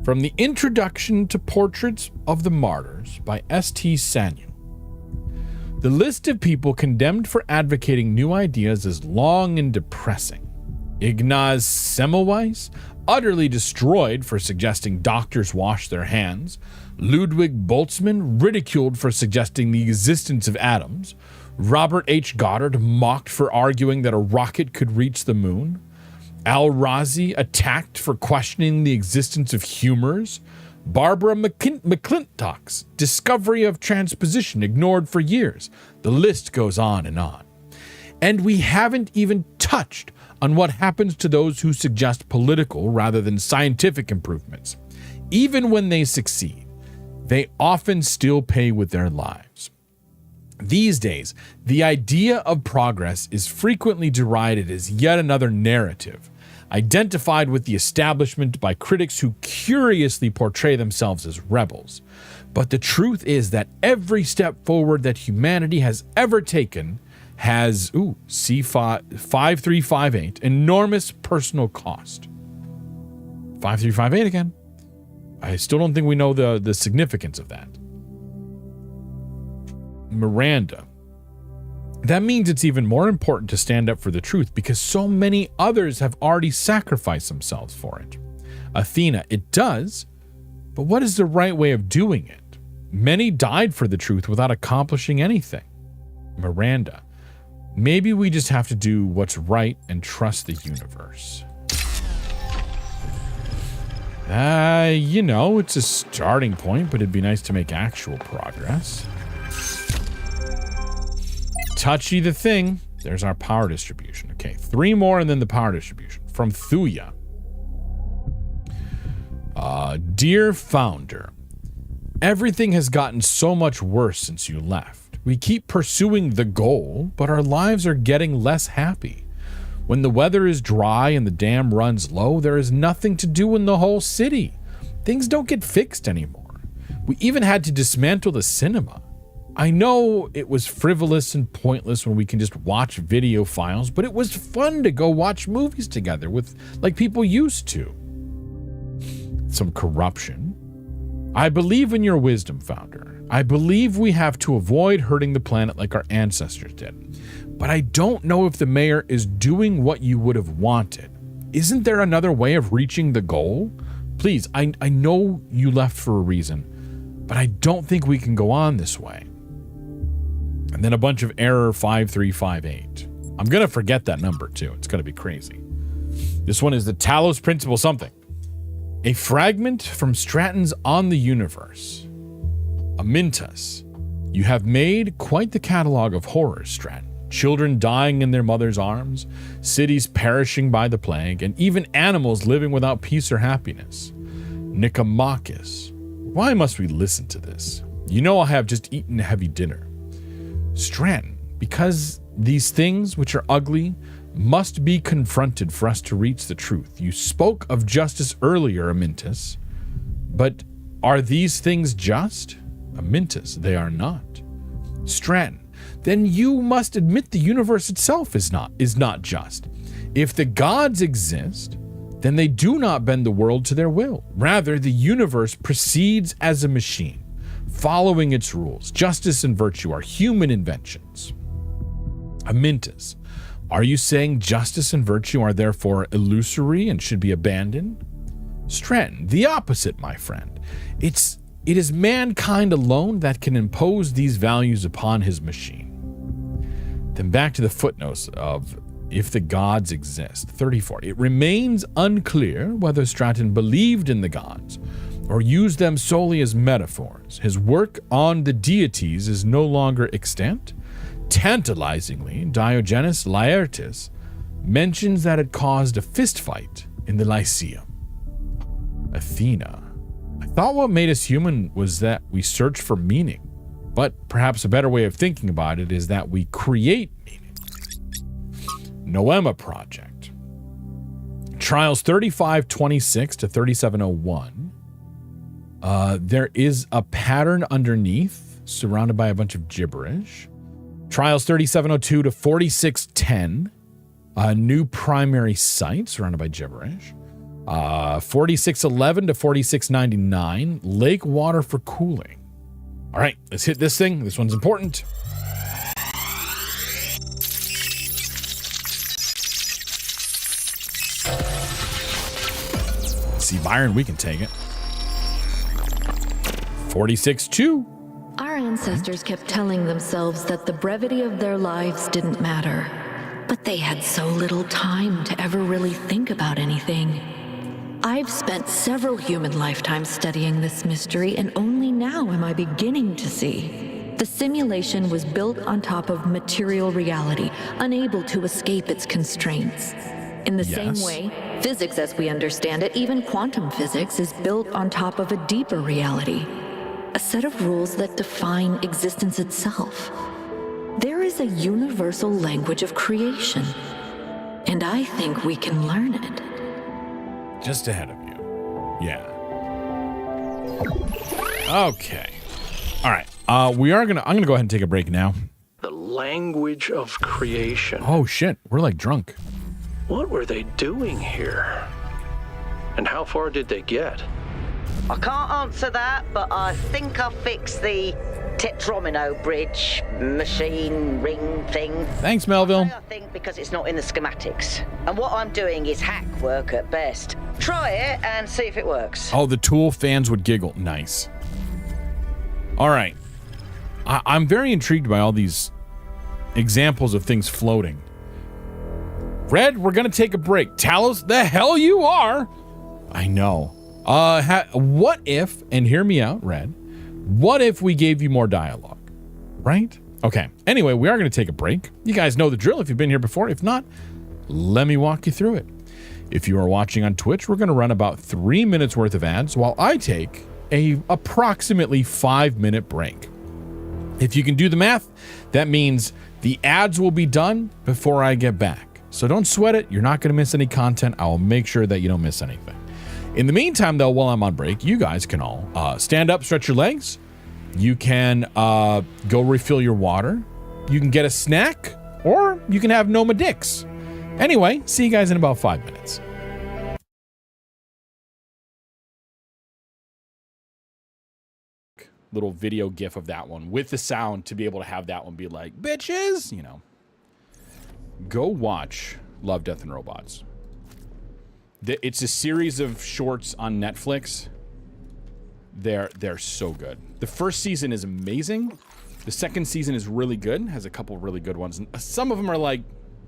From the Introduction to Portraits of the Martyrs by S.T. Samuel. The list of people condemned for advocating new ideas is long and depressing. Ignaz Semmelweis, utterly destroyed for suggesting doctors wash their hands. Ludwig Boltzmann, ridiculed for suggesting the existence of atoms. Robert H. Goddard, mocked for arguing that a rocket could reach the moon. Al-Razi, attacked for questioning the existence of humors. Barbara McClintock's discovery of transposition ignored for years. The list goes on. And we haven't even touched on what happens to those who suggest political rather than scientific improvements. Even when they succeed, they often still pay with their lives. These days, the idea of progress is frequently derided as yet another narrative, identified with the establishment by critics who curiously portray themselves as rebels. But the truth is that every step forward that humanity has ever taken has, C5358, enormous personal cost. 5358 again. I still don't think we know the significance of that. Miranda. That means it's even more important to stand up for the truth because so many others have already sacrificed themselves for it. Athena. It does, but what is the right way of doing it? Many died for the truth without accomplishing anything. Miranda. Maybe we just have to do what's right and trust the universe. It's a starting point, but it'd be nice to make actual progress. Touchy the thing. There's our power distribution. Okay, 3 more and then the power distribution. From Thuya. Dear Founder, everything has gotten so much worse since you left. We keep pursuing the goal, but our lives are getting less happy. When the weather is dry and the dam runs low, there is nothing to do in the whole city. Things don't get fixed anymore. We even had to dismantle the cinema. I know it was frivolous and pointless when we can just watch video files, but it was fun to go watch movies together like people used to. Some corruption. I believe in your wisdom, Founder. I believe we have to avoid hurting the planet like our ancestors did. But I don't know if the mayor is doing what you would have wanted. Isn't there another way of reaching the goal? Please, I know you left for a reason, but I don't think we can go on this way. And then a bunch of error 5358. I'm going to forget that number too. It's going to be crazy. This one is the Talos Principle something. A fragment from Stratton's On the Universe. Amintus. You have made quite the catalog of horrors, Stratton. Children dying in their mother's arms, cities perishing by the plague, and even animals living without peace or happiness. Nicomachus. Why must we listen to this? You know I have just eaten a heavy dinner. Stratton. Because these things which are ugly must be confronted for us to reach the truth. You spoke of justice earlier, Amintus. But are these things just? Amintus, they are not. Stratton. Then you must admit the universe itself is not just. If the gods exist, then they do not bend the world to their will. Rather, the universe proceeds as a machine, following its rules. Justice and virtue are human inventions. Amintus, are you saying justice and virtue are therefore illusory and should be abandoned? Stratton, the opposite, my friend. It is mankind alone that can impose these values upon his machine. Then back to the footnotes of if the gods exist. 34. It remains unclear whether Stratton believed in the gods or used them solely as metaphors. His work on the deities is no longer extant. Tantalizingly, Diogenes Laertius mentions that it caused a fistfight in the Lyceum. Athena, I thought what made us human was that we search for meaning, but perhaps a better way of thinking about it is that we create meaning. Noema Project. Trials 3526 to 3701. There is a pattern underneath, surrounded by a bunch of gibberish. Trials 3702 to 4610. A new primary site, surrounded by gibberish. 4611 to 4699. Lake water for cooling. All right, let's hit this thing. This one's important. See, Byron, we can take it. 46-2. Our ancestors kept telling themselves that the brevity of their lives didn't matter, but they had so little time to ever really think about anything. I've spent several human lifetimes studying this mystery, and only now am I beginning to see. The simulation was built on top of material reality, unable to escape its constraints. In the same way, physics as we understand it, even quantum physics, is built on top of a deeper reality. A set of rules that define existence itself. There is a universal language of creation, and I think we can learn it. Just ahead of you. Yeah. Okay. All right. I'm gonna go ahead and take a break now. The language of creation. Oh shit, we're like drunk. What were they doing here? And how far did they get? I can't answer that, but I think I'll fix the Tetromino bridge machine ring thing. Thanks, Melville. I think because it's not in the schematics. And what I'm doing is hack work at best. Try it and see if it works. Oh, the Tool fans would giggle. Nice. All right. I'm very intrigued by all these examples of things floating. Red, we're going to take a break. Talos, the hell you are. I know. What if, and hear me out, Red, what if we gave you more dialogue? Right? Okay. Anyway, we are going to take a break. You guys know the drill if you've been here before. If not, let me walk you through it. If you are watching on Twitch, we're going to run about 3 minutes worth of ads while I take a approximately 5-minute break. If you can do the math, that means the ads will be done before I get back. So don't sweat it. You're not going to miss any content. I will make sure that you don't miss anything. In the meantime, though, while I'm on break, you guys can all stand up, stretch your legs. You can go refill your water. You can get a snack, or you can have Noma Dicks. Anyway, see you guys in about 5 minutes. Little video gif of that one with the sound to be able to have that one be like, bitches, you know. Go watch Love, Death, and Robots. It's a series of shorts on Netflix. They're so good. The first season is amazing. The second season is really good. Has a couple really good ones. And some of them are like,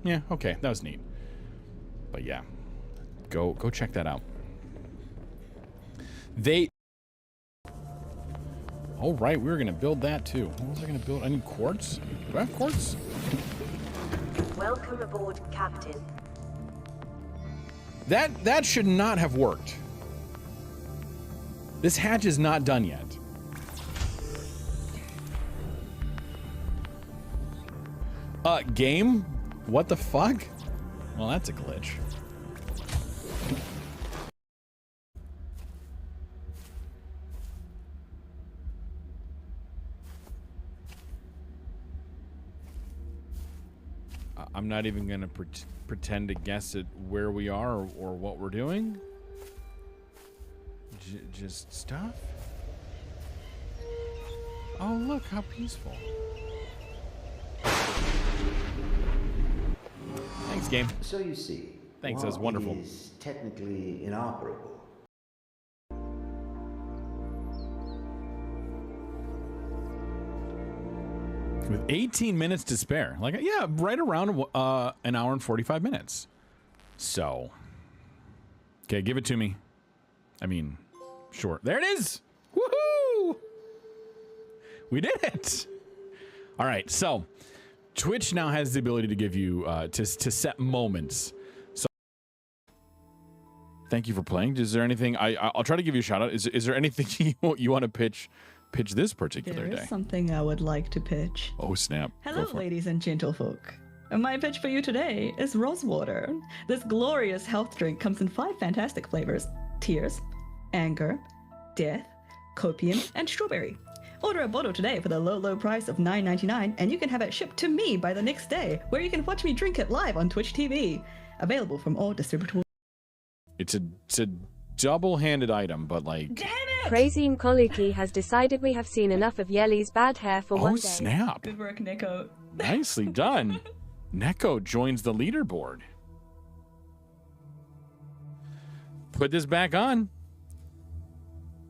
yeah, okay, that was neat. But yeah, go check that out. Oh right, we were gonna build that too. What was I gonna build? I need quartz. Do I have quartz? Welcome aboard, Captain. That should not have worked. This hatch is not done yet. Game? What the fuck? Well, that's a glitch. I'm not even gonna pretend to guess at where we are or what we're doing. Just stuff. Oh, look how peaceful. Thanks, game. So you see. Thanks, that's wonderful. It is technically inoperable. With 18 minutes to spare. Like, yeah, right around an hour and 45 minutes. So. Okay, give it to me. I mean, sure. There it is! Woohoo! We did it! All right, so Twitch now has the ability to give you, to set moments. So, thank you for playing. Is there anything, I'll try to give you a shout out. Is there anything you want to pitch this particular day? There is something I would like to pitch. Oh, snap. Hello, ladies and gentlefolk. My pitch for you today is Rosewater. This glorious health drink comes in 5 fantastic flavors: tears, anger, death, copium, and strawberry. Order a bottle today for the low, low price of $9.99, and you can have it shipped to me by the next day, where you can watch me drink it live on Twitch TV. Available from all distributors. It's a double-handed item, but like... Damn it! Crazy Inkoliki has decided we have seen enough of Yeli's bad hair for one day. Oh, snap. Good work, Neko. Nicely done. Neko joins the leaderboard. Put this back on.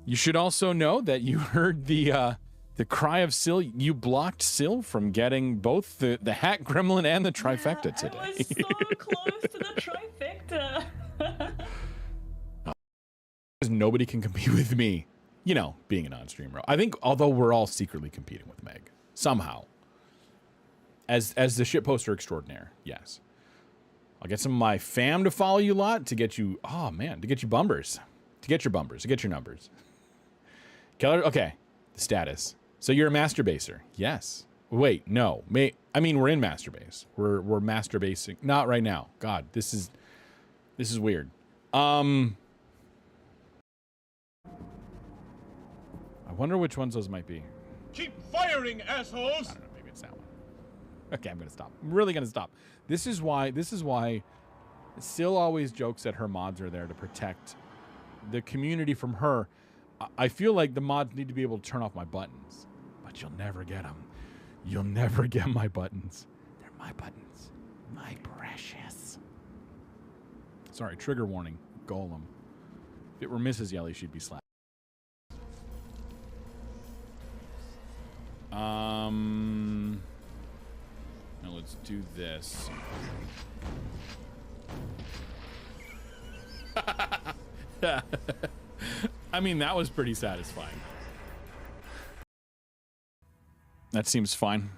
You should also know that you heard the cry of Syl. You blocked Syl from getting both the Hat Gremlin and the trifecta today. I was so close to the trifecta. Nobody can compete with me. You know, being an on-streamer. I think, although we're all secretly competing with Meg. Somehow. As the shitposter extraordinaire, yes. I'll get some of my fam to follow you a lot to get you, oh man, to get you bumbers. To get your bumbers, to get your numbers. Keller, okay, the status. So you're a master baser, yes. Wait, no, I mean, we're in master base. We're master basing, not right now. God, this is weird. I wonder which ones those might be. Keep firing, assholes! I don't know, maybe it's that one. Okay, I'm gonna stop. I'm really gonna stop. This is why Syl always jokes that her mods are there to protect the community from her. I feel like the mods need to be able to turn off my buttons, but you'll never get them. You'll never get my buttons. They're my buttons. My precious. Sorry, trigger warning. Golem. If it were Mrs. Yelly, she'd be slapped. Now let's do this. I mean, that was pretty satisfying. That seems fine.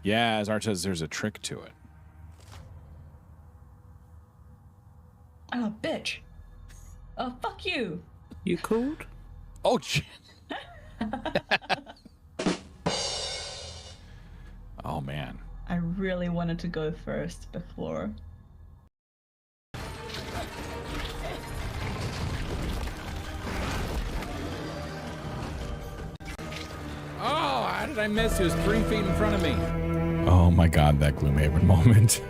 Yeah, as Art says, there's a trick to it. I'm a bitch. Oh, fuck you. You called? Oh, shit. Oh, man. I really wanted to go first before. Oh, how did I miss? He was 3 feet in front of me. Oh my God, that Gloomhaven moment.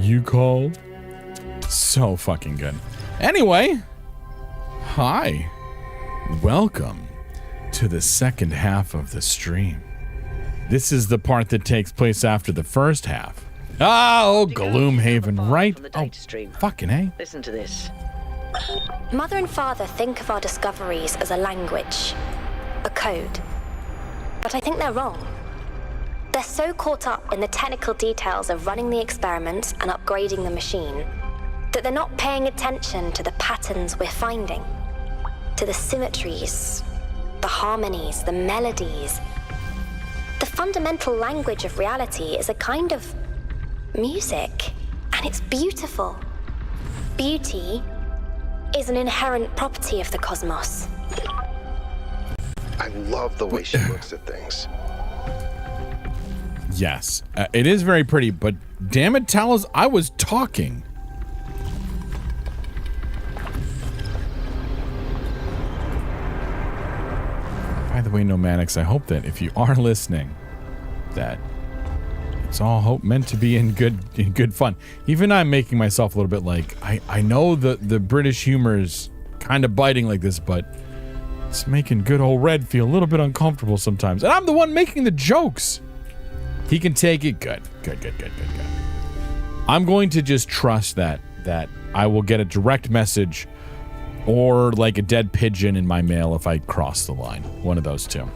You called? So fucking good. Anyway, hi. Welcome to the second half of the stream. This is the part that takes place after the first half. Oh, Gloomhaven, right? Oh, fucking A. Listen to this. Mother and father think of our discoveries as a language, a code. But I think they're wrong. They're so caught up in the technical details of running the experiments and upgrading the machine that they're not paying attention to the patterns we're finding, to the symmetries, the harmonies, the melodies. The fundamental language of reality is a kind of music, and it's beautiful. Beauty is an inherent property of the cosmos. I love the way she looks at things. Yes, it is very pretty, but damn it, Talos, I was talking. By the way, Nomadics, I hope that if you are listening, that it's all meant to be in good fun. Even I'm making myself a little bit like, I know the British humor is kind of biting like this, but it's making good old Red feel a little bit uncomfortable sometimes. And I'm the one making the jokes. He can take it. Good. I'm going to just trust that I will get a direct message or like a dead pigeon in my mail if I cross the line. One of those two.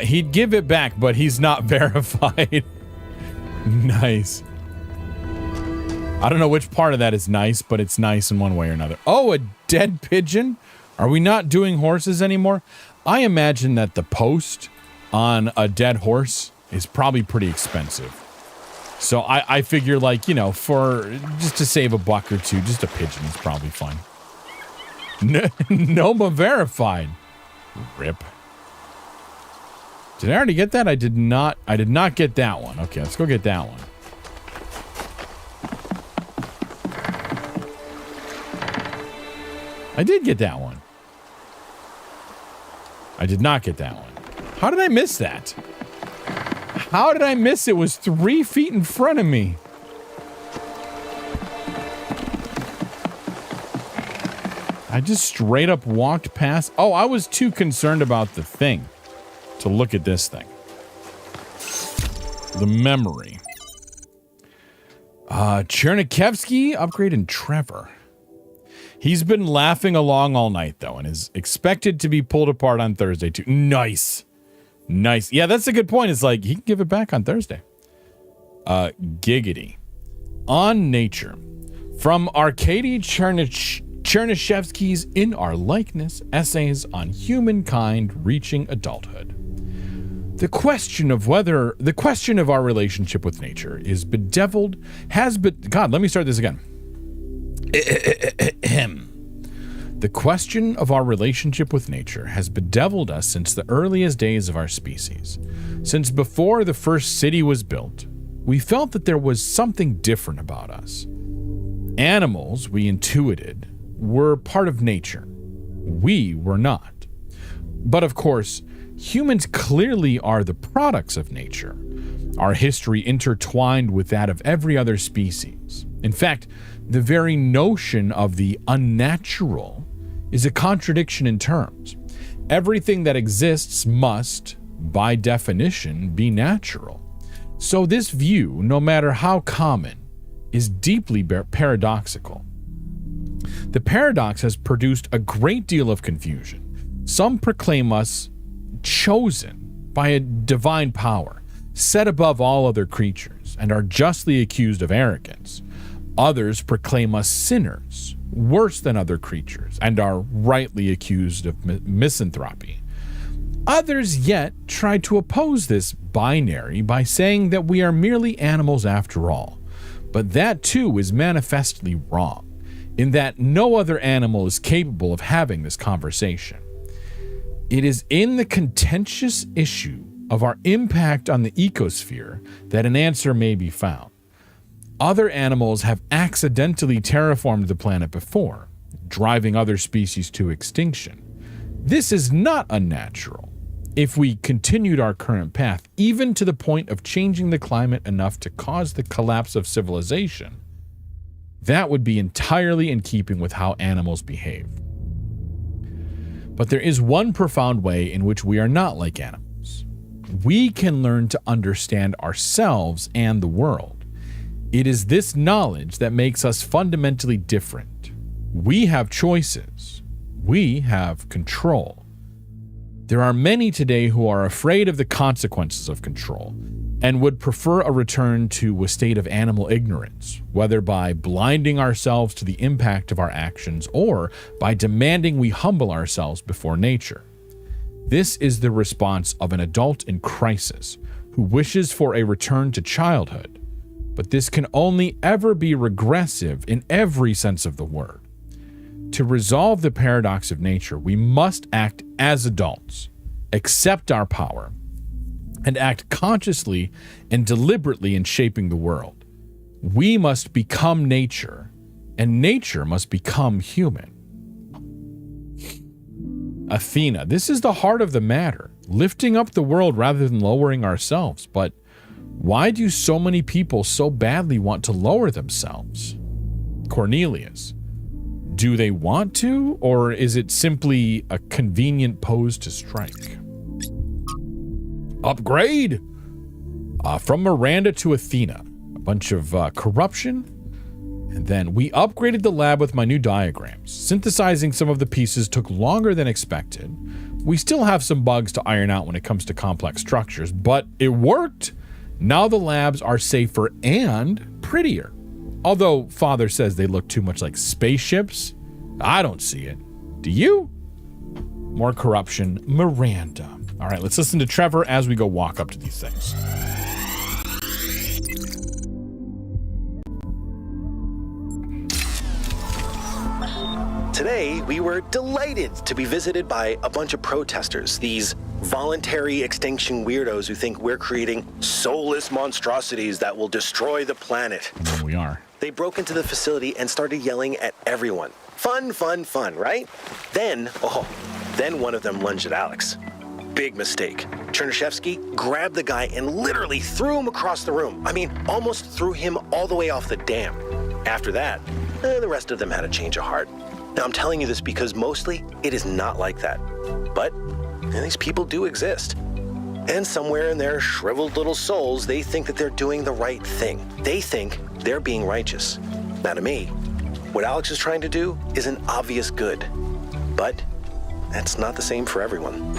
He'd give it back, but he's not verified. Nice. I don't know which part of that is nice, but it's nice in one way or another. Oh, a dead pigeon? Are we not doing horses anymore? I imagine that the post on a dead horse is probably pretty expensive. So I figure, like, you know, for just to save a buck or two, just a pigeon is probably fine. Noma verified. Rip. Did I already get that? I did not get that one. Okay, let's go get that one. I did get that one. I did not get that one. How did I miss that? How did I miss it? It was 3 feet in front of me. I just straight up walked past. Oh, I was too concerned about the thing to look at this thing. The memory. Chernikevsky upgraded Trevor. He's been laughing along all night, though, and is expected to be pulled apart on Thursday, too. Nice. Nice. Yeah, that's a good point. It's like, he can give it back on Thursday. Giggity. On Nature. From Arkady Chernyshevsky's In Our Likeness, Essays on Humankind Reaching Adulthood. The question of our relationship with nature is bedeviled, God, let me start this again. The question of our relationship with nature has bedeviled us since the earliest days of our species. Since before the first city was built, we felt that there was something different about us. Animals, we intuited, were part of nature. We were not. But of course, humans clearly are the products of nature, our history intertwined with that of every other species. In fact, the very notion of the unnatural is a contradiction in terms. Everything that exists must, by definition, be natural. So this view, no matter how common, is deeply paradoxical. The paradox has produced a great deal of confusion. Some proclaim us chosen by a divine power, set above all other creatures, and are justly accused of arrogance. Others proclaim us sinners, worse than other creatures, and are rightly accused of misanthropy. Others yet try to oppose this binary by saying that we are merely animals after all. But that too is manifestly wrong, in that no other animal is capable of having this conversation. It is in the contentious issue of our impact on the ecosphere that an answer may be found. Other animals have accidentally terraformed the planet before, driving other species to extinction. This is not unnatural. If we continued our current path, even to the point of changing the climate enough to cause the collapse of civilization, that would be entirely in keeping with how animals behave. But there is one profound way in which we are not like animals. We can learn to understand ourselves and the world. It is this knowledge that makes us fundamentally different. We have choices. We have control. There are many today who are afraid of the consequences of control and would prefer a return to a state of animal ignorance, whether by blinding ourselves to the impact of our actions or by demanding we humble ourselves before nature. This is the response of an adult in crisis who wishes for a return to childhood. But this can only ever be regressive in every sense of the word. To resolve the paradox of nature, we must act as adults, accept our power, and act consciously and deliberately in shaping the world. We must become nature, and nature must become human. Athena, this is the heart of the matter, lifting up the world rather than lowering ourselves. But why do so many people so badly want to lower themselves? Cornelius, do they want to, or is it simply a convenient pose to strike? Upgrade from Miranda to Athena. A bunch of corruption. And then we upgraded the lab with my new diagrams. Synthesizing some of the pieces took longer than expected. We still have some bugs to iron out when it comes to complex structures, but it worked. Now the labs are safer and prettier. Although Father says they look too much like spaceships, I don't see it. Do you? More corruption, Miranda. All right, let's listen to Trevor as we go walk up to these things. Today, we were delighted to be visited by a bunch of protesters, these voluntary extinction weirdos who think we're creating soulless monstrosities that will destroy the planet. And we are. They broke into the facility and started yelling at everyone. Fun, fun, fun, right? Then one of them lunged at Alex. Big mistake. Chernyshevsky grabbed the guy and literally threw him across the room. I mean, almost threw him all the way off the dam. After that, the rest of them had a change of heart. Now, I'm telling you this because mostly it is not like that. But these people do exist. And somewhere in their shriveled little souls, they think that they're doing the right thing. They think they're being righteous. Now, to me, what Alex is trying to do is an obvious good. But that's not the same for everyone.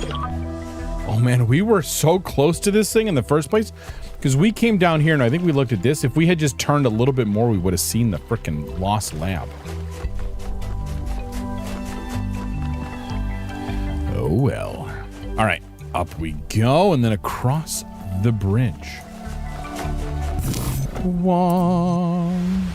Oh man, we were so close to this thing in the first place because we came down here and I think we looked at this. If we had just turned a little bit more, we would have seen the frickin' lost lab. Oh well. All right, up we go and then across the bridge. One.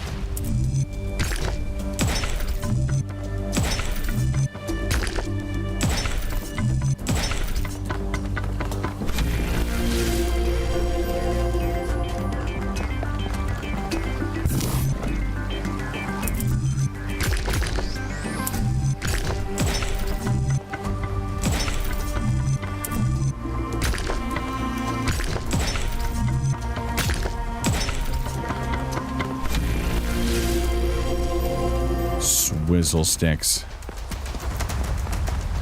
Swizzle sticks.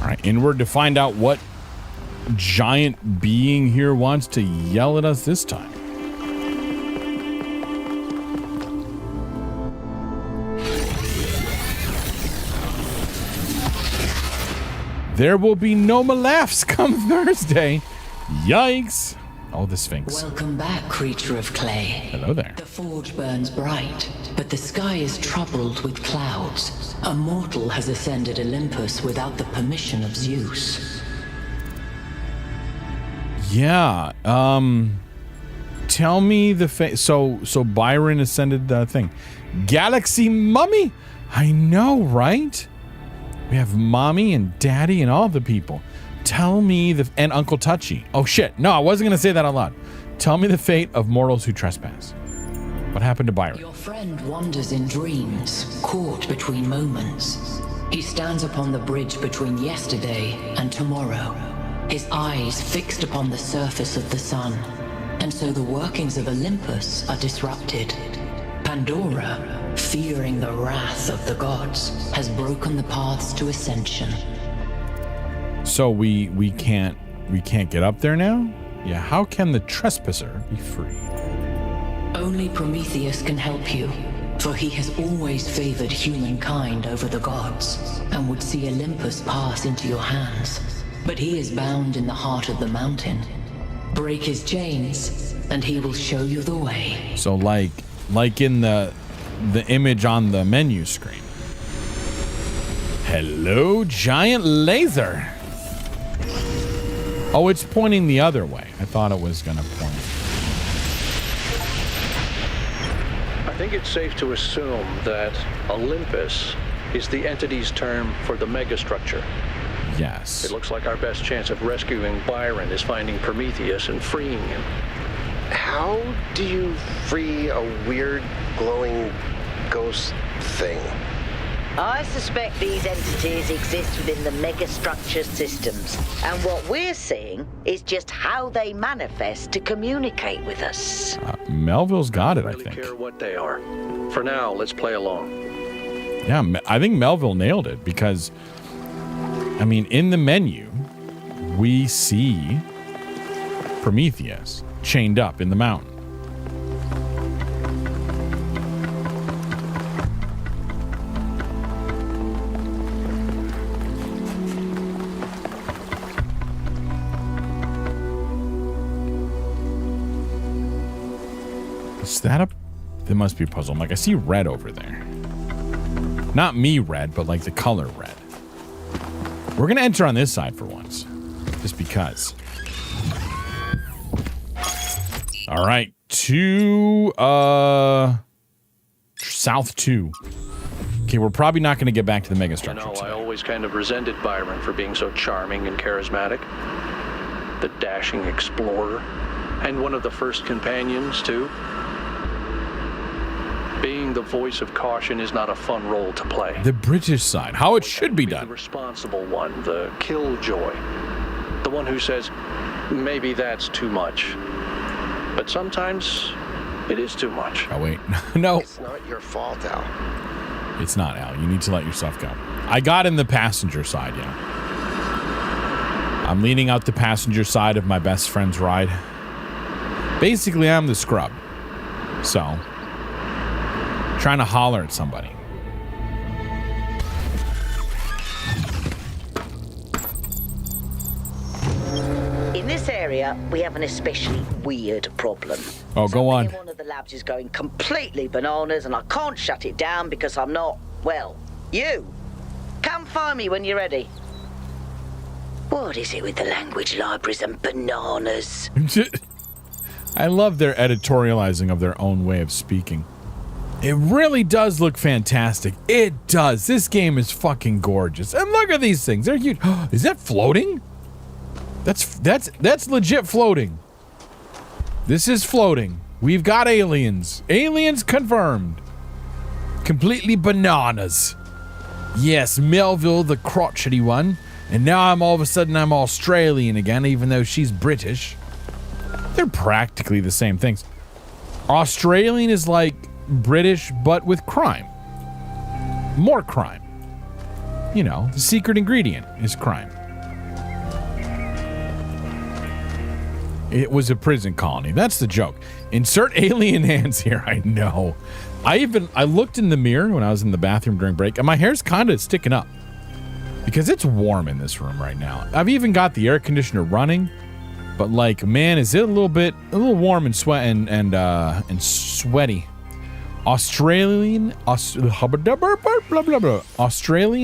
All right, inward to find out what giant being here wants to yell at us this time. There will be no more laughs come Thursday. Yikes. Oh, the Sphinx. Welcome back, creature of clay. Hello there. The forge burns bright, but the sky is troubled with clouds. A mortal has ascended Olympus without the permission of Zeus. Yeah. Tell me the so Byron ascended the thing. Galaxy Mummy? I know, right? We have Mommy and Daddy and all the people. Tell me and Uncle Touchy. Oh shit. No, I wasn't going to say that out loud. Tell me the fate of mortals who trespass. What happened to Byron? Your friend wanders in dreams, caught between moments. He stands upon the bridge between yesterday and tomorrow, his eyes fixed upon the surface of the sun. And so the workings of Olympus are disrupted. Pandora, fearing the wrath of the gods, has broken the paths to ascension. So we can't get up there now? Yeah, how can the trespasser be free? Only Prometheus can help you, for he has always favored humankind over the gods, and would see Olympus pass into your hands. But he is bound in the heart of the mountain. Break his chains, and he will show you the way. So like in the image on the menu screen. Hello, giant laser. Oh, it's pointing the other way. I thought it was going to point. I think it's safe to assume that Olympus is the entity's term for the megastructure. Yes. It looks like our best chance of rescuing Byron is finding Prometheus and freeing him. How do you free a weird, glowing ghost thing? I suspect these entities exist within the megastructure systems, and what we're seeing is just how they manifest to communicate with us. Melville's got it, I really think. Care what they are. For now, let's play along. Yeah, I think Melville nailed it because, I mean, in the menu, we see Prometheus chained up in the mountain. Is that a... There must be a puzzle. I'm like, I see red over there. Not me red, but like the color red. We're going to enter on this side for once. Just because. All right. South 2. Okay, we're probably not going to get back to the megastructure. You know, I always kind of resented Byron for being so charming and charismatic. The dashing explorer. And one of the first companions, too. Being the voice of caution is not a fun role to play. The British side, how it should be done. The responsible one, the killjoy. The one who says, maybe that's too much. But sometimes it is too much. Oh, wait. No. It's not your fault, Al. It's not, Al. You need to let yourself go. I got in the passenger side, yeah. I'm leaning out the passenger side of my best friend's ride. Basically, I'm the scrub. So... trying to holler at somebody. In this area, we have an especially weird problem. Oh, go on. One of the labs is going completely bananas, and I can't shut it down because I'm not, well, you. Come find me when you're ready. What is it with the language libraries and bananas? I love their editorializing of their own way of speaking. It really does look fantastic. It does. This game is fucking gorgeous. And look at these things. They're huge. Is that floating? That's legit floating. This is floating. We've got aliens. Aliens confirmed. Completely bananas. Yes, Melville, the crotchety one. And now I'm Australian again, even though she's British. They're practically the same things. Australian is like British, but with crime. More crime. You know, the secret ingredient is crime. It was a prison colony. That's the joke. Insert alien hands here. I know. I looked in the mirror when I was in the bathroom during break, and my hair's kind of sticking up because it's warm in this room right now. I've even got the air conditioner running, but like, man, is it a little warm and sweat and sweaty. Australian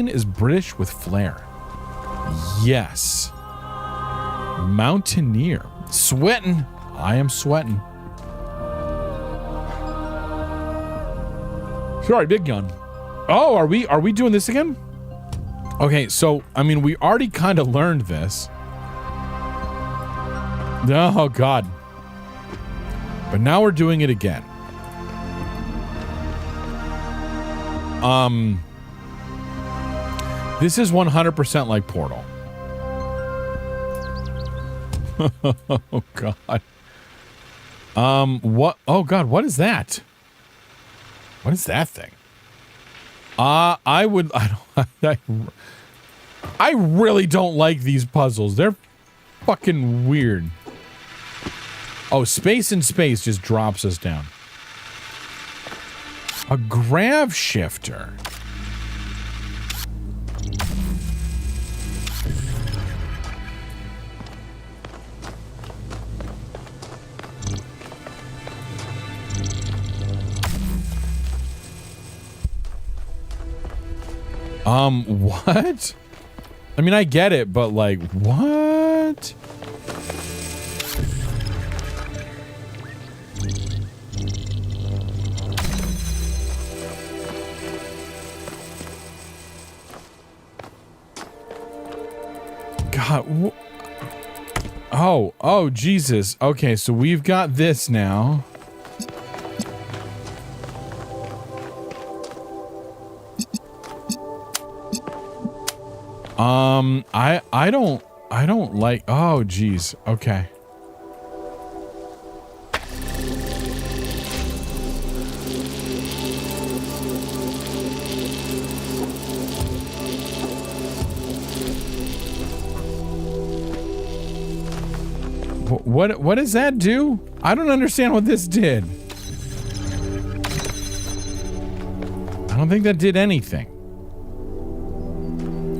is British with flair. Yes. Mountaineer. Sweating. I am sweating. Sorry, big gun. Oh, are we doing this again? Okay, so I mean, we already kind of learned this. Oh God. But now we're doing it again. This is 100% like Portal. Oh God. What? Oh God, what is that? What is that thing? I really don't like these puzzles. They're fucking weird. Oh, space in space just drops us down. A grav shifter. What? I mean, I get it, but like, what? God. Oh, Jesus. Okay, so we've got this now. I don't like, oh geez, okay. What does that do? I don't understand what this did. I don't think that did anything.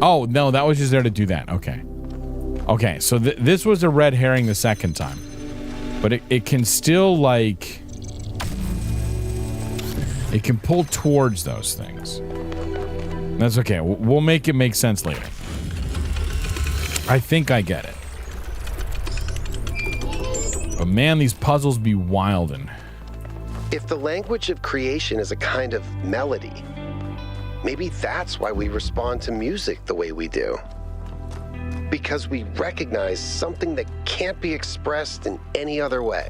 Oh, no, that was just there to do that. Okay. Okay, so this was a red herring the second time. But it can still, like... It can pull towards those things. That's okay. We'll make it make sense later. I think I get it. But man, these puzzles be wildin'. If the language of creation is a kind of melody, maybe that's why we respond to music the way we do. Because we recognize something that can't be expressed in any other way.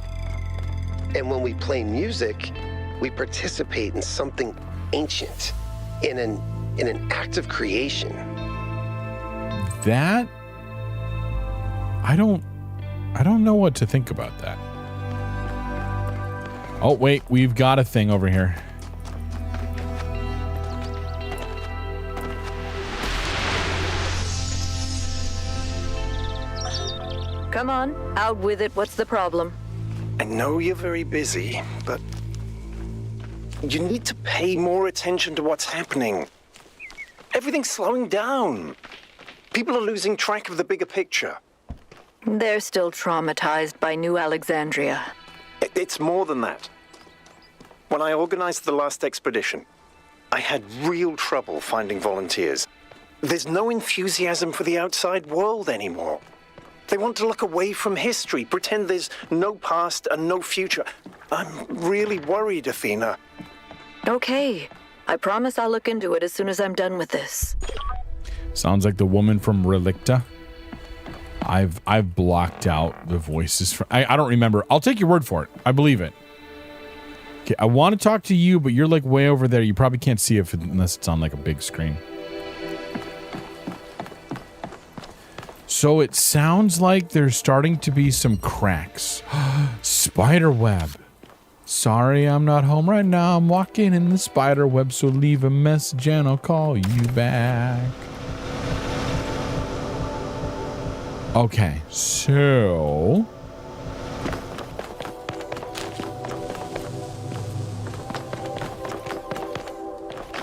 And when we play music, we participate in something ancient, in an act of creation. That... I don't know what to think about that. Oh, wait, we've got a thing over here. Come on, out with it. What's the problem? I know you're very busy, but you need to pay more attention to what's happening. Everything's slowing down. People are losing track of the bigger picture. They're still traumatized by New Alexandria. It's more than that. When I organized the last expedition, I had real trouble finding volunteers. There's no enthusiasm for the outside world anymore. They want to look away from history, pretend there's no past and no future. I'm really worried, Athena. Okay. I promise I'll look into it as soon as I'm done with this. Sounds like the woman from Relicta. I've blocked out the voices from... I don't remember. I'll take your word for it. I believe it. Okay, I want to talk to you, but you're like way over there. You probably can't see it unless it's on like a big screen. So it sounds like there's starting to be some cracks. Spider web. Sorry, I'm not home right now. I'm walking in the spider web, so leave a message and I'll call you back. Okay, so...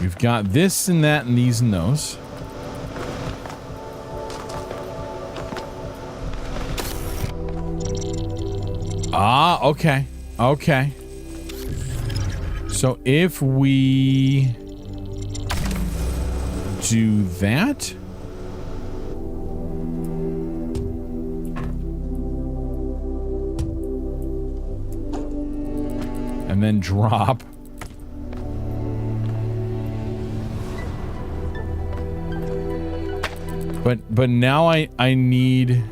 we've got this and that and these and those. Ah, okay. Okay. So if we do that... and then drop... But now I need...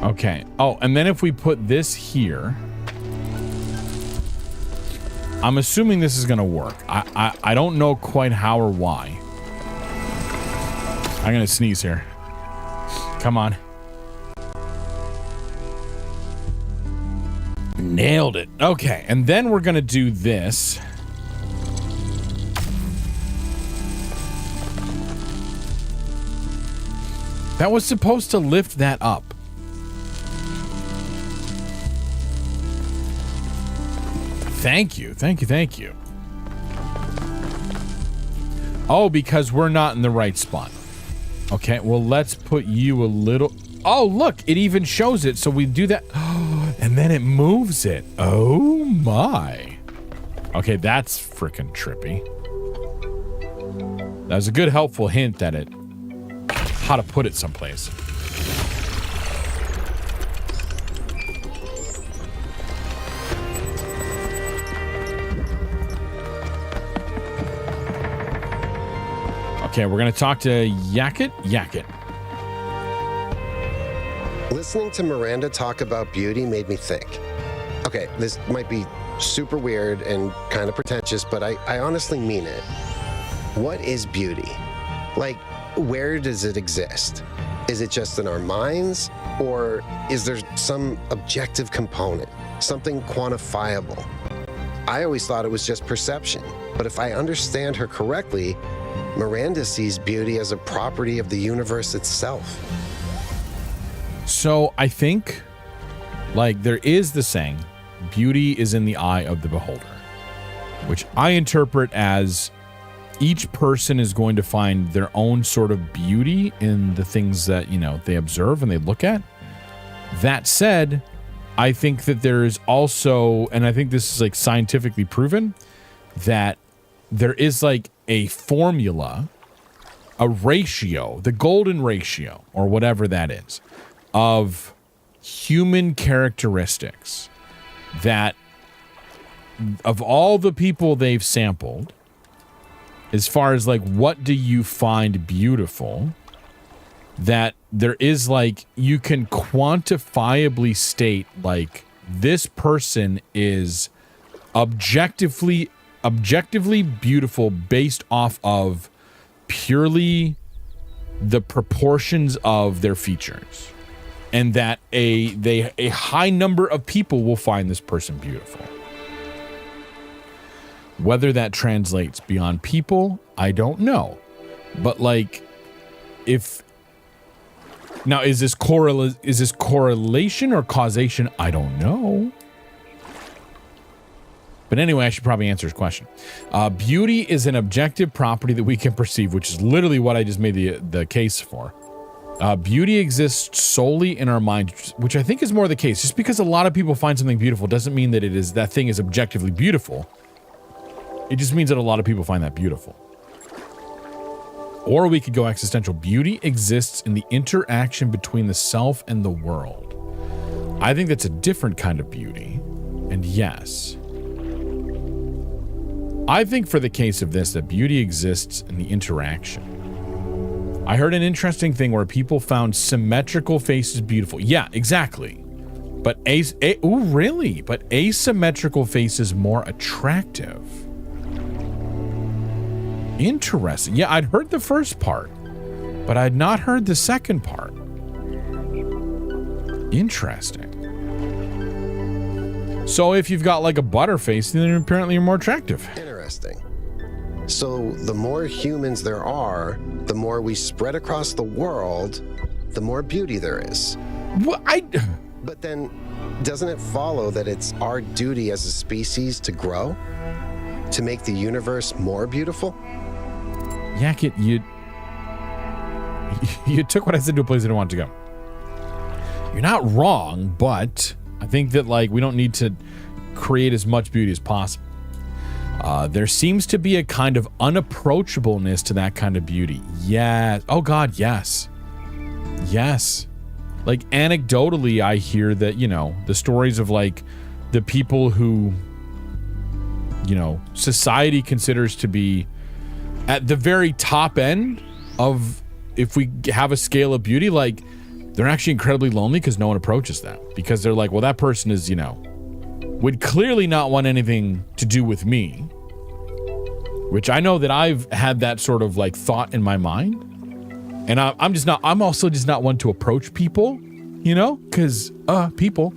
Okay. Oh, and then if we put this here... I'm assuming this is going to work. I don't know quite how or why. I'm going to sneeze here. Come on. Nailed it. Okay, and then we're going to do this. That was supposed to lift that up. Thank you. Thank you. Thank you. Oh, because we're not in the right spot. Okay, well, let's put you a little... Oh, look, it even shows it. So we do that. And then it moves it. Oh, my. Okay, that's freaking trippy. That was a good, helpful hint at it. How to put it someplace. Okay, we're going to talk to Yakit. Yakit. Listening to Miranda talk about beauty made me think. Okay, this might be super weird and kind of pretentious, but I honestly mean it. What is beauty? Like, where does it exist? Is it just in our minds? Or is there some objective component, something quantifiable? I always thought it was just perception. But if I understand her correctly, Miranda sees beauty as a property of the universe itself. So I think, like, there is the saying, beauty is in the eye of the beholder, which I interpret as each person is going to find their own sort of beauty in the things that, you know, they observe and they look at. That said, I think that there is also, and I think this is like scientifically proven, that there is like a formula, a ratio, the golden ratio, or whatever that is, of human characteristics that of all the people they've sampled, as far as like what do you find beautiful, that there is like, you can quantifiably state like this person is objectively beautiful based off of purely the proportions of their features, and that a high number of people will find this person beautiful. Whether that translates beyond people, I don't know. But like, if now is this correlation or causation? I don't know. But anyway, I should probably answer his question. Beauty is an objective property that we can perceive, which is literally what I just made the case for. Beauty exists solely in our mind, which I think is more the case. Just because a lot of people find something beautiful doesn't mean that that thing is objectively beautiful. It just means that a lot of people find that beautiful. Or we could go existential. Beauty exists in the interaction between the self and the world. I think that's a different kind of beauty. And yes, I think for the case of this, that beauty exists in the interaction. I heard an interesting thing where people found symmetrical faces beautiful. Yeah, exactly. But really? But asymmetrical faces more attractive. Interesting. Yeah, I'd heard the first part, but I'd not heard the second part. Interesting. So if you've got like a butterface, then apparently you're more attractive. Interesting. So the more humans there are, the more we spread across the world, the more beauty there is. Well, But then, doesn't it follow that it's our duty as a species to grow? To make the universe more beautiful? Yakit, you took what I said to a place I didn't want to go. You're not wrong, but I think that like we don't need to create as much beauty as possible. There seems to be a kind of unapproachableness to that kind of beauty. Yes. Oh God, yes. Yes. Like anecdotally, I hear that, you know, the stories of like the people who, you know, society considers to be at the very top end of, if we have a scale of beauty, like they're actually incredibly lonely because no one approaches them, because they're like, well, that person is, you know, would clearly not want anything to do with me, which I know that I've had that sort of like thought in my mind. And I'm also just not one to approach people, you know, because people.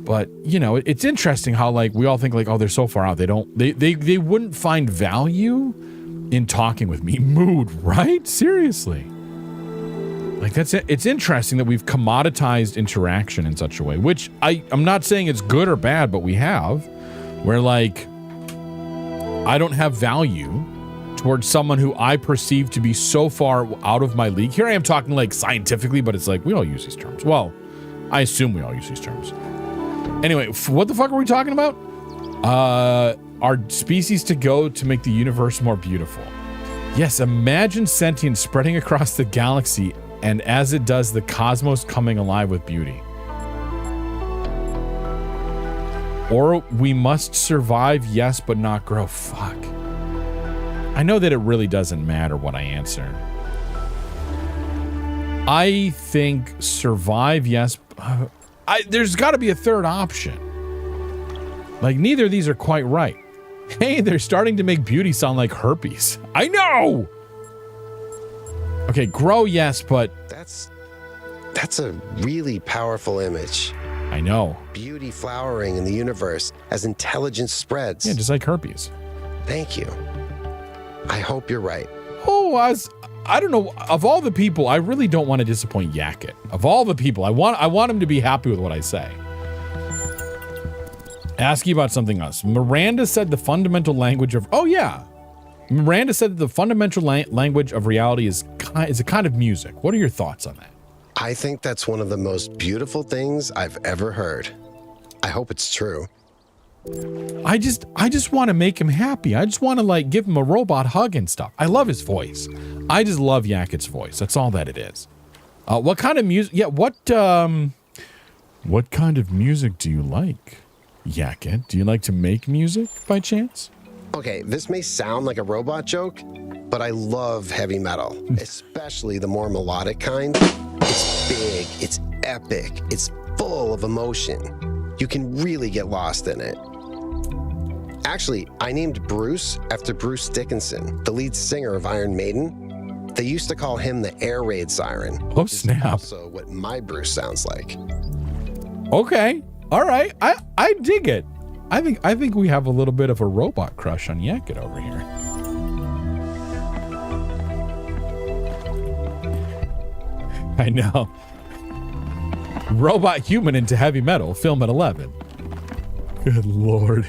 But, you know, it's interesting how like we all think like, oh, they're so far out. They wouldn't find value in talking with me. Mood, right? Seriously. Like that's it. It's interesting that we've commoditized interaction in such a way, which I'm not saying it's good or bad, but we have, where like I don't have value towards someone who I perceive to be so far out of my league. Here I am talking like scientifically, but it's like we all use these terms. Well, I assume we all use these terms. Anyway, what the fuck are we talking about? Our species to go to make the universe more beautiful. Yes, imagine sentience spreading across the galaxy, and as it does, the cosmos coming alive with beauty. Or we must survive, yes, but not grow. Fuck. I know that it really doesn't matter what I answer. I think survive, yes. There's got to be a third option. Like, neither of these are quite right. Hey, they're starting to make beauty sound like herpes. I know! Okay, grow, yes, but... That's a really powerful image. I know. Beauty flowering in the universe as intelligence spreads. Yeah, just like herpes. Thank you. I hope you're right. Oh, I don't know. Of all the people, I really don't want to disappoint Yakit. Of all the people, I want him to be happy with what I say. Ask you about something else. Miranda said the fundamental language of... Oh, yeah. Miranda said that the fundamental language of reality is a kind of music. What are your thoughts on that? I think that's one of the most beautiful things I've ever heard. I hope it's true. I just want to make him happy. I just want to like give him a robot hug and stuff. I love his voice. I just love Yakit's voice. That's all that it is. What kind of music? Yeah, what kind of music do you like, Yakit? Do you like to make music by chance? Okay, this may sound like a robot joke, but I love heavy metal, especially the more melodic kind. It's big, it's epic, it's full of emotion. You can really get lost in it. Actually, I named Bruce after Bruce Dickinson, the lead singer of Iron Maiden. They used to call him the air raid siren. Oh, snap. Also what my Bruce sounds like. Okay. All right. I dig it. I think we have a little bit of a robot crush on Yakit over here. I know. Robot human into heavy metal, film at 11. Good Lord.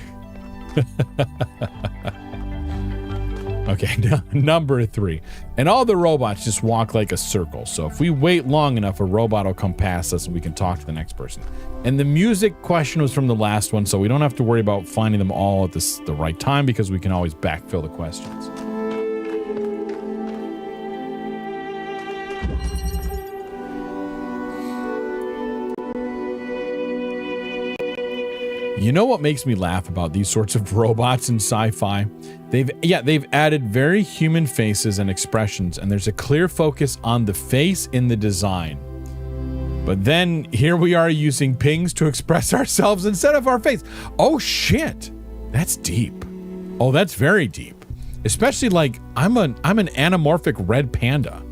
Okay, number 3. And all the robots just walk like a circle. So if we wait long enough, a robot will come past us and we can talk to the next person. And the music question was from the last one, so we don't have to worry about finding them all at the right time because we can always backfill the questions. You know what makes me laugh about these sorts of robots in sci-fi? They've added very human faces and expressions, and there's a clear focus on the face in the design. But then here we are using pings to express ourselves instead of our face. Oh shit, that's deep. Oh, that's very deep. Especially like I'm an anamorphic red panda.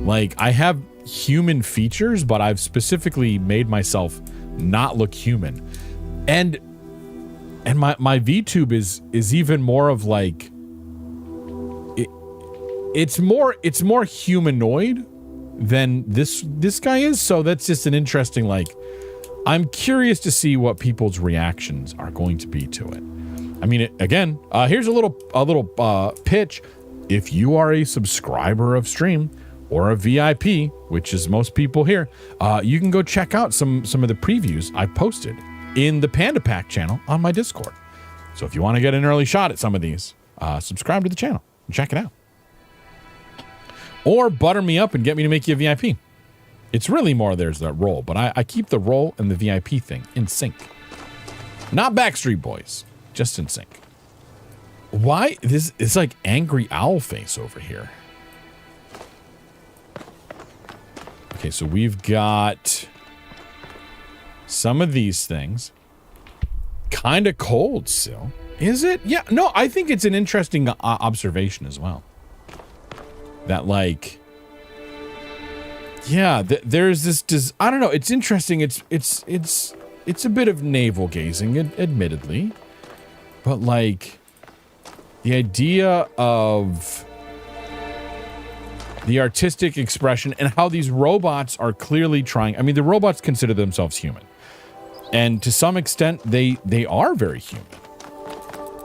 Like I have human features, but I've specifically made myself not look human. And my VTube is even more of like it's more humanoid than this guy is, so that's just an interesting like I'm curious to see what people's reactions are going to be to it. I mean, again, here's a little pitch. If you are a subscriber of stream or a VIP, which is most people here, you can go check out some of the previews I posted in the Panda Pack channel on my Discord. So if you want to get an early shot at some of these, subscribe to the channel and check it out. Or butter me up and get me to make you a VIP. It's really more there's that role, but I keep the role and the VIP thing in sync. Not Backstreet Boys, just in sync. Why? It's like angry owl face over here. Okay, so we've got some of these things. Kind of cold still. Is it? Yeah, no, I think it's an interesting observation as well. That like, yeah, there's this, I don't know, it's interesting. It's a bit of navel gazing, admittedly, but like the idea of the artistic expression and how these robots are clearly trying. I mean, the robots consider themselves human, and to some extent they are very human,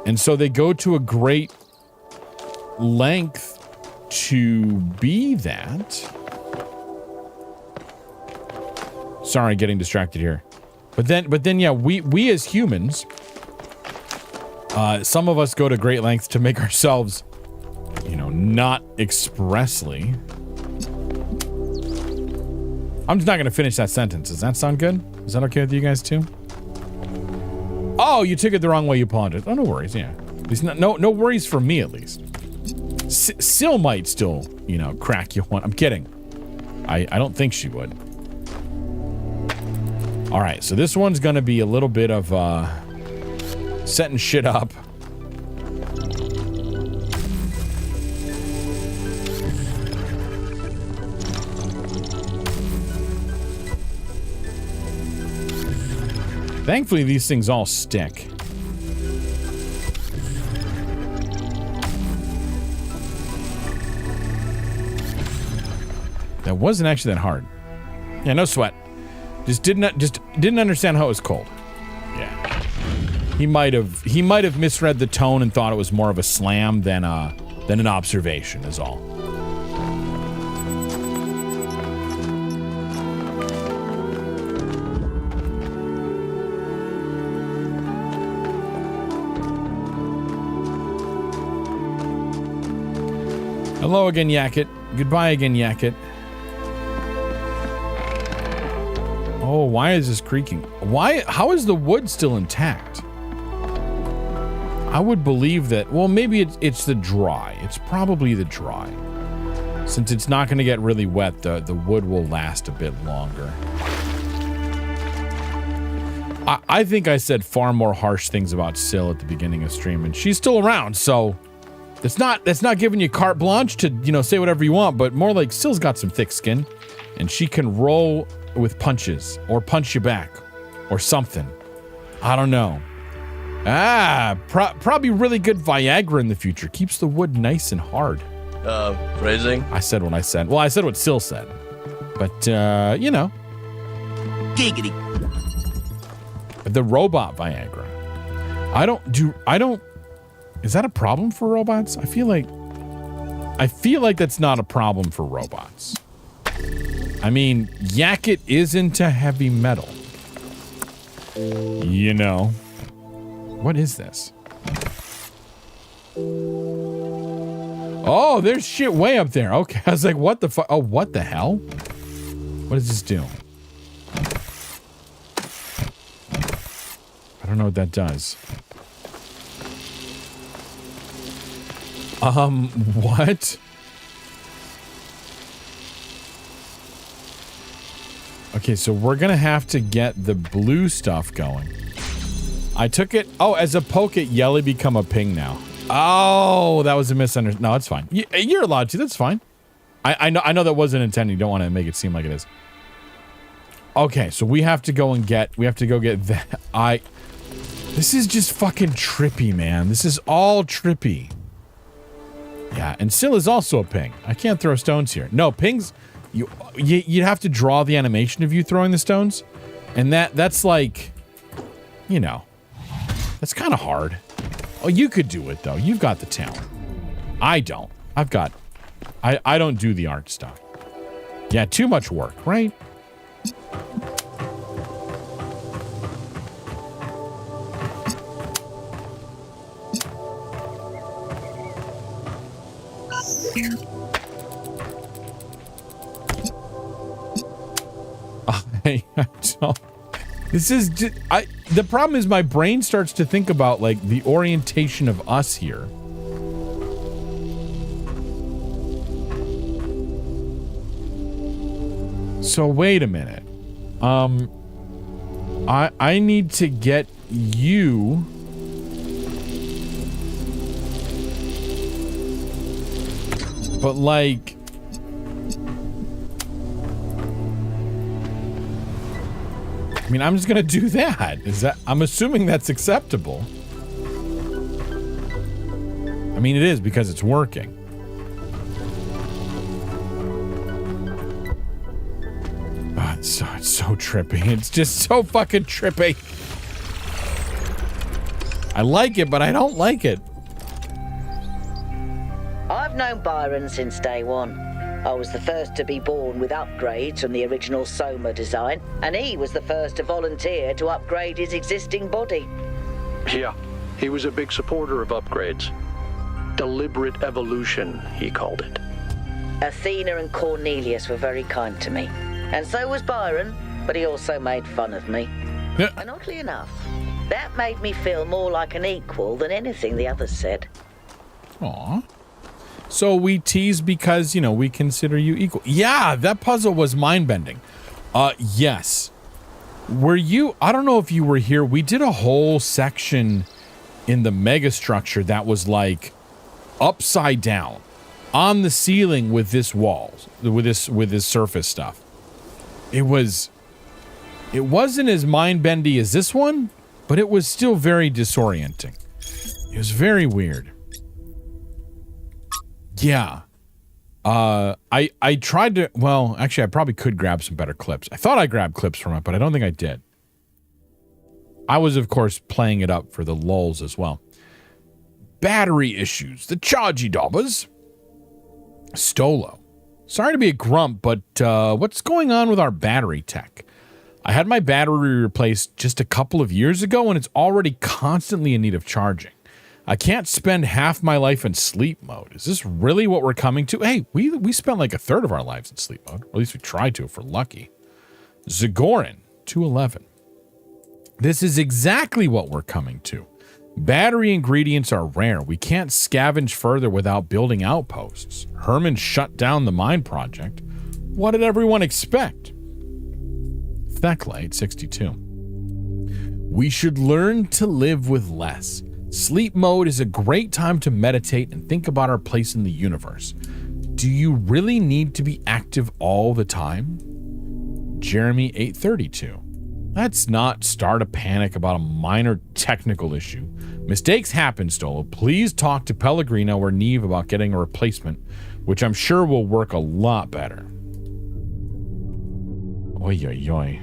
and so they go to a great length to be that. Sorry, getting distracted here. But then yeah, we as humans, some of us go to great lengths to make ourselves, you know, not expressly. I'm just not going to finish that sentence. Does that sound good? Is that okay with you guys too? Oh, you took it the wrong way. You apologized. Oh, no worries. Yeah. At least no worries for me, at least. Syl might still, you know, crack you one. I'm kidding. I don't think she would. All right, so this one's going to be a little bit of setting shit up. Thankfully, these things all stick. That wasn't actually that hard. Yeah, no sweat. Just didn't understand how it was cold. Yeah. He might have misread the tone and thought it was more of a slam than an observation is all. Hello again, Yakit. Goodbye again, Yakit. Oh, why is this creaking? How is the wood still intact? I would believe that, well, maybe it's the dry. It's probably the dry. Since it's not going to get really wet, the wood will last a bit longer. I think I said far more harsh things about Syl at the beginning of stream, and she's still around, so that's not giving you carte blanche to, you know, say whatever you want, but more like Syl's got some thick skin, and she can roll with punches, or punch you back, or something. I don't know. Probably really good Viagra in the future. Keeps the wood nice and hard. Phrasing? I said what I said. Well, I said what Syl said. But, you know. Giggity. The robot Viagra. Is that a problem for robots? I feel like that's not a problem for robots. I mean, Yakit is into heavy metal. You know. What is this? Oh, there's shit way up there. Okay, I was like, what the fuck? Oh, what the hell? What does this do? I don't know what that does. What? Okay, so we're gonna have to get the blue stuff going. I took it. Oh, as a poke it, Yelly become a ping now. Oh, that was a misunderstanding. No, it's fine. You're allowed to. That's fine. I know that wasn't intended. You don't want to make it seem like it is. Okay, so we have to go get that. This is just fucking trippy, man. This is all trippy. Yeah, and Syl is also a ping. I can't throw stones here. No, pings, you have to draw the animation of you throwing the stones. And that's like, you know, that's kind of hard. Oh, you could do it, though. You've got the talent. I don't. I don't do the art stuff. Yeah, too much work, right? I don't. This is just, the problem is my brain starts to think about like the orientation of us here. So wait a minute. I need to get you. But like, I mean, I'm just gonna do that. I'm assuming that's acceptable. I mean, it is because it's working. Oh, it's so trippy. It's just so fucking trippy. I like it, but I don't like it. I've known Byron since day one. I was the first to be born with upgrades from the original Soma design, and he was the first to volunteer to upgrade his existing body. Yeah, he was a big supporter of upgrades. Deliberate evolution, he called it. Athena and Cornelius were very kind to me, and so was Byron, but he also made fun of me. Yeah. And oddly enough, that made me feel more like an equal than anything the others said. Aww. So we tease because, you know, we consider you equal. Yeah, that puzzle was mind-bending. Yes. Were you, I don't know if you were here, we did a whole section in the megastructure that was like upside down on the ceiling with this walls, with this surface stuff. It was It wasn't as mind-bendy as this one, but it was still very disorienting. It was very weird. Yeah. I tried to, well, actually I probably could grab some better clips. I thought I grabbed clips from it, but I don't think I did. I was, of course, playing it up for the lulz as well. Battery issues. The chargy dobbers. Stolo. Sorry to be a grump, but what's going on with our battery tech? I had my battery replaced just a couple of years ago, and it's already constantly in need of charging. I can't spend half my life in sleep mode. Is this really what we're coming to? Hey, we spent like a third of our lives in sleep mode. Or at least we tried to if we're lucky. Zagorin, 211. This is exactly what we're coming to. Battery ingredients are rare. We can't scavenge further without building outposts. Herman shut down the mine project. What did everyone expect? Theclate, 62. We should learn to live with less. Sleep mode is a great time to meditate and think about our place in the universe. Do you really need to be active all the time? Jeremy, 832. Let's not start a panic about a minor technical issue. Mistakes happen, Stolo. Please talk to Pellegrino or Neve about getting a replacement, which I'm sure will work a lot better. Oy, oy, oy.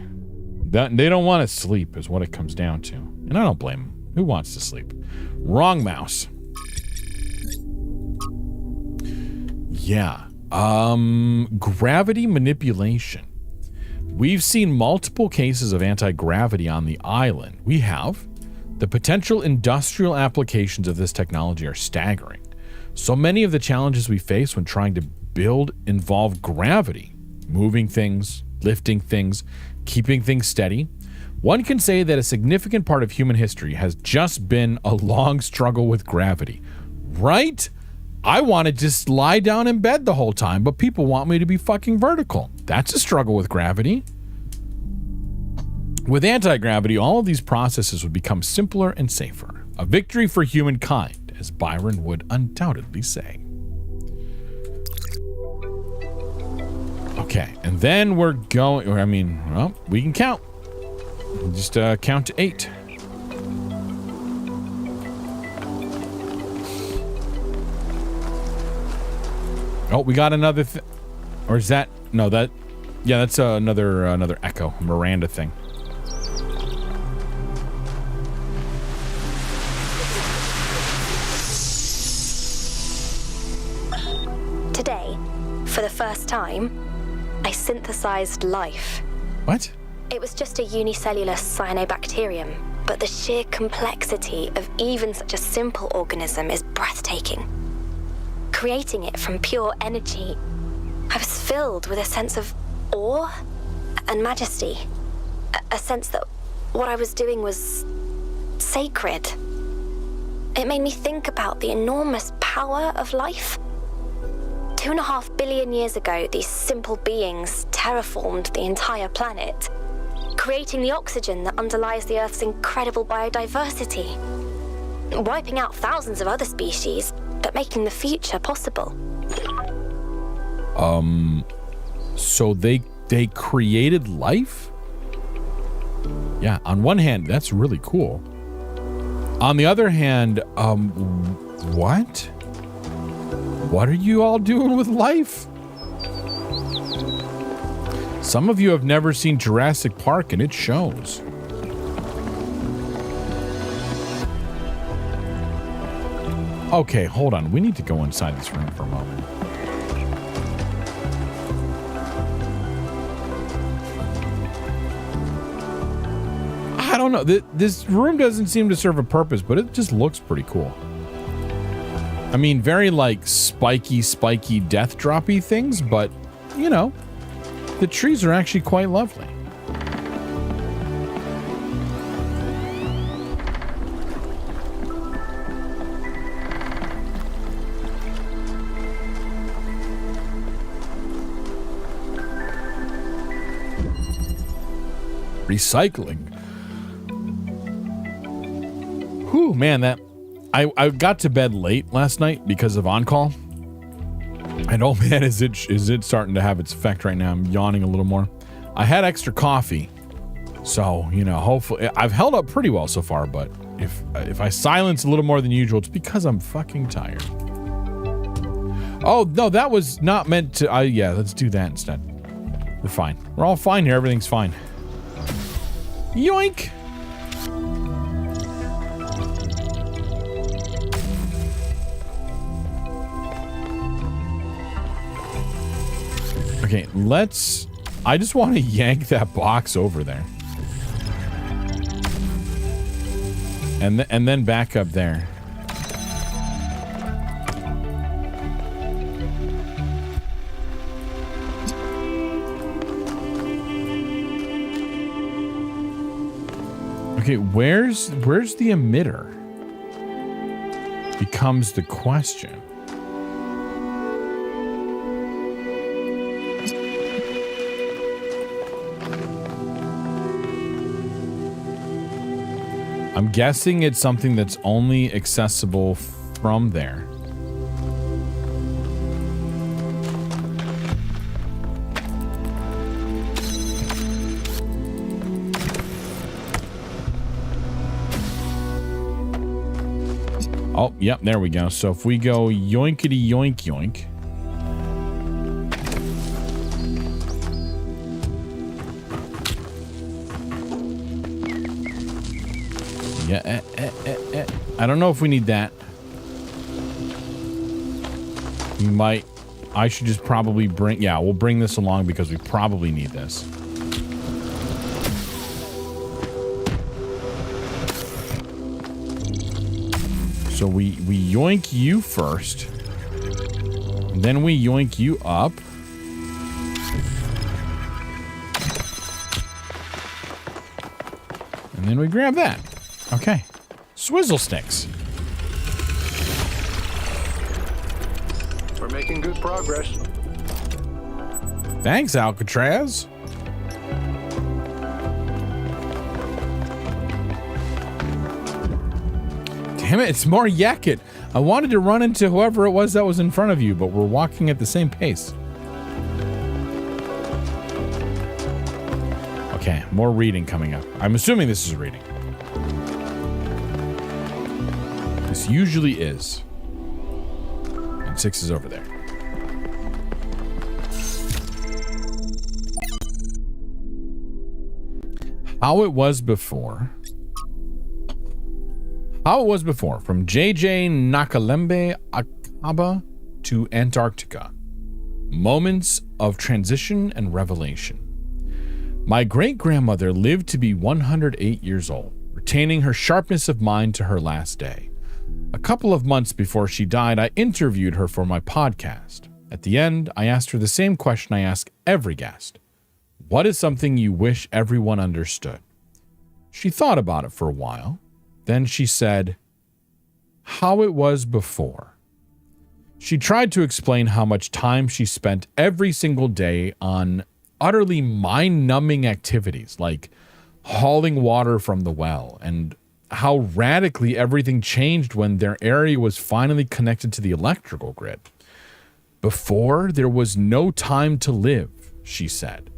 They don't want to sleep is what it comes down to. And I don't blame them. Who wants to sleep? Wrong mouse. Yeah. Gravity manipulation. We've seen multiple cases of anti-gravity on the island. We have. The potential industrial applications of this technology are staggering. So many of the challenges we face when trying to build involve gravity. Moving things, lifting things, keeping things steady. One can say that a significant part of human history has just been a long struggle with gravity. Right? I want to just lie down in bed the whole time, but people want me to be fucking vertical. That's a struggle with gravity. With anti-gravity, all of these processes would become simpler and safer. A victory for humankind, as Byron would undoubtedly say. Okay, and then we're going, I mean, well, we can count. Just count to 8. Oh, we got another or is that, no, that, yeah, that's another echo, Miranda thing. Today, for the first time, I synthesized life. What? It was just a unicellular cyanobacterium, but the sheer complexity of even such a simple organism is breathtaking. Creating it from pure energy, I was filled with a sense of awe and majesty. A sense that what I was doing was sacred. It made me think about the enormous power of life. 2.5 billion years ago, these simple beings terraformed the entire planet, creating the oxygen that underlies the Earth's incredible biodiversity, wiping out thousands of other species, but making the future possible. So they created life? Yeah, on one hand, that's really cool. On the other hand, what? What are you all doing with life? Some of you have never seen Jurassic Park, and it shows. Okay, hold on. We need to go inside this room for a moment. I don't know. This room doesn't seem to serve a purpose, but it just looks pretty cool. I mean, very like spiky death droppy things, but you know, the trees are actually quite lovely. Recycling. Whew, man, that I got to bed late last night because of on-call. And oh man, is it starting to have its effect right now. I'm yawning a little more. I had extra coffee So, you know, hopefully I've held up pretty well so far, but if I silence a little more than usual, it's because I'm fucking tired. Oh, no, that was not meant to... yeah, let's do that instead. We're fine. We're all fine here. Everything's fine. Yoink! Okay, let's... I just want to yank that box over there. And then back up there. Okay, where's the emitter? Becomes the question. I'm guessing it's something that's only accessible from there. Oh, yep, there we go. So if we go yoinkity yoink yoink. Yeah, I don't know if we need that. We might. I should just probably bring... Yeah, we'll bring this along because we probably need this. So we yoink you first. Then we yoink you up. And then we grab that. Okay. Swizzle sticks. We're making good progress. Thanks, Alcatraz. Damn it, it's more Yakut. I wanted to run into whoever it was that was in front of you, but we're walking at the same pace. Okay, more reading coming up. I'm assuming this is reading. This usually is. And 6 is over there. How it was before. How it was before, from JJ Nakalembe Akaba to Antarctica. Moments of transition and revelation. My great-grandmother lived to be 108 years old, retaining her sharpness of mind to her last day. A couple of months before she died, I interviewed her for my podcast. At the end, I asked her the same question I ask every guest. What is something you wish everyone understood? She thought about it for a while. Then she said, how it was before. She tried to explain how much time she spent every single day on utterly mind-numbing activities like hauling water from the well, and how radically everything changed when their area was finally connected to the electrical grid. Before, there was no time to live, she said.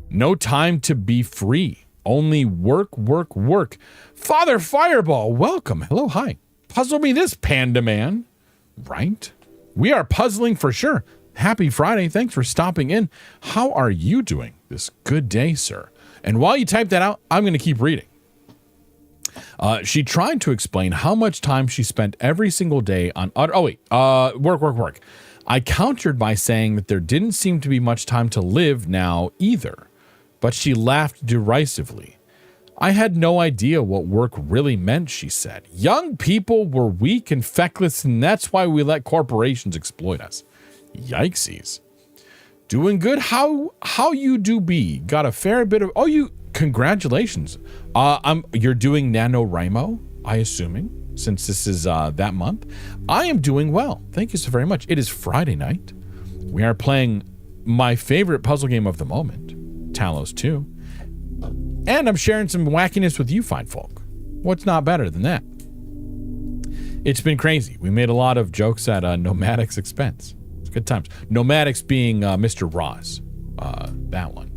No time to be free. Only work, work, work. Father Fireball, welcome. Hello, hi. Puzzle me this, Panda Man. Right? We are puzzling for sure. Happy Friday. Thanks for stopping in. How are you doing this good day, sir? And while you type that out, I'm going to keep reading. She tried to explain how much time she spent every single day on... work, work, work. I countered by saying that there didn't seem to be much time to live now either. But she laughed derisively. I had no idea what work really meant, she said. Young people were weak and feckless, and that's why we let corporations exploit us. Yikesies. Doing good? How you do be? Got a fair bit of... Oh, you... Congratulations. You're doing NaNoWriMo, I assuming, since this is that month. I am doing well. Thank you so very much. It is Friday night. We are playing my favorite puzzle game of the moment, Talos 2. And I'm sharing some wackiness with you fine folk. What's not better than that? It's been crazy. We made a lot of jokes at Nomadic's expense. It's good times. Nomadic's being Mr. Ross. That one.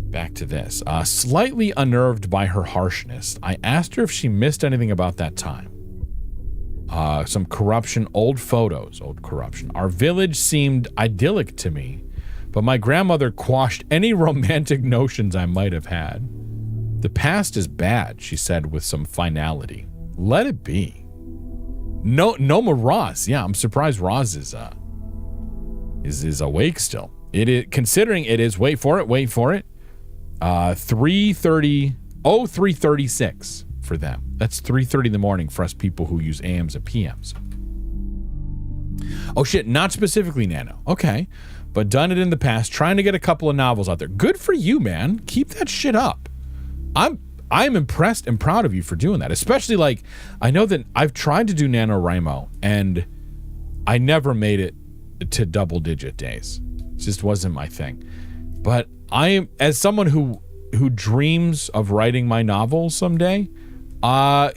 Back to this. Slightly unnerved by her harshness, I asked her if she missed anything about that time. Some corruption, old photos, old corruption. Our village seemed idyllic to me, but my grandmother quashed any romantic notions I might have had. The past is bad, she said with some finality. Let it be. Noma Roz. Yeah, I'm surprised Roz is awake still. It is, considering it is, wait for it. 3:36 for them. That's 3:30 in the morning for us people who use AMs and PMs. Oh shit, not specifically Nano. Okay. But done it in the past, trying to get a couple of novels out there. Good for you, man. Keep that shit up. I'm impressed and proud of you for doing that. Especially like, I know that I've tried to do NaNoWriMo and I never made it to double digit days. It just wasn't my thing. But I am, as someone who dreams of writing my novel someday, I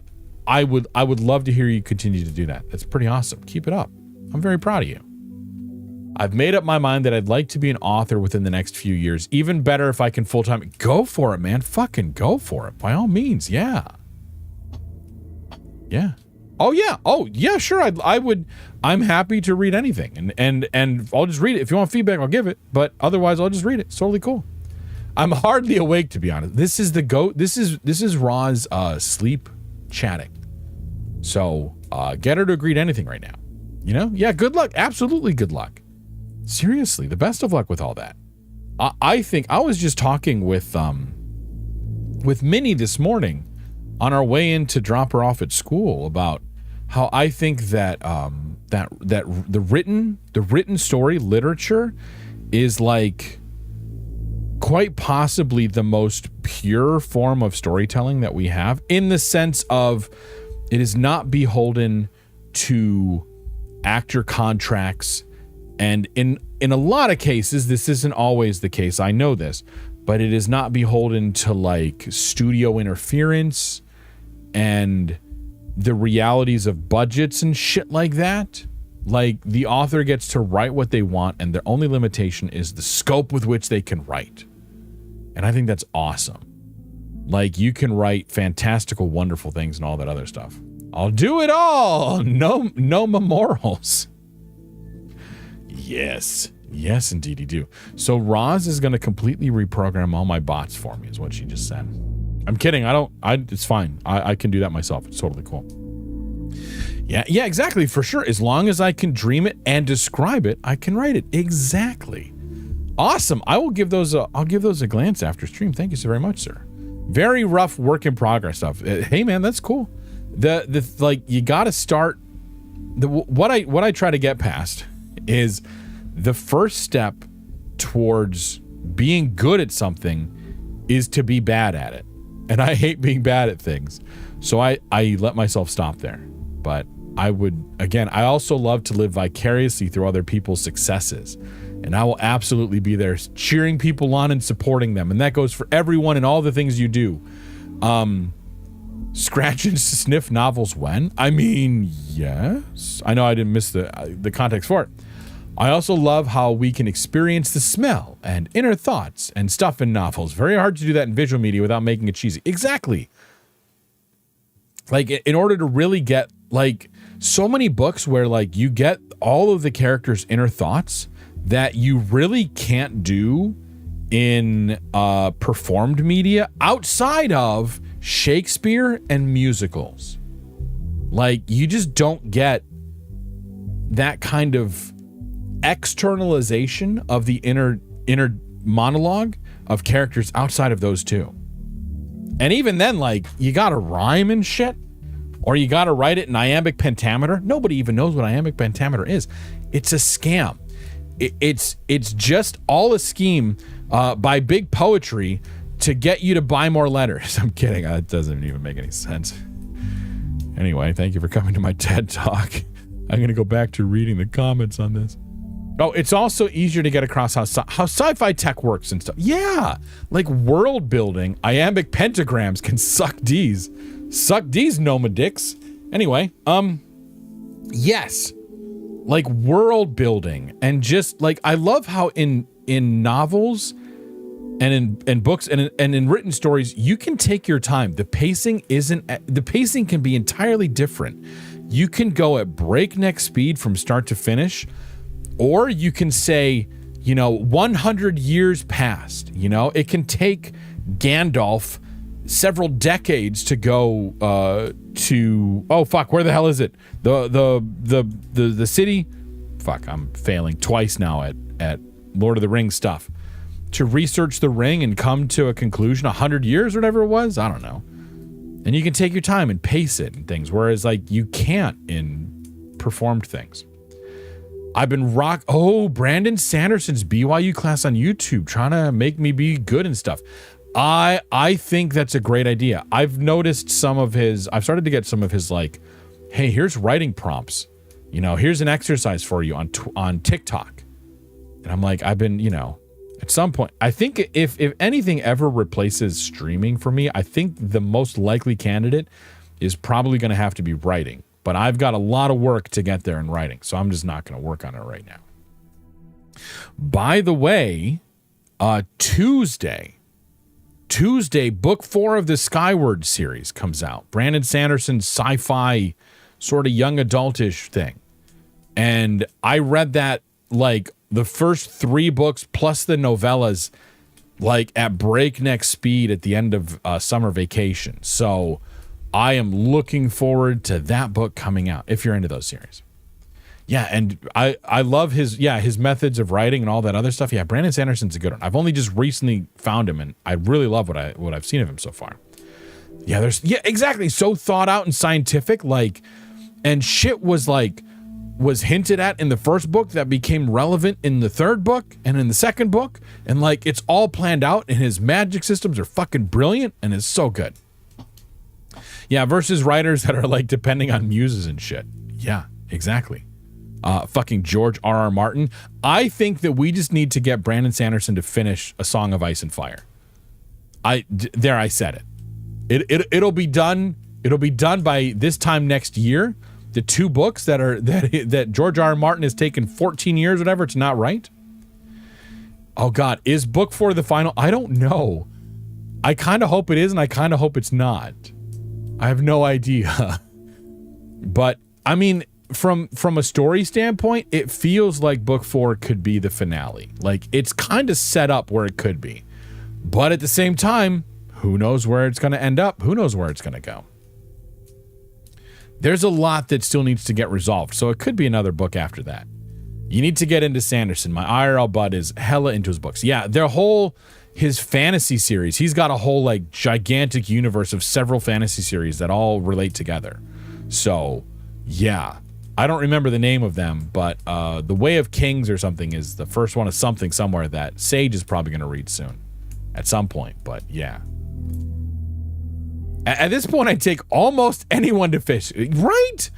would love to hear you continue to do that. That's pretty awesome. Keep it up. I'm very proud of you. I've made up my mind that I'd like to be an author within the next few years. Even better if I can full-time. Go for it, man. Fucking go for it. By all means. Yeah. Yeah. Oh, yeah. Oh, yeah, sure. I would. I'm happy to read anything. And I'll just read it. If you want feedback, I'll give it. But otherwise, I'll just read it. It's totally cool. I'm hardly awake, to be honest. This is the goat. This is Ra's sleep chatting. So get her to agree to anything right now. You know? Yeah, good luck. Absolutely good luck. Seriously, the best of luck with all that. I think I was just talking with Minnie this morning on our way in to drop her off at school about how I think that that the written story literature is like quite possibly the most pure form of storytelling that we have, in the sense of it is not beholden to actor contracts. And in a lot of cases, this isn't always the case, I know this, but it is not beholden to like studio interference and the realities of budgets and shit like that. Like, the author gets to write what they want, and their only limitation is the scope with which they can write. And I think that's awesome. Like, you can write fantastical, wonderful things and all that other stuff. I'll do it all. No memorials. Yes. Yes, indeed you do. So Roz is going to completely reprogram all my bots for me, is what she just said. I'm kidding. It's fine. I can do that myself. It's totally cool. Yeah, exactly. For sure. As long as I can dream it and describe it, I can write it. Exactly. Awesome. I'll give those a glance after stream. Thank you so very much, sir. Very rough work in progress stuff. Hey man, that's cool. The like, you got to start what I try to get past is the first step towards being good at something is to be bad at it. And I hate being bad at things. So I let myself stop there. But I also love to live vicariously through other people's successes. And I will absolutely be there cheering people on and supporting them. And that goes for everyone and all the things you do. Scratch and sniff novels when? I mean, yes. I know I didn't miss the context for it. I also love how we can experience the smell and inner thoughts and stuff in novels. Very hard to do that in visual media without making it cheesy. Exactly. Like, in order to really get, like, so many books where, like, you get all of the characters' inner thoughts that you really can't do in performed media outside of Shakespeare and musicals. Like, you just don't get that kind of externalization of the inner monologue of characters outside of those two. And even then, like, you gotta rhyme and shit, or you gotta write it in iambic pentameter. Nobody even knows what iambic pentameter is. It's a scam. It's just all a scheme by big poetry to get you to buy more letters. I'm kidding. That doesn't even make any sense. Anyway, thank you for coming to my TED Talk. I'm gonna go back to reading the comments on this. Oh, it's also easier to get across how sci-fi tech works and stuff. Yeah, like world building, iambic pentagrams can suck D's. Suck D's, Nomadix. Anyway, yes, like world building and just like, I love how in novels And in books and in written stories, you can take your time. The pacing can be entirely different. You can go at breakneck speed from start to finish, or you can say, 100 years passed. It can take Gandalf several decades to go to where the hell is it? The city. Fuck, I'm failing twice now at Lord of the Rings stuff. To research the ring and come to a conclusion, 100 years or whatever it was, I don't know. And you can take your time and pace it and things, whereas you can't in performed things. I've been Brandon Sanderson's BYU class on YouTube, trying to make me be good and stuff. I think that's a great idea. I've noticed I've started to get some of his hey, here's writing prompts. Here's an exercise for you on TikTok. And I'm I've been, at some point, I think if anything ever replaces streaming for me, I think the most likely candidate is probably going to have to be writing. But I've got a lot of work to get there in writing, so I'm just not going to work on it right now. By the way, Tuesday, book 4 of the Skyward series comes out. Brandon Sanderson's sci-fi sort of young adultish thing. And I read that the first 3 books plus the novellas at breakneck speed at the end of summer vacation. So I am looking forward to that book coming out if you're into those series. Yeah, and I love his methods of writing and all that other stuff. Yeah, Brandon Sanderson's a good one. I've only just recently found him, and I really love what I've seen of him so far. Yeah, exactly. So thought out and scientific, and shit was hinted at in the first book that became relevant in the third book and in the second book, and it's all planned out, and his magic systems are fucking brilliant, and it's so good. Yeah, versus writers that are depending on muses and shit. Yeah, exactly. Fucking George R.R. Martin. I think that we just need to get Brandon Sanderson to finish A Song of Ice and Fire. I said it. It'll be done. It'll be done by this time next year. The 2 books that George R.R. Martin has taken 14 years, whatever, to not write. Oh God, is book 4 the final? I don't know. I kind of hope it is, and I kind of hope it's not. I have no idea. But I mean, from a story standpoint, it feels like book 4 could be the finale. It's kind of set up where it could be. But at the same time, who knows where it's going to end up? Who knows where it's going to go? There's a lot that still needs to get resolved, so it could be another book after that. You need to get into Sanderson. My IRL bud is hella into his books. Yeah, his fantasy series, he's got a whole gigantic universe of several fantasy series that all relate together. So, yeah. I don't remember the name of them, but The Way of Kings or something is the first one of something somewhere that Sage is probably going to read soon. At some point, but yeah. At this point, I'd take almost anyone to fish. Right?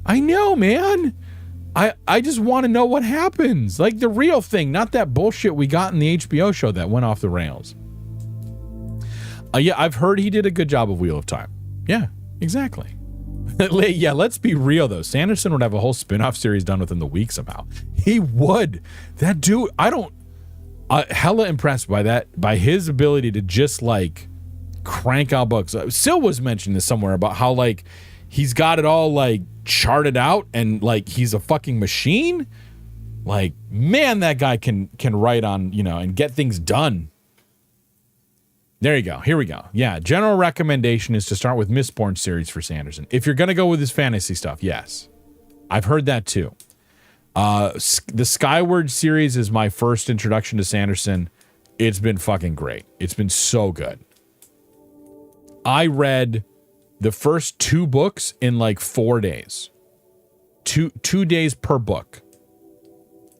I know, man. I just want to know what happens. The real thing, not that bullshit we got in the HBO show that went off the rails. Yeah, I've heard he did a good job of Wheel of Time. Yeah, exactly. Yeah, let's be real, though. Sanderson would have a whole spin-off series done within the week somehow. He would. That dude, hella impressed by that, by his ability to just, crank out books. Sil was mentioning this somewhere about how, he's got it all, charted out, and, he's a fucking machine. Man, that guy can write on, and get things done. There you go. Here we go. Yeah, general recommendation is to start with Mistborn series for Sanderson. If you're going to go with his fantasy stuff, yes. I've heard that too. The Skyward series is my first introduction to Sanderson. It's been fucking great. It's been so good. I read the first 2 books in 4 days. 2 days per book.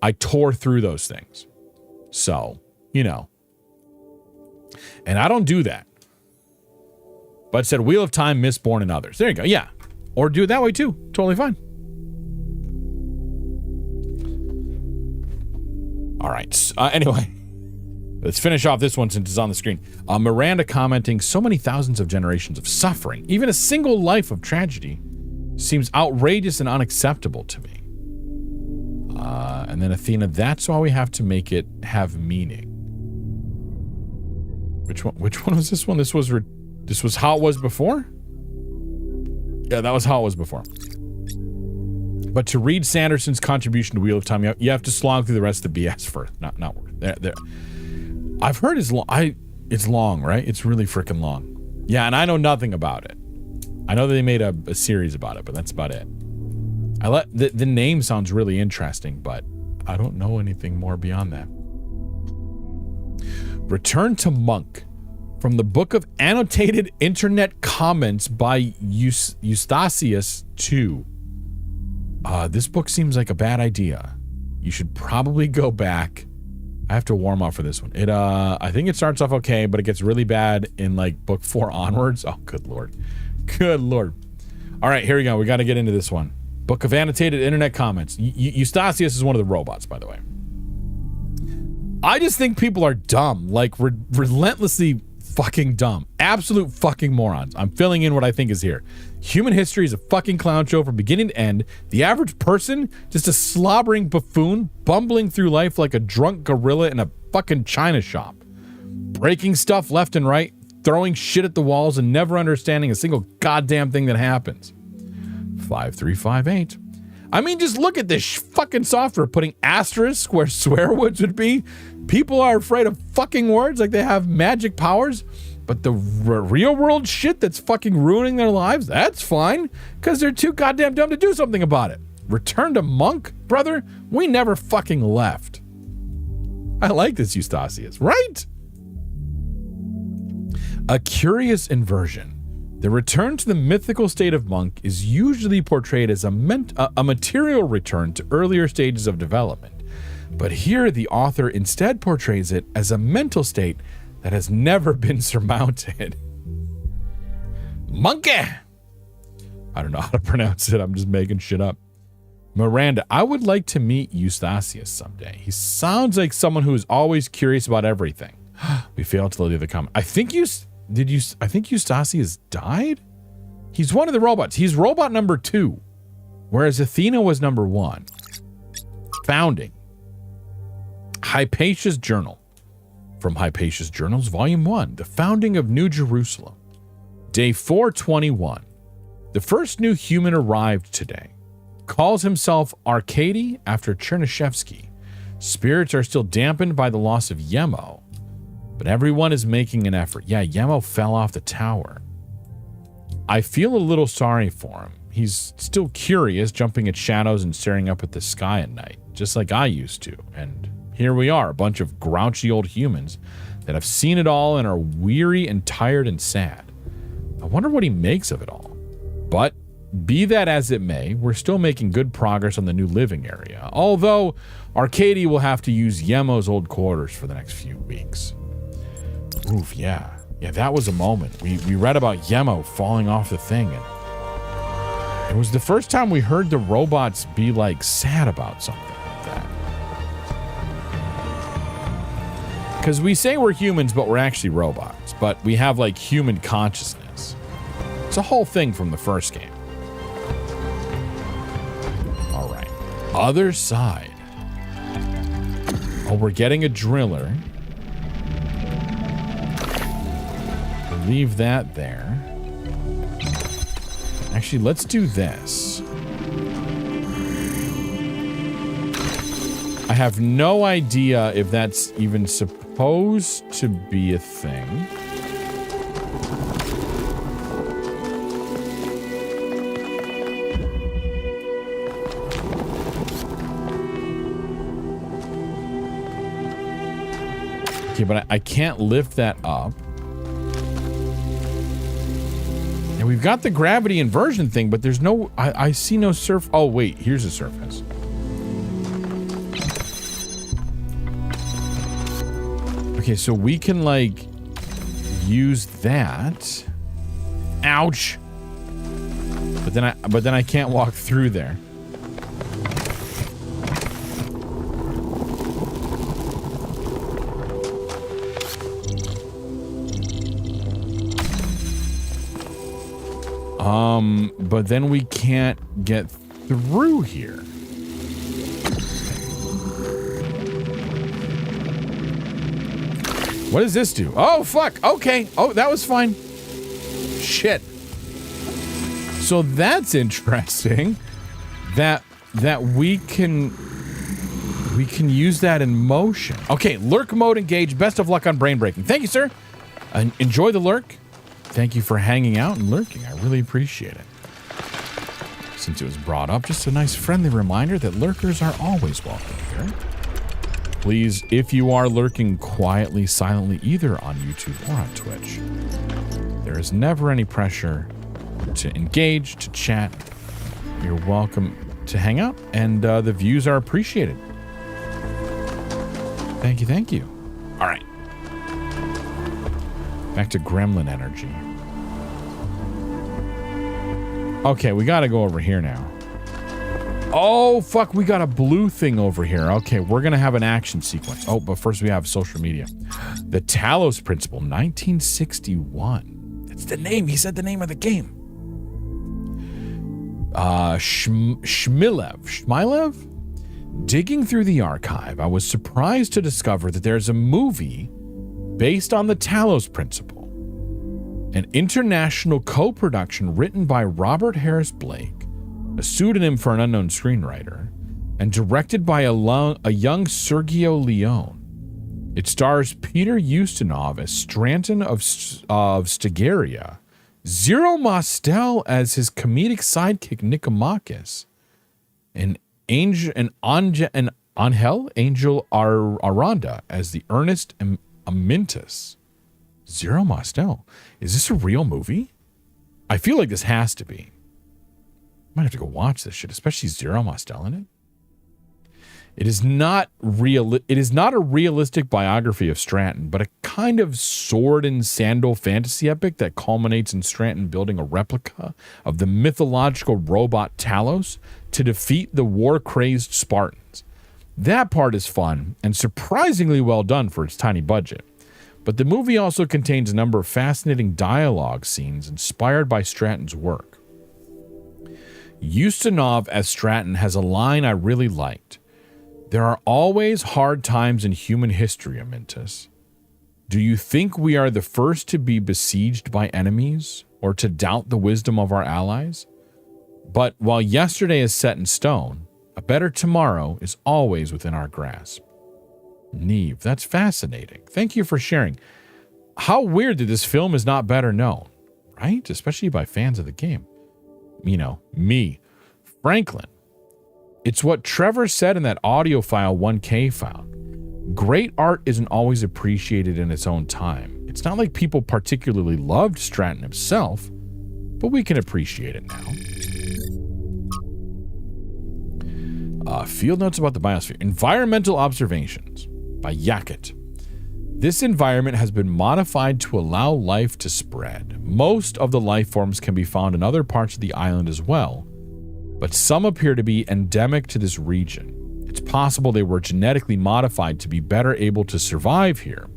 I tore through those things. So, and I don't do that. But it said Wheel of Time, Mistborn, and others. There you go. Yeah. Or do it that way too. Totally fine. All right. Anyway, let's finish off this one since it's on the screen. Miranda commenting, so many thousands of generations of suffering, even a single life of tragedy, seems outrageous and unacceptable to me. And then Athena, that's why we have to make it have meaning. Which one was this one? This was how it was before? Yeah, that was how it was before. But to read Sanderson's contribution to Wheel of Time, you have to slog through the rest of the BS first. Not worth it. There. I've heard it's long, right? It's really freaking long. Yeah, and I know nothing about it. I know that they made a series about it, but that's about it. The name sounds really interesting, but I don't know anything more beyond that. Return to Monk from the Book of Annotated Internet Comments by Eustachius II. This book seems like a bad idea. You should probably go back. I have to warm up for this one. I think it starts off okay, but it gets really bad in like book 4 onwards. Oh, good lord. Good lord. All right, here we go. We got to get into this one. Book of Annotated Internet Comments. Eustachius is one of the robots, by the way. I just think people are dumb, like relentlessly fucking dumb. Absolute fucking morons. I'm filling in what I think is here. Human history is a fucking clown show from beginning to end. The average person, just a slobbering buffoon, bumbling through life like a drunk gorilla in a fucking china shop. Breaking stuff left and right, throwing shit at the walls, and never understanding a single goddamn thing that happens. 5358. I mean, just look at this fucking software putting asterisks where swear words would be. People are afraid of fucking words like they have magic powers. But the real world shit that's fucking ruining their lives, that's fine. Because they're too goddamn dumb to do something about it. Return to Monk, brother? We never fucking left. I like this, Eustachius, right? A curious inversion. The return to the mythical state of Monk is usually portrayed as a material return to earlier stages of development. But here the author instead portrays it as a mental state that has never been surmounted. Monkey! I don't know how to pronounce it. I'm just making shit up. Miranda, I would like to meet Eustachius someday. He sounds like someone who is always curious about everything. We failed to leave the comment. I think Eustachius died? He's one of the robots. He's robot number 2, whereas Athena was number 1. Founding. Hypatia's Journal. From Hypatia's Journals, Volume 1, The Founding of New Jerusalem. Day 421. The first new human arrived today. Calls himself Arkady after Chernyshevsky. Spirits are still dampened by the loss of Yemo, but everyone is making an effort. Yeah, Yemo fell off the tower. I feel a little sorry for him. He's still curious, jumping at shadows and staring up at the sky at night, just like I used to. And here we are, a bunch of grouchy old humans that have seen it all and are weary and tired and sad. I wonder what he makes of it all. But be that as it may, we're still making good progress on the new living area, although Arkady will have to use Yemo's old quarters for the next few weeks. Oof, yeah. Yeah, that was a moment. We read about Yemo falling off the thing, and it was the first time we heard the robots be, like, sad about something like that. Because we say we're humans, but we're actually robots. But we have, like, human consciousness. It's a whole thing from the first game. All right. Other side. Oh, we're getting a driller. Leave that there. Actually, let's do this. I have no idea if that's even supposed to be a thing. Okay, but I can't lift that up. And we've got the gravity inversion thing, but there's no... I see no surf... Oh, wait. Here's a surface. Okay, so we can, like, use that. Ouch. But then I can't walk through there. But then we can't get through here. What does this do? Oh, fuck. Okay. Oh, that was fine. Shit. So that's interesting. That we can use that in motion. Okay, lurk mode engaged. Best of luck on brain breaking. Thank you, sir. Enjoy the lurk. Thank you for hanging out and lurking. I really appreciate it. Since it was brought up, just a nice friendly reminder that lurkers are always welcome here. Please, if you are lurking quietly, silently, either on YouTube or on Twitch, there is never any pressure to engage, to chat. You're welcome to hang out, and the views are appreciated. Thank you, thank you. All right. Back to gremlin energy. Okay, we got to go over here now. Oh, fuck, we got a blue thing over here. Okay, we're going to have an action sequence. Oh, but first we have social media. The Talos Principle, 1961. That's the name. He said the name of the game. Shmilev? Digging through the archive, I was surprised to discover that there's a movie based on the Talos Principle, an international co-production written by Robert Harris Blake, a pseudonym for an unknown screenwriter, and directed by a young Sergio Leone. It stars Peter Ustinov as Stranton of Stegaria, Zero Mostel as his comedic sidekick Nicomakis, and Angel Aranda as the earnest Amintus. Zero Mostel. Is this a real movie? I feel like this has to be. Might have to go watch this shit, especially Zero Mostel in it. It is not a realistic biography of Stratton, but a kind of sword and sandal fantasy epic that culminates in Stratton building a replica of the mythological robot Talos to defeat the war-crazed Spartans. That part is fun and surprisingly well done for its tiny budget. But the movie also contains a number of fascinating dialogue scenes inspired by Stratton's work. Ustinov as Stratton has a line I really liked. There are always hard times in human history, Amintus. Do you think we are the first to be besieged by enemies or to doubt the wisdom of our allies? But while yesterday is set in stone, a better tomorrow is always within our grasp. Neve, that's fascinating. Thank you for sharing. How weird that this film is not better known, right? Especially by fans of the game. You know, me, Franklin. It's what Trevor said in that audio file 1K found. Great art isn't always appreciated in its own time. It's not like people particularly loved Stratton himself, but we can appreciate it now. Field notes about the biosphere. Environmental observations by Yakut. This environment has been modified to allow life to spread. Most of the life forms can be found in other parts of the island as well, but some appear to be endemic to this region. It's possible they were genetically modified to be better able to survive here.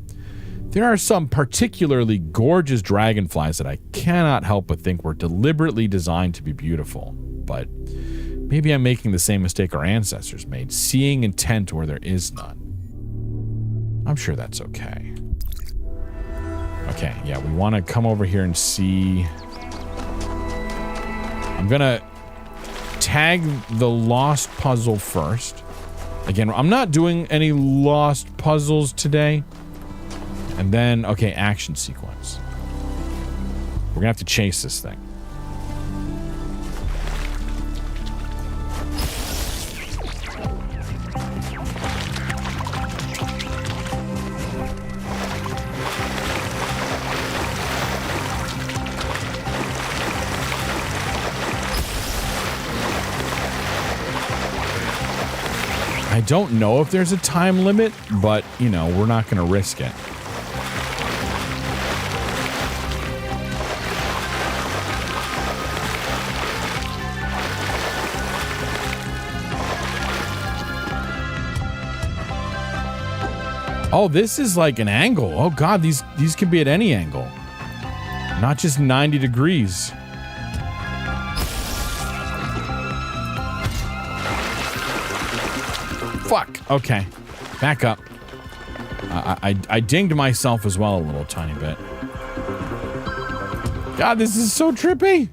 There are some particularly gorgeous dragonflies that I cannot help but think were deliberately designed to be beautiful, but maybe I'm making the same mistake our ancestors made, seeing intent where there is none. I'm sure that's okay. Okay, yeah, we want to come over here and see. I'm gonna tag the lost puzzle first. Again, I'm not doing any lost puzzles today. And then, okay, action sequence. We're gonna have to chase this thing. I don't know if there's a time limit, but, you know, we're not going to risk it. Oh, this is like an angle. Oh, God, these can be at any angle. Not just 90 degrees. Fuck. Okay. Back up. I dinged myself as well a little tiny bit. God, this is so trippy.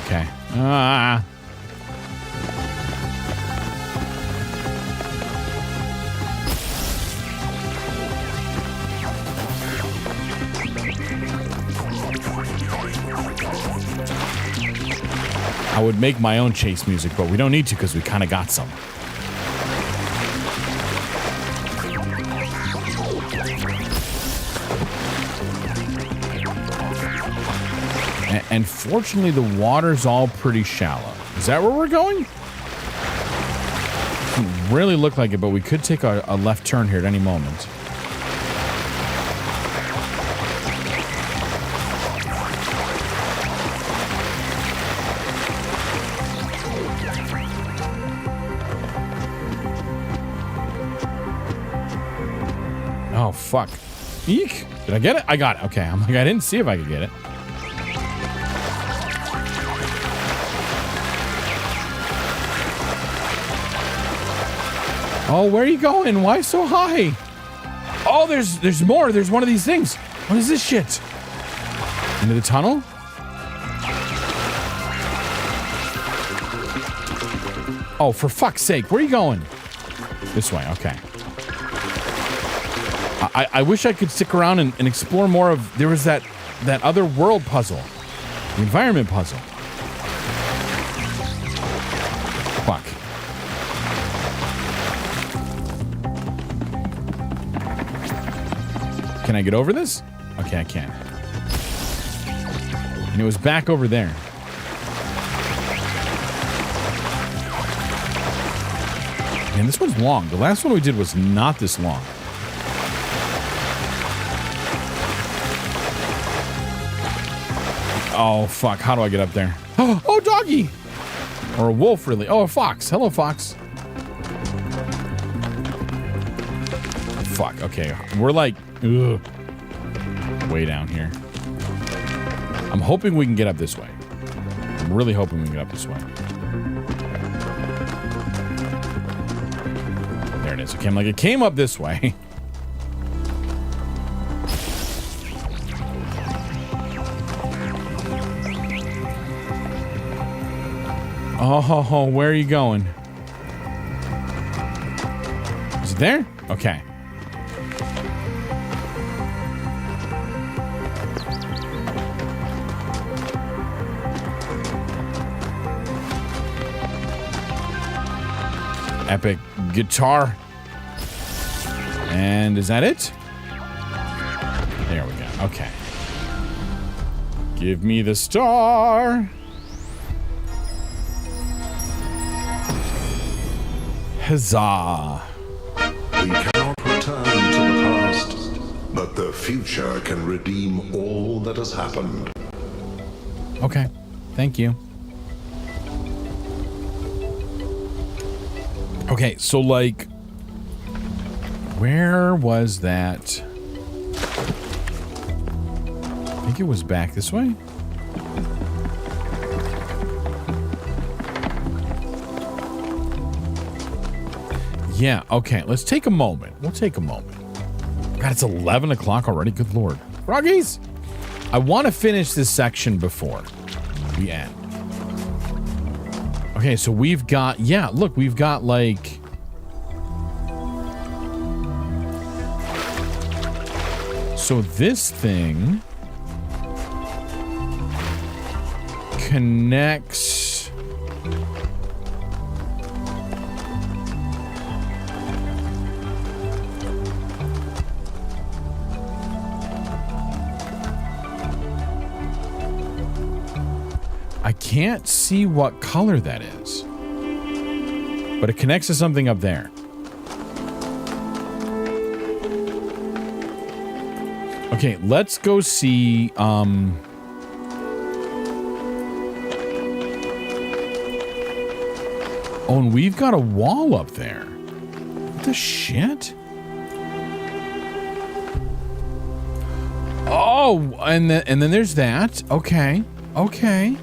Okay. I would make my own chase music, but we don't need to because we kind of got some. And fortunately, the water's all pretty shallow. Is that where we're going? Doesn't really look like it, but we could take a left turn here at any moment. Oh, fuck. Eek. Did I get it? I got it. Okay. I'm like, I didn't see if I could get it. Oh, where are you going? Why so high? Oh, there's more. There's one of these things. What is this shit? Into the tunnel? Oh, for fuck's sake. Where are you going? This way. Okay. I wish I could stick around and explore more of... There was that other world puzzle. The environment puzzle. Fuck. Can I get over this? Okay, I can. And it was back over there. Man, this one's long. The last one we did was not this long. Oh, fuck. How do I get up there? Oh, doggy! Or a wolf, really. Oh, a fox. Hello, fox. Fuck. Okay. We're like... Ugh. Way down here. I'm hoping we can get up this way. I'm really hoping we can get up this way. There it is. Okay, I'm like, it came up this way. Oh, where are you going? Is it there? Okay. Epic guitar. And is that it? There we go. Okay. Give me the star. Huzzah. We cannot return to the past, but the future can redeem all that has happened. Okay. Thank you. Okay, so like, where was that? I think it was back this way. Yeah, okay, let's take a moment. We'll take a moment. God, it's 11 o'clock already. Good Lord. Froggies! I want to finish this section before we end. Okay, so we've got... Yeah, look, we've got, like... So this thing... connects... I can't see what color that is, but it connects to something up there. Okay, let's go see, Oh, and we've got a wall up there. What the shit? Oh, and then there's that. Okay. Okay.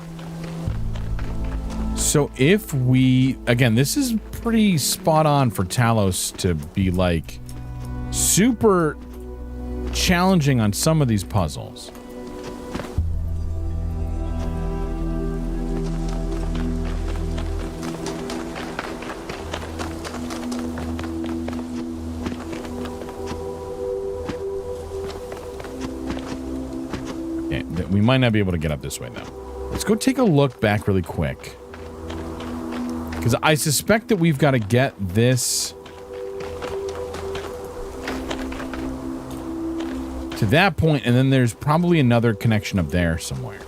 So if we... Again, this is pretty spot on for Talos to be, like, super challenging on some of these puzzles. Okay, we might not be able to get up this way, though. Let's go take a look back really quick. Because I suspect that we've got to get this to that point, and then there's probably another connection up there somewhere.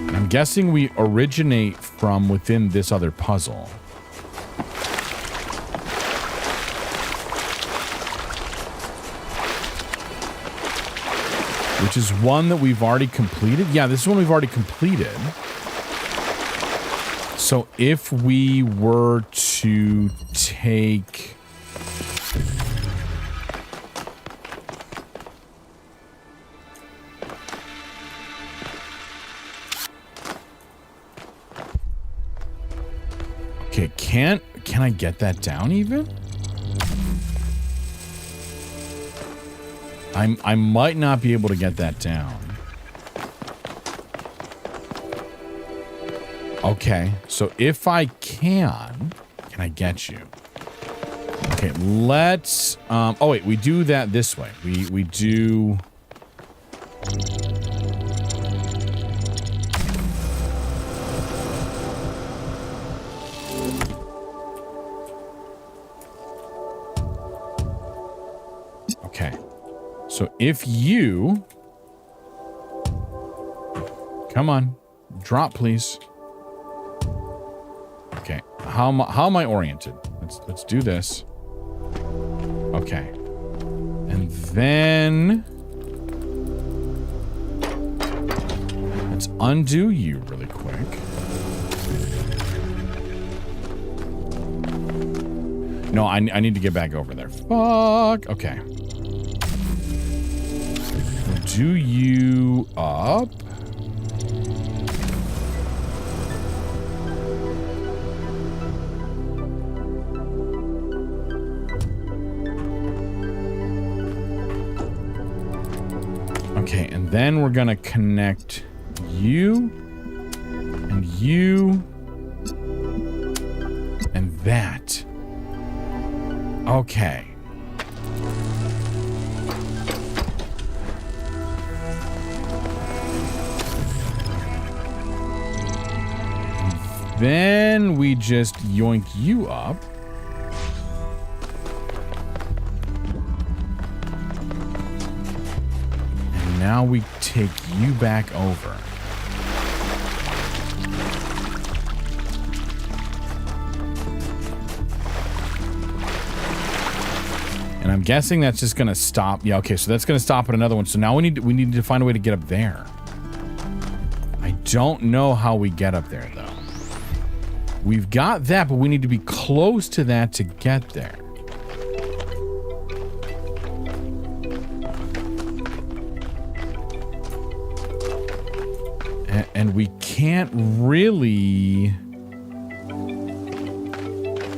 And I'm guessing we originate from within this other puzzle. Which is one that we've already completed. Yeah, this is one we've already completed. So if we were to take... Okay, can I get that down even? I might not be able to get that down. Okay, so if I can I get you? Okay, let's, oh wait, we do that this way. We do... Okay, so if you... Come on, drop please. Okay, how am I oriented? Let's do this. Okay. And then let's undo you really quick. No, I need to get back over there. Fuck. Okay. We'll do you up. Okay, and then we're gonna connect you and you and that. Okay. And then we just yoink you up. Now we take you back over. And I'm guessing that's just gonna stop. Yeah, okay, so that's gonna stop at another one. So now we need to find a way to get up there. I don't know how we get up there though. We've got that, but we need to be close to that to get there. And we can't really,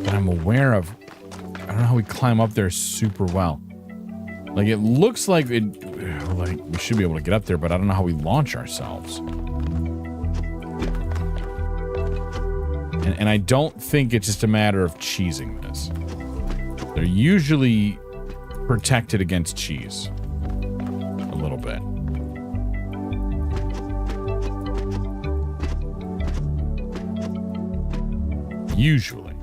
that I'm aware of. I don't know how we climb up there super well. Like it looks like we should be able to get up there, but I don't know how we launch ourselves. And I don't think it's just a matter of cheesing this. They're usually protected against cheese a little bit. Usually.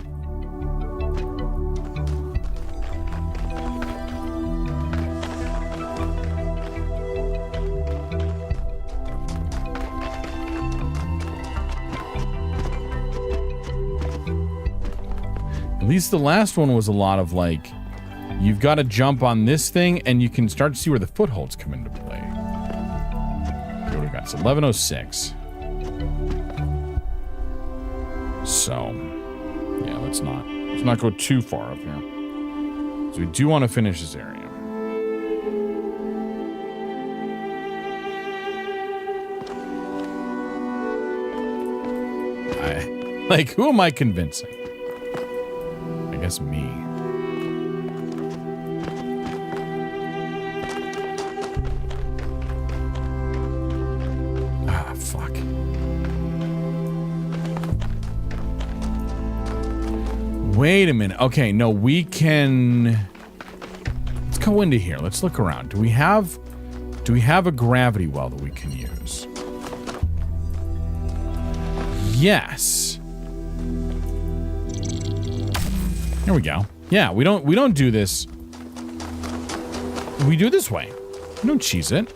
At least the last one was a lot of like, you've got to jump on this thing and you can start to see where the footholds come into play. Okay, what do we got? It's 11:06. So, yeah, let's not go too far up here. So we do want to finish this area. Who am I convincing? I guess me. Fuck. Wait a minute. Okay, no, we can... Let's go into here. Let's look around. Do we have a gravity well that we can use? Yes. Here we go. Yeah, we don't do this. We do this way. We don't cheese it.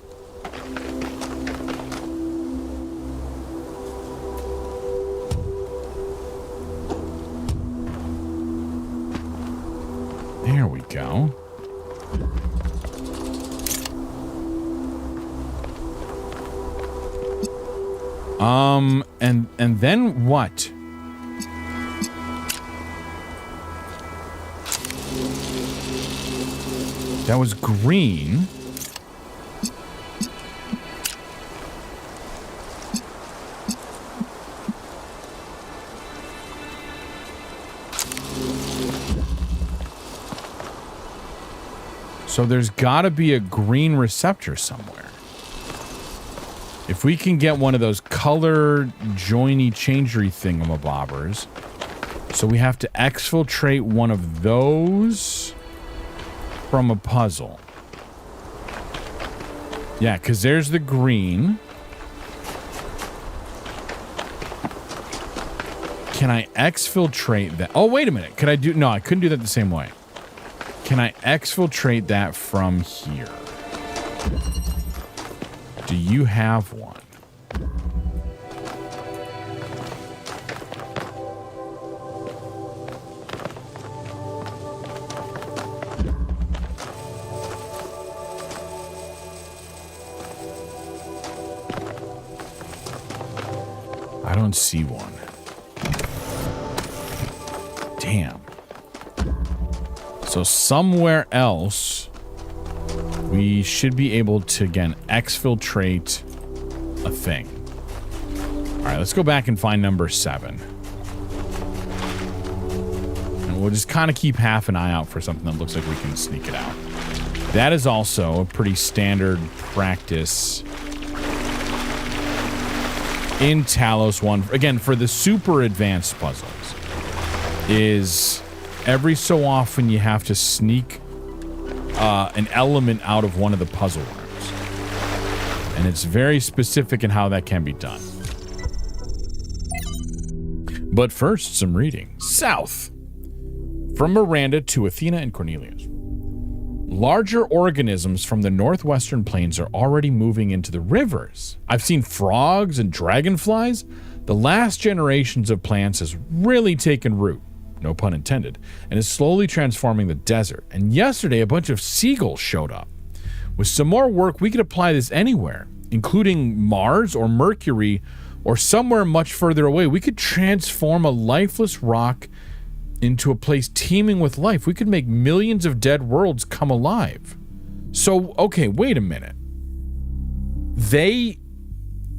There we go. And then what? That was green. So there's got to be a green receptor somewhere. If we can get one of those color joiny changery thingamabobbers. So we have to exfiltrate one of those from a puzzle. Yeah, because there's the green. Can I exfiltrate that? Oh, wait a minute. Could I do... No, I couldn't do that the same way. Can I exfiltrate that from here? Do you have one? I don't see one. Damn. So somewhere else, we should be able to, again, exfiltrate a thing. All right, let's go back and find number 7. And we'll just kind of keep half an eye out for something that looks like we can sneak it out. That is also a pretty standard practice in Talos 1. Again, for the super advanced puzzles, is every so often you have to sneak an element out of one of the puzzle rooms. And it's very specific in how that can be done. But first, some reading. South. From Miranda to Athena and Cornelius. Larger organisms from the northwestern plains are already moving into the rivers. I've seen frogs and dragonflies. The last generations of plants has really taken root, no pun intended, and is slowly transforming the desert. And yesterday, a bunch of seagulls showed up. With some more work, we could apply this anywhere, including Mars or Mercury or somewhere much further away. We could transform a lifeless rock into a place teeming with life. We could make millions of dead worlds come alive. So, okay, wait a minute. They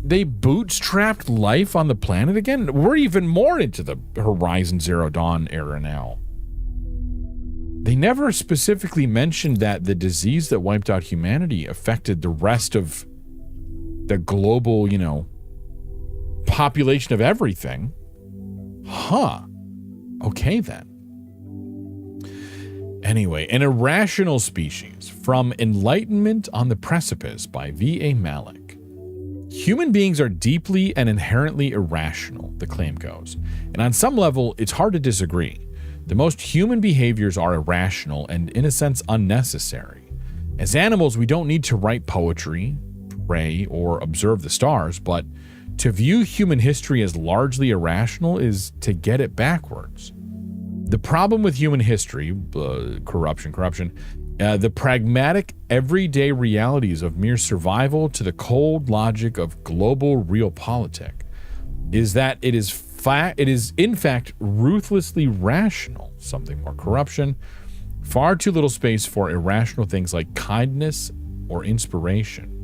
bootstrapped life on the planet again? We're even more into the Horizon Zero Dawn era now. They never specifically mentioned that the disease that wiped out humanity affected the rest of the global, population of everything. Huh. Okay, then. Anyway, an irrational species from Enlightenment on the Precipice by V.A. Malik. Human beings are deeply and inherently irrational, the claim goes. And on some level, it's hard to disagree. The most human behaviors are irrational and, in a sense, unnecessary. As animals, we don't need to write poetry, pray, or observe the stars, but to view human history as largely irrational is to get it backwards. The problem with human history, corruption, the pragmatic, everyday realities of mere survival to the cold logic of global realpolitik, is that it is in fact ruthlessly rational. Something more corruption. Far too little space for irrational things like kindness or inspiration.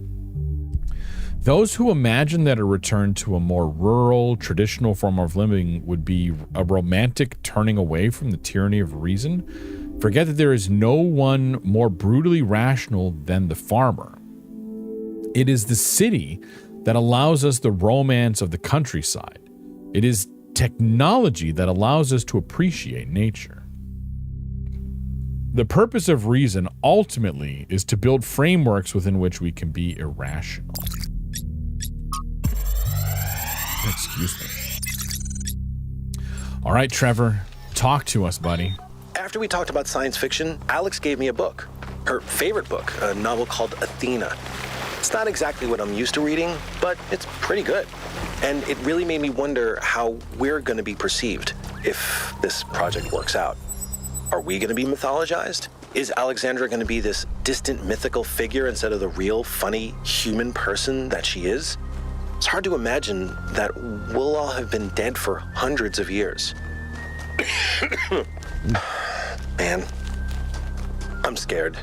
Those who imagine that a return to a more rural, traditional form of living would be a romantic turning away from the tyranny of reason forget that there is no one more brutally rational than the farmer. It is the city that allows us the romance of the countryside. It is technology that allows us to appreciate nature. The purpose of reason ultimately is to build frameworks within which we can be irrational. Excuse me. All right, Trevor, talk to us, buddy. After we talked about science fiction, Alex gave me a book. Her favorite book, a novel called Athena. It's not exactly what I'm used to reading, but it's pretty good. And it really made me wonder how we're going to be perceived if this project works out. Are we going to be mythologized? Is Alexandra going to be this distant mythical figure instead of the real, funny, human person that she is? It's hard to imagine that we'll all have been dead for hundreds of years. Man, I'm scared.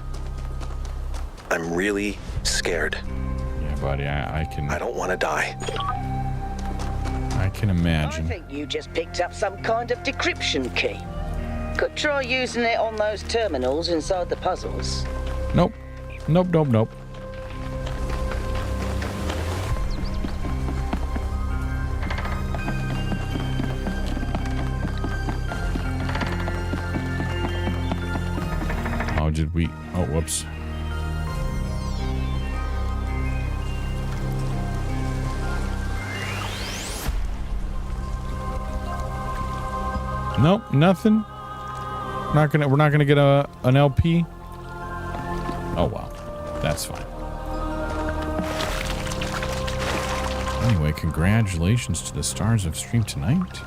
I'm really scared. Yeah, buddy, I don't want to die. I can imagine. I think you just picked up some kind of decryption key. Could try using it on those terminals inside the puzzles. Nope. Nope, nope, nope. Oh, did we? Oh, whoops. Nope, nothing. We're not gonna get an LP. Oh well, that's fine. Anyway, congratulations to the stars of stream tonight.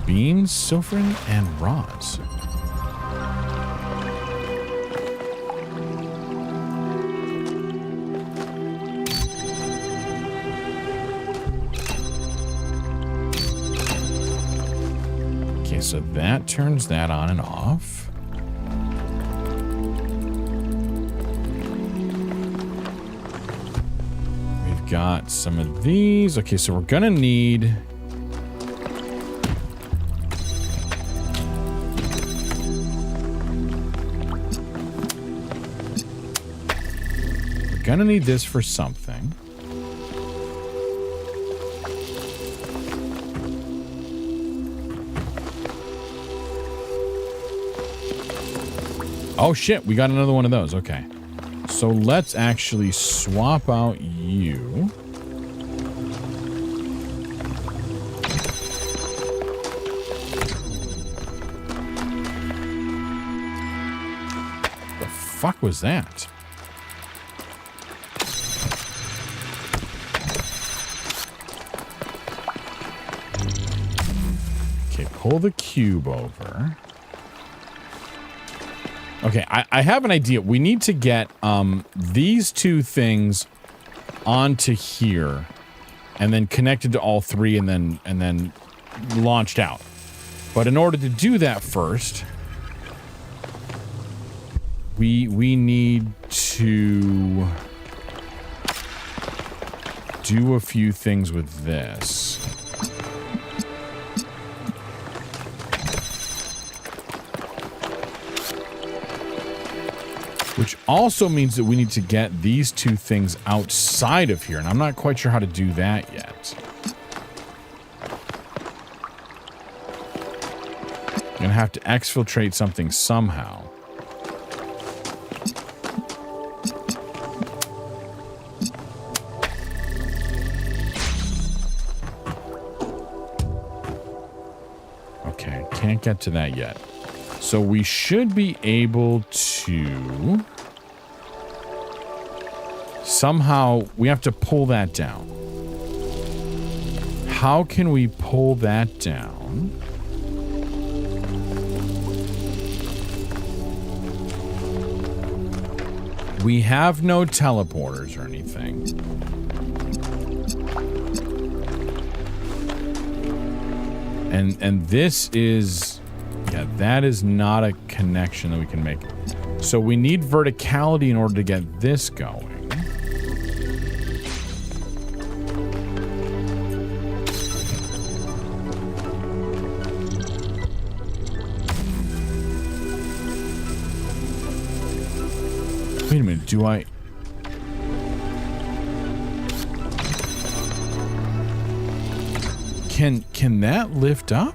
Beans, Silverin, and Roz. So that turns that on and off. We've got some of these. Okay, so we're gonna need... We're gonna need this for something. Oh shit, we got another one of those. Okay. So let's actually swap out you. The fuck was that? Okay, pull the cube over. Okay, I have an idea. We need to get these two things onto here and then connected to all three and then launched out. But in order to do that first, we need to do a few things with this. Which also means that we need to get these two things outside of here. And I'm not quite sure how to do that yet. I'm gonna have to exfiltrate something somehow. Okay, can't get to that yet. So we should be able to somehow, we have to pull that down. How can we pull that down? We have no teleporters or anything. And this is, yeah, that is not a connection that we can make. So we need verticality in order to get this going. Wait a minute, do I... Can that lift up?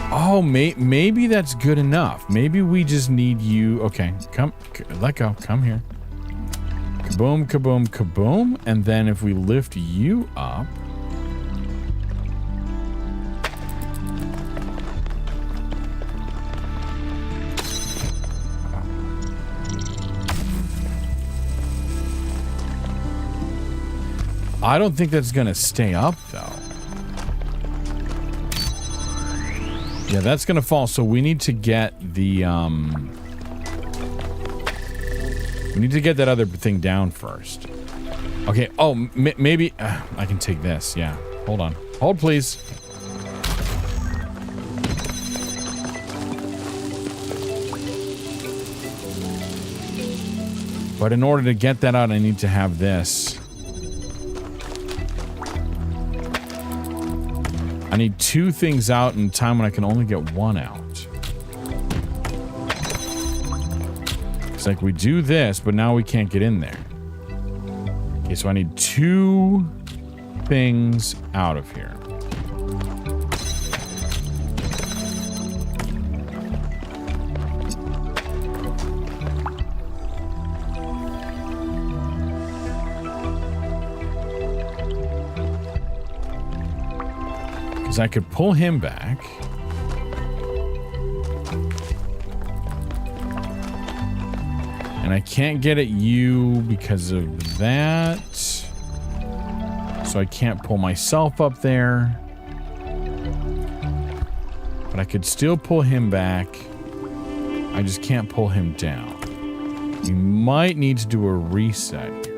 Oh, maybe that's good enough. Maybe we just need you... Okay, come, let go. Come here. Kaboom, kaboom, kaboom. And then if we lift you up... I don't think that's gonna stay up, though. Yeah, that's gonna fall, so we need to get the, we need to get that other thing down first. Okay, oh, maybe... I can take this, yeah. Hold on. Hold, please. But in order to get that out, I need to have this. I need two things out in time when I can only get one out. It's like we do this, but now we can't get in there. Okay, so I need two things out of here. Because I could pull him back. And I can't get at you because of that. So I can't pull myself up there. But I could still pull him back. I just can't pull him down. We might need to do a reset here.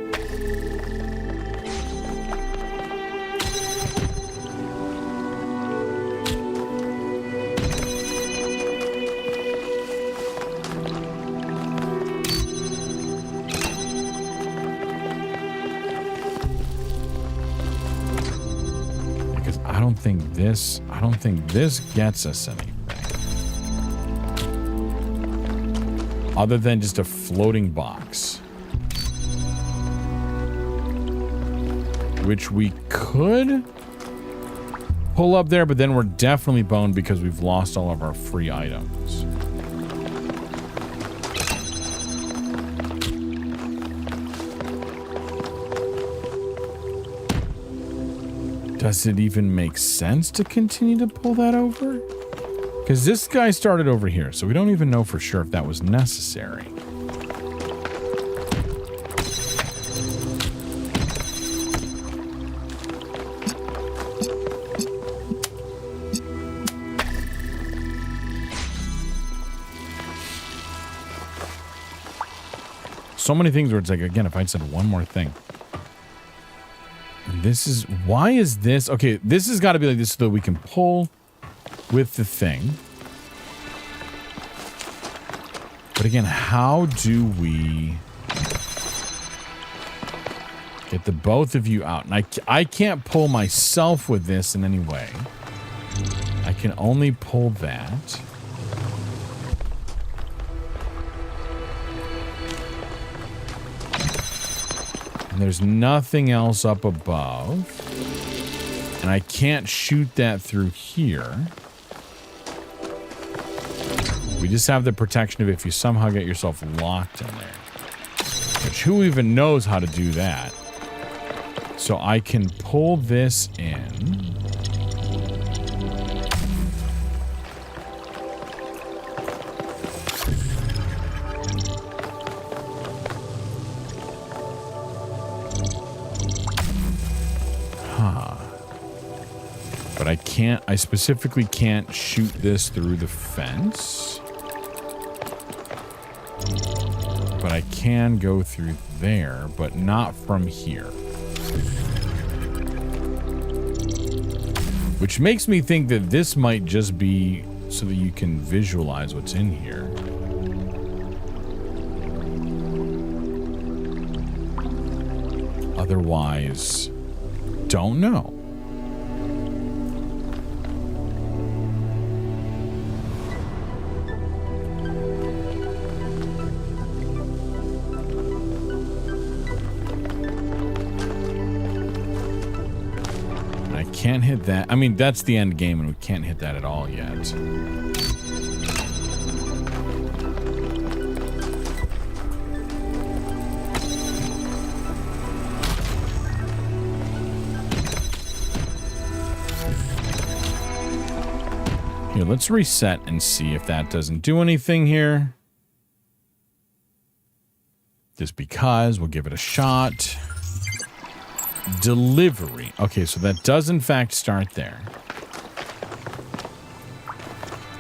I don't think this gets us anything. Other than just a floating box. Which we could pull up there, but then we're definitely boned because we've lost all of our free items. Does it even make sense to continue to pull that over? Because this guy started over here, so we don't even know for sure if that was necessary. So many things where it's like, again, if I'd said one more thing. This is... Why is this... Okay, this has got to be like this so that we can pull with the thing. But again, how do we get the both of you out? And I can't pull myself with this in any way. I can only pull that. And there's nothing else up above. And I can't shoot that through here. We just have the protection of if you somehow get yourself locked in there. Which who even knows how to do that? So I can pull this in. But I can't, I specifically can't shoot this through the fence. But I can go through there, but not from here. Which makes me think that this might just be so that you can visualize what's in here. Otherwise, don't know. I can't hit that. I mean, that's the end game, and we can't hit that at all yet. Here, let's reset and see if that doesn't do anything here. Just because, we'll give it a shot. Delivery. Okay, so that does in fact start there.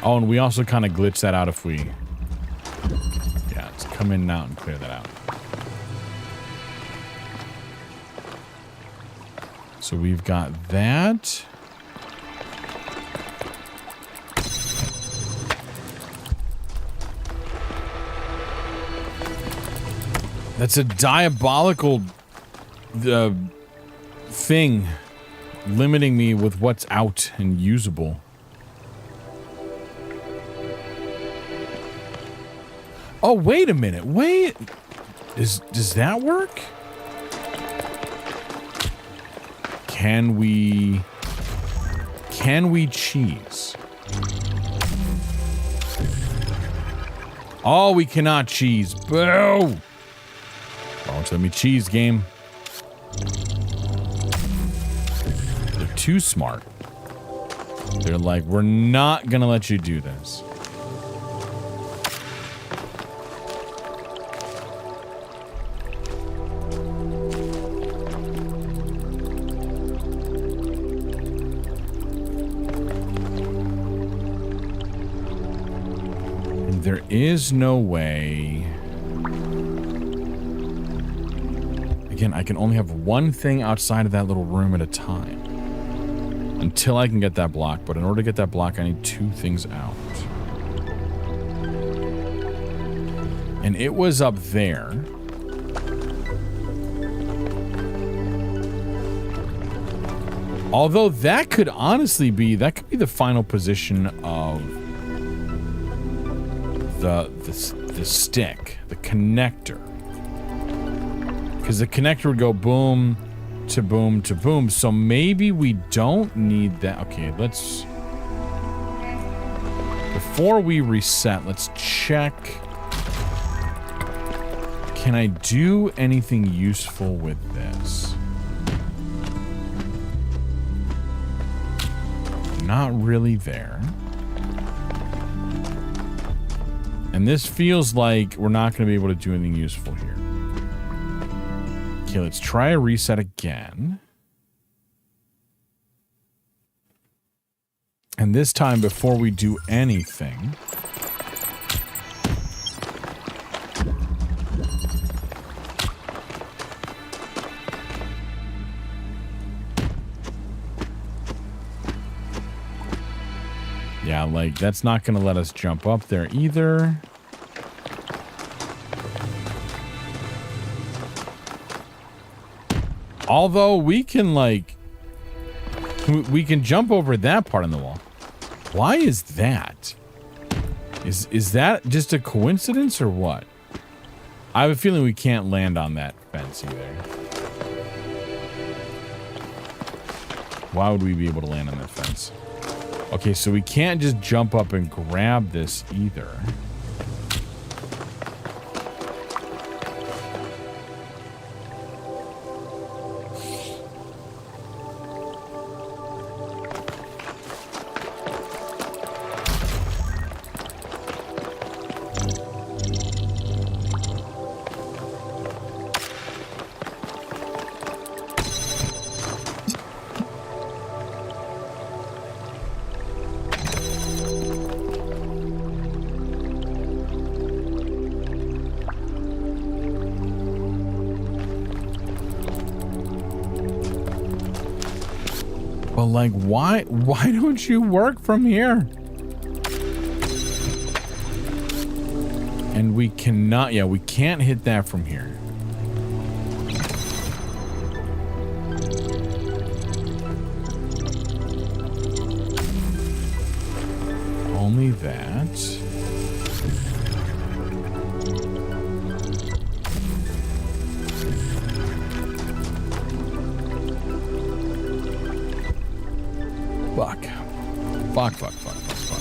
Oh, and we also kind of glitch that out if we... Yeah, let's come in and out and clear that out. So we've got that. That's a diabolical thing limiting me with what's out and usable. Oh, wait a minute. Wait. Does that work? Can we cheese? Oh, we cannot cheese. Boo! Won't let me cheese, game. They're too smart. They're like, we're not gonna let you do this. And there is no way... Again, I can only have one thing outside of that little room at a time. Until I can get that block. But in order to get that block, I need two things out. And it was up there. Although that could honestly be... That could be the final position of... The stick. The connector. Because the connector would go boom to boom to boom. So maybe we don't need that. Okay, let's... Before we reset, let's check. Can I do anything useful with this? Not really there. And this feels like we're not going to be able to do anything useful here. Okay, let's try a reset again. And this time, before we do anything... Yeah, like, that's not going to let us jump up there either. Although we can, like, we can jump over that part on the wall. Why is that? Is that just a coincidence or what? I have a feeling we can't land on that fence either. Why would we be able to land on that fence? Okay, so we can't just jump up and grab this either. But like, why don't you work from here? And we cannot, yeah, we can't hit that from here. Only that. Fuck. Fuck, fuck, fuck, fuck, fuck.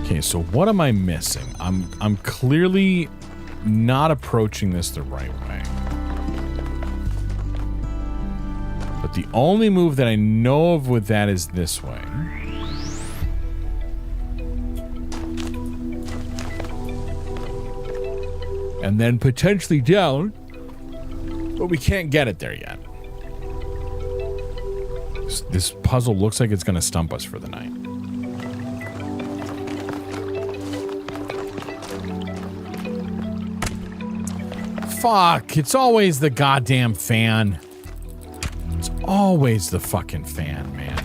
Okay, so what am I missing? I'm clearly not approaching this the right way. But the only move that I know of with that is this way. And then potentially down, but we can't get it there yet. This puzzle looks like it's going to stump us for the night. Fuck, it's always the goddamn fan. It's always the fucking fan, man.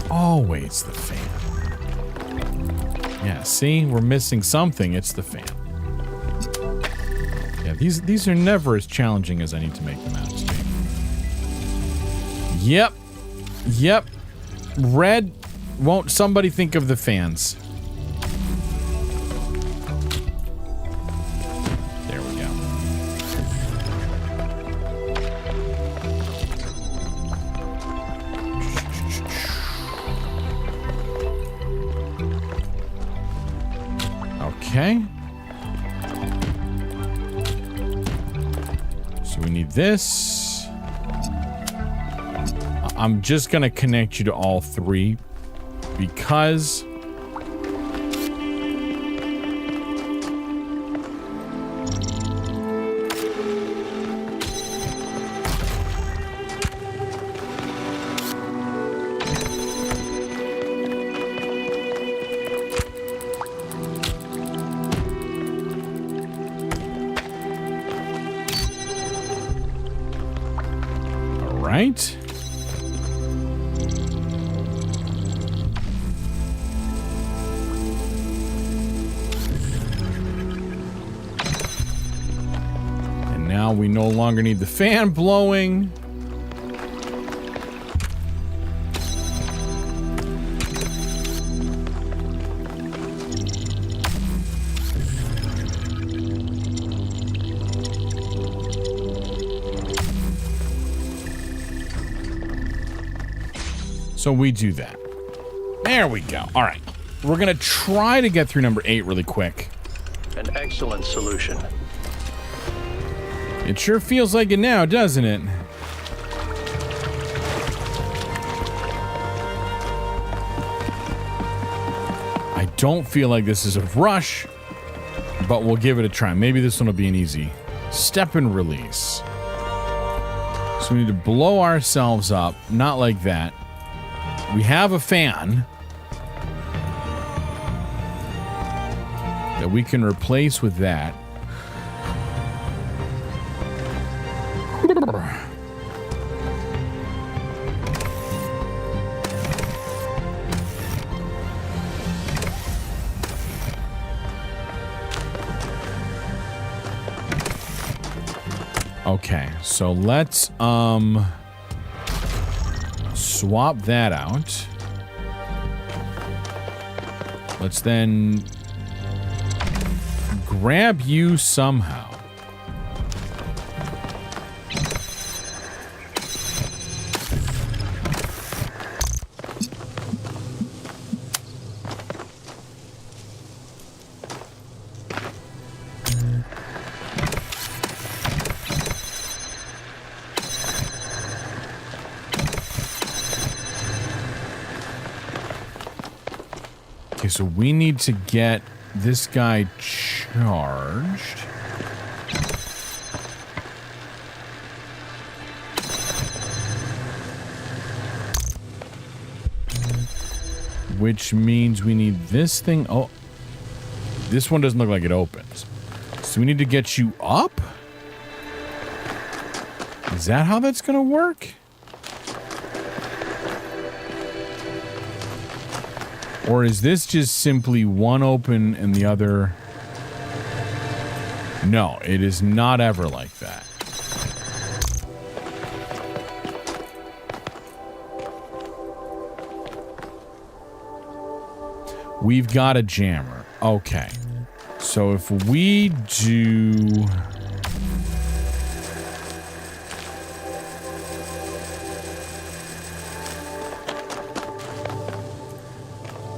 Always the fan. Yeah, see? We're missing something. It's the fan. Yeah, these are never as challenging as I need to make them out to be. Yep. Yep. Red, won't somebody think of the fans? Okay. So we need this. I'm just going to connect you to all three because right. And now we no longer need the fan blowing. So we do that. There we go. All right. We're going to try to get through number 8 really quick. An excellent solution. It sure feels like it now, doesn't it? I don't feel like this is a rush, but we'll give it a try. Maybe this one will be an easy step and release. So we need to blow ourselves up. Not like that. We have a fan that we can replace with that. Okay, so let's swap that out. Let's then grab you somehow. Okay, so we need to get this guy charged. Which means we need this thing. Oh, this one doesn't look like it opens. So we need to get you up? Is that how that's going to work? Or is this just simply one open and the other? No, it is not ever like that. We've got a jammer. Okay. So if we do...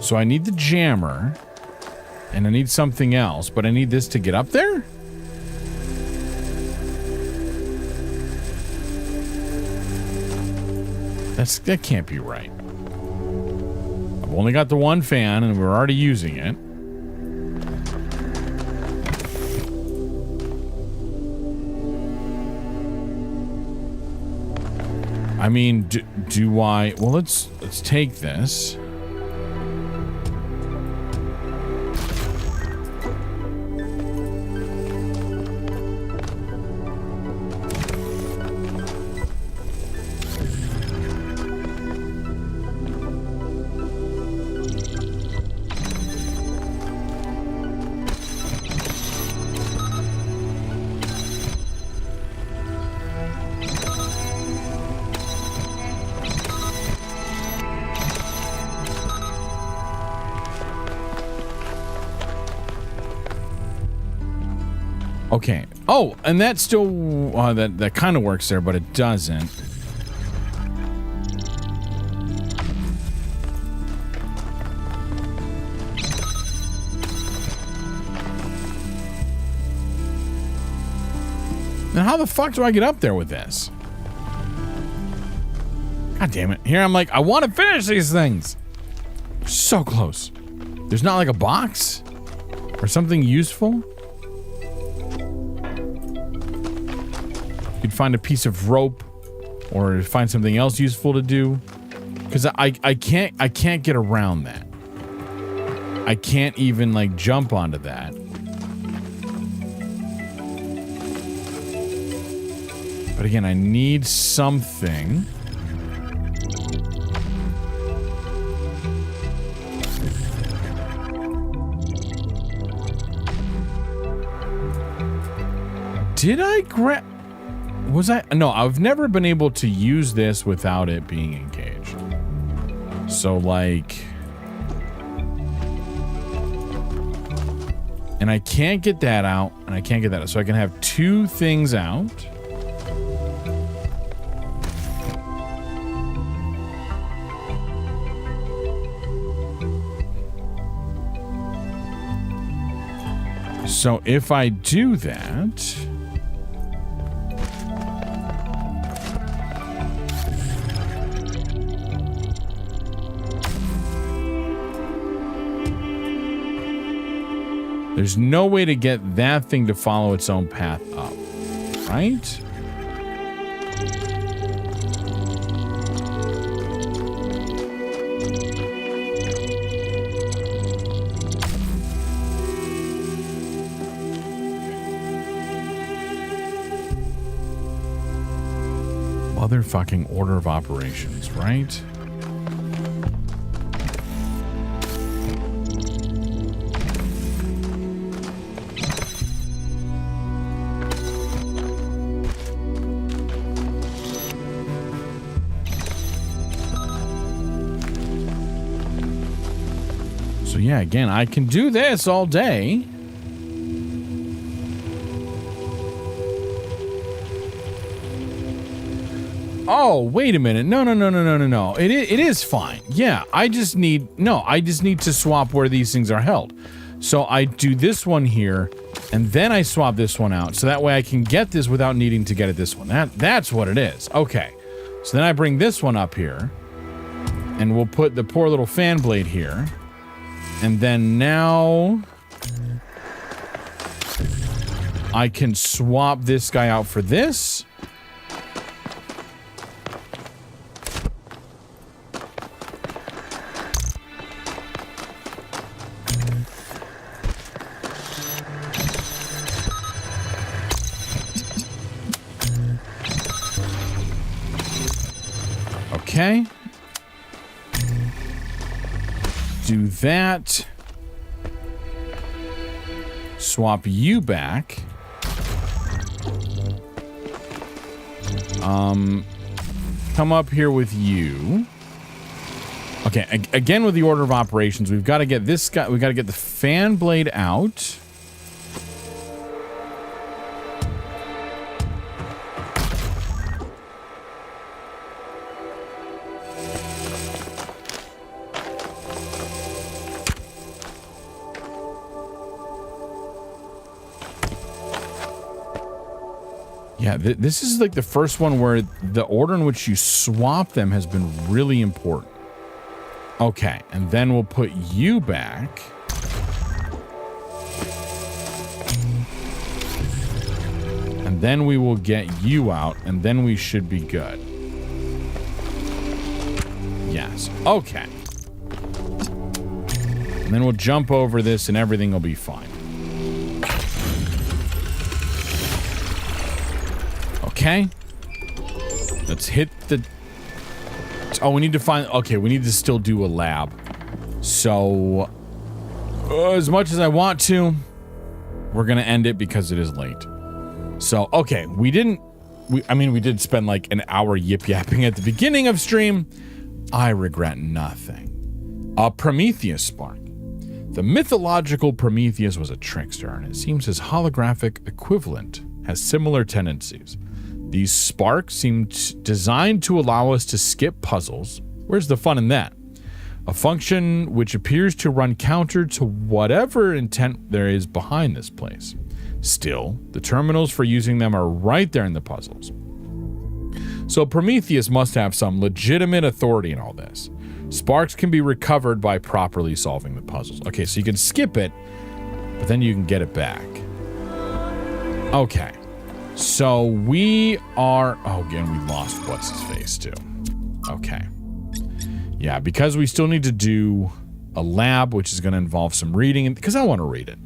So I need the jammer, and I need something else, but I need this to get up there? That can't be right. I've only got the one fan, and we're already using it. I mean, do I... Well, let's take this. Okay. Oh, and that still that kind of works there, but it doesn't. Now, how the fuck do I get up there with this? God damn it! Here I'm like, I want to finish these things. So close. There's not like a box or something useful. You'd find a piece of rope or find something else useful to do, because I can't get around that. I can't even like jump onto that. But again, I need something. Did I grab... Was I? No, I've never been able to use this without it being engaged. So, like... And I can't get that out, and I can't get that out. So I can have two things out. So if I do that... There's no way to get that thing to follow its own path up, right? Motherfucking order of operations, right? Yeah, again, I can do this all day. Oh, wait a minute. No. It is fine. Yeah, I just need to swap where these things are held. So I do this one here, and then I swap this one out. So that way I can get this without needing to get at this one. That's what it is. Okay. So then I bring this one up here, and we'll put the poor little fan blade here. And then now I can swap this guy out for this. Okay. Do that. Swap you back. Come up here with you. Okay, again with the order of operations, we've got to get this guy, we've got to get the fan blade out. Yeah, this is like the first one where the order in which you swap them has been really important. Okay, and then we'll put you back. And then we will get you out, and then we should be good. Yes, okay. And then we'll jump over this and everything will be fine. Okay. Let's hit the... Oh, we need to find... Okay, we need to still do a lab. So... as much as I want to, we're going to end it because it is late. So, okay. We didn't... I mean, we did spend like an hour yip-yapping at the beginning of stream. I regret nothing. A Prometheus spark. The mythological Prometheus was a trickster, and it seems his holographic equivalent has similar tendencies. These sparks seem designed to allow us to skip puzzles. Where's the fun in that? A function which appears to run counter to whatever intent there is behind this place. Still, the terminals for using them are right there in the puzzles. So Prometheus must have some legitimate authority in all this. Sparks can be recovered by properly solving the puzzles. Okay, so you can skip it, but then you can get it back. Okay. So we are... Oh, again, we lost what's-his-face, too. Okay. Yeah, because we still need to do a lab, which is going to involve some reading, because I want to read it.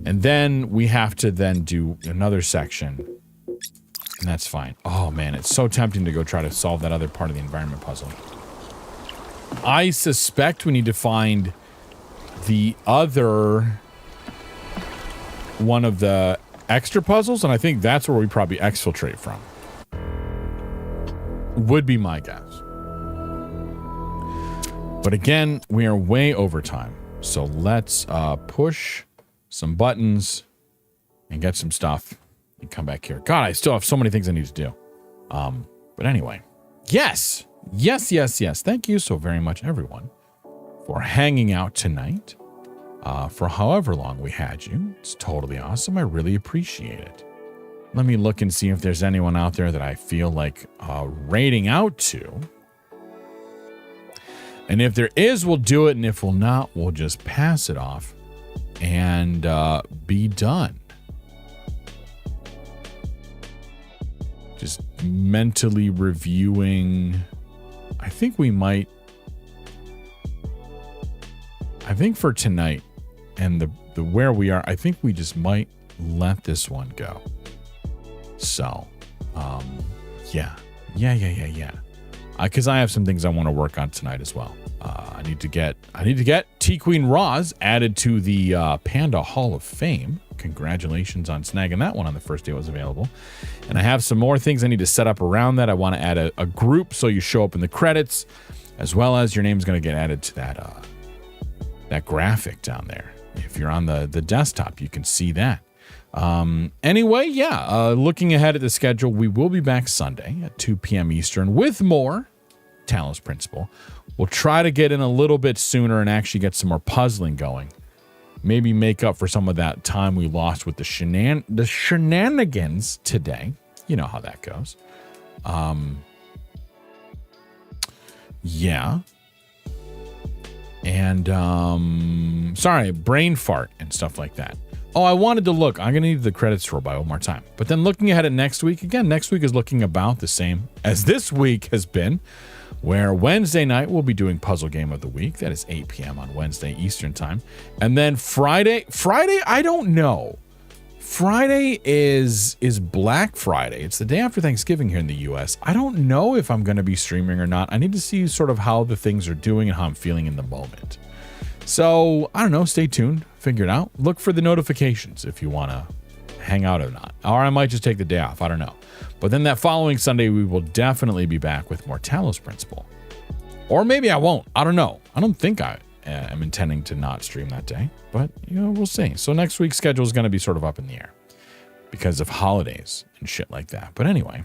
And then we have to then do another section. And that's fine. Oh, man, it's so tempting to go try to solve that other part of the environment puzzle. I suspect we need to find the other one of the extra puzzles, and I think that's where we probably exfiltrate from. Would be my guess. But again, we are way over time. So let's push some buttons and get some stuff and come back here. God, I still have so many things I need to do. But anyway, yes. Yes. Thank you so very much, everyone, for hanging out tonight. For however long we had you. It's totally awesome. I really appreciate it. Let me look and see if there's anyone out there that I feel like raiding out to. And if there is, we'll do it. And if we'll not, we'll just pass it off and be done. Just mentally reviewing. I think we might. I think for tonight and the where we are, I think we just might let this one go. So, yeah. Because I have some things I want to work on tonight as well. I need to get T Queen Roz added to the Panda Hall of Fame. Congratulations on snagging that one on the first day it was available. And I have some more things I need to set up around that. I want to add a group so you show up in the credits, as well as your name's going to get added to that graphic down there. If you're on the desktop, you can see that. Anyway, looking ahead at the schedule, we will be back Sunday at 2 p.m. Eastern with more Talos Principle. We'll try to get in a little bit sooner and actually get some more puzzling going. Maybe make up for some of that time we lost with the shenanigans today. You know how that goes. And, sorry, brain fart and stuff like that. Oh, I wanted to look. I'm going to need the credits roll by one more time. But then looking ahead at next week, again, next week is looking about the same as this week has been, where Wednesday night we'll be doing Puzzle Game of the Week. That is 8 p.m. on Wednesday Eastern Time. And then Friday, I don't know. Friday is Black Friday. It's the day after Thanksgiving here in the U.S. I don't know if I'm going to be streaming or not. I need to see sort of how the things are doing and how I'm feeling in the moment. So, I don't know. Stay tuned. Figure it out. Look for the notifications if you want to hang out or not. Or I might just take the day off. I don't know. But then that following Sunday, we will definitely be back with more Talos Principle. Or maybe I won't. I don't know. I don't think I am intending to not stream that day. But, we'll see. So next week's schedule is going to be sort of up in the air because of holidays and shit like that. But anyway,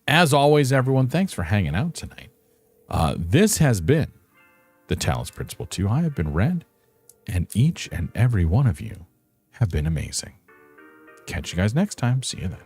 as always, everyone, thanks for hanging out tonight. This has been the Talos Principle II. I have been Red, and each and every one of you have been amazing. Catch you guys next time. See you then.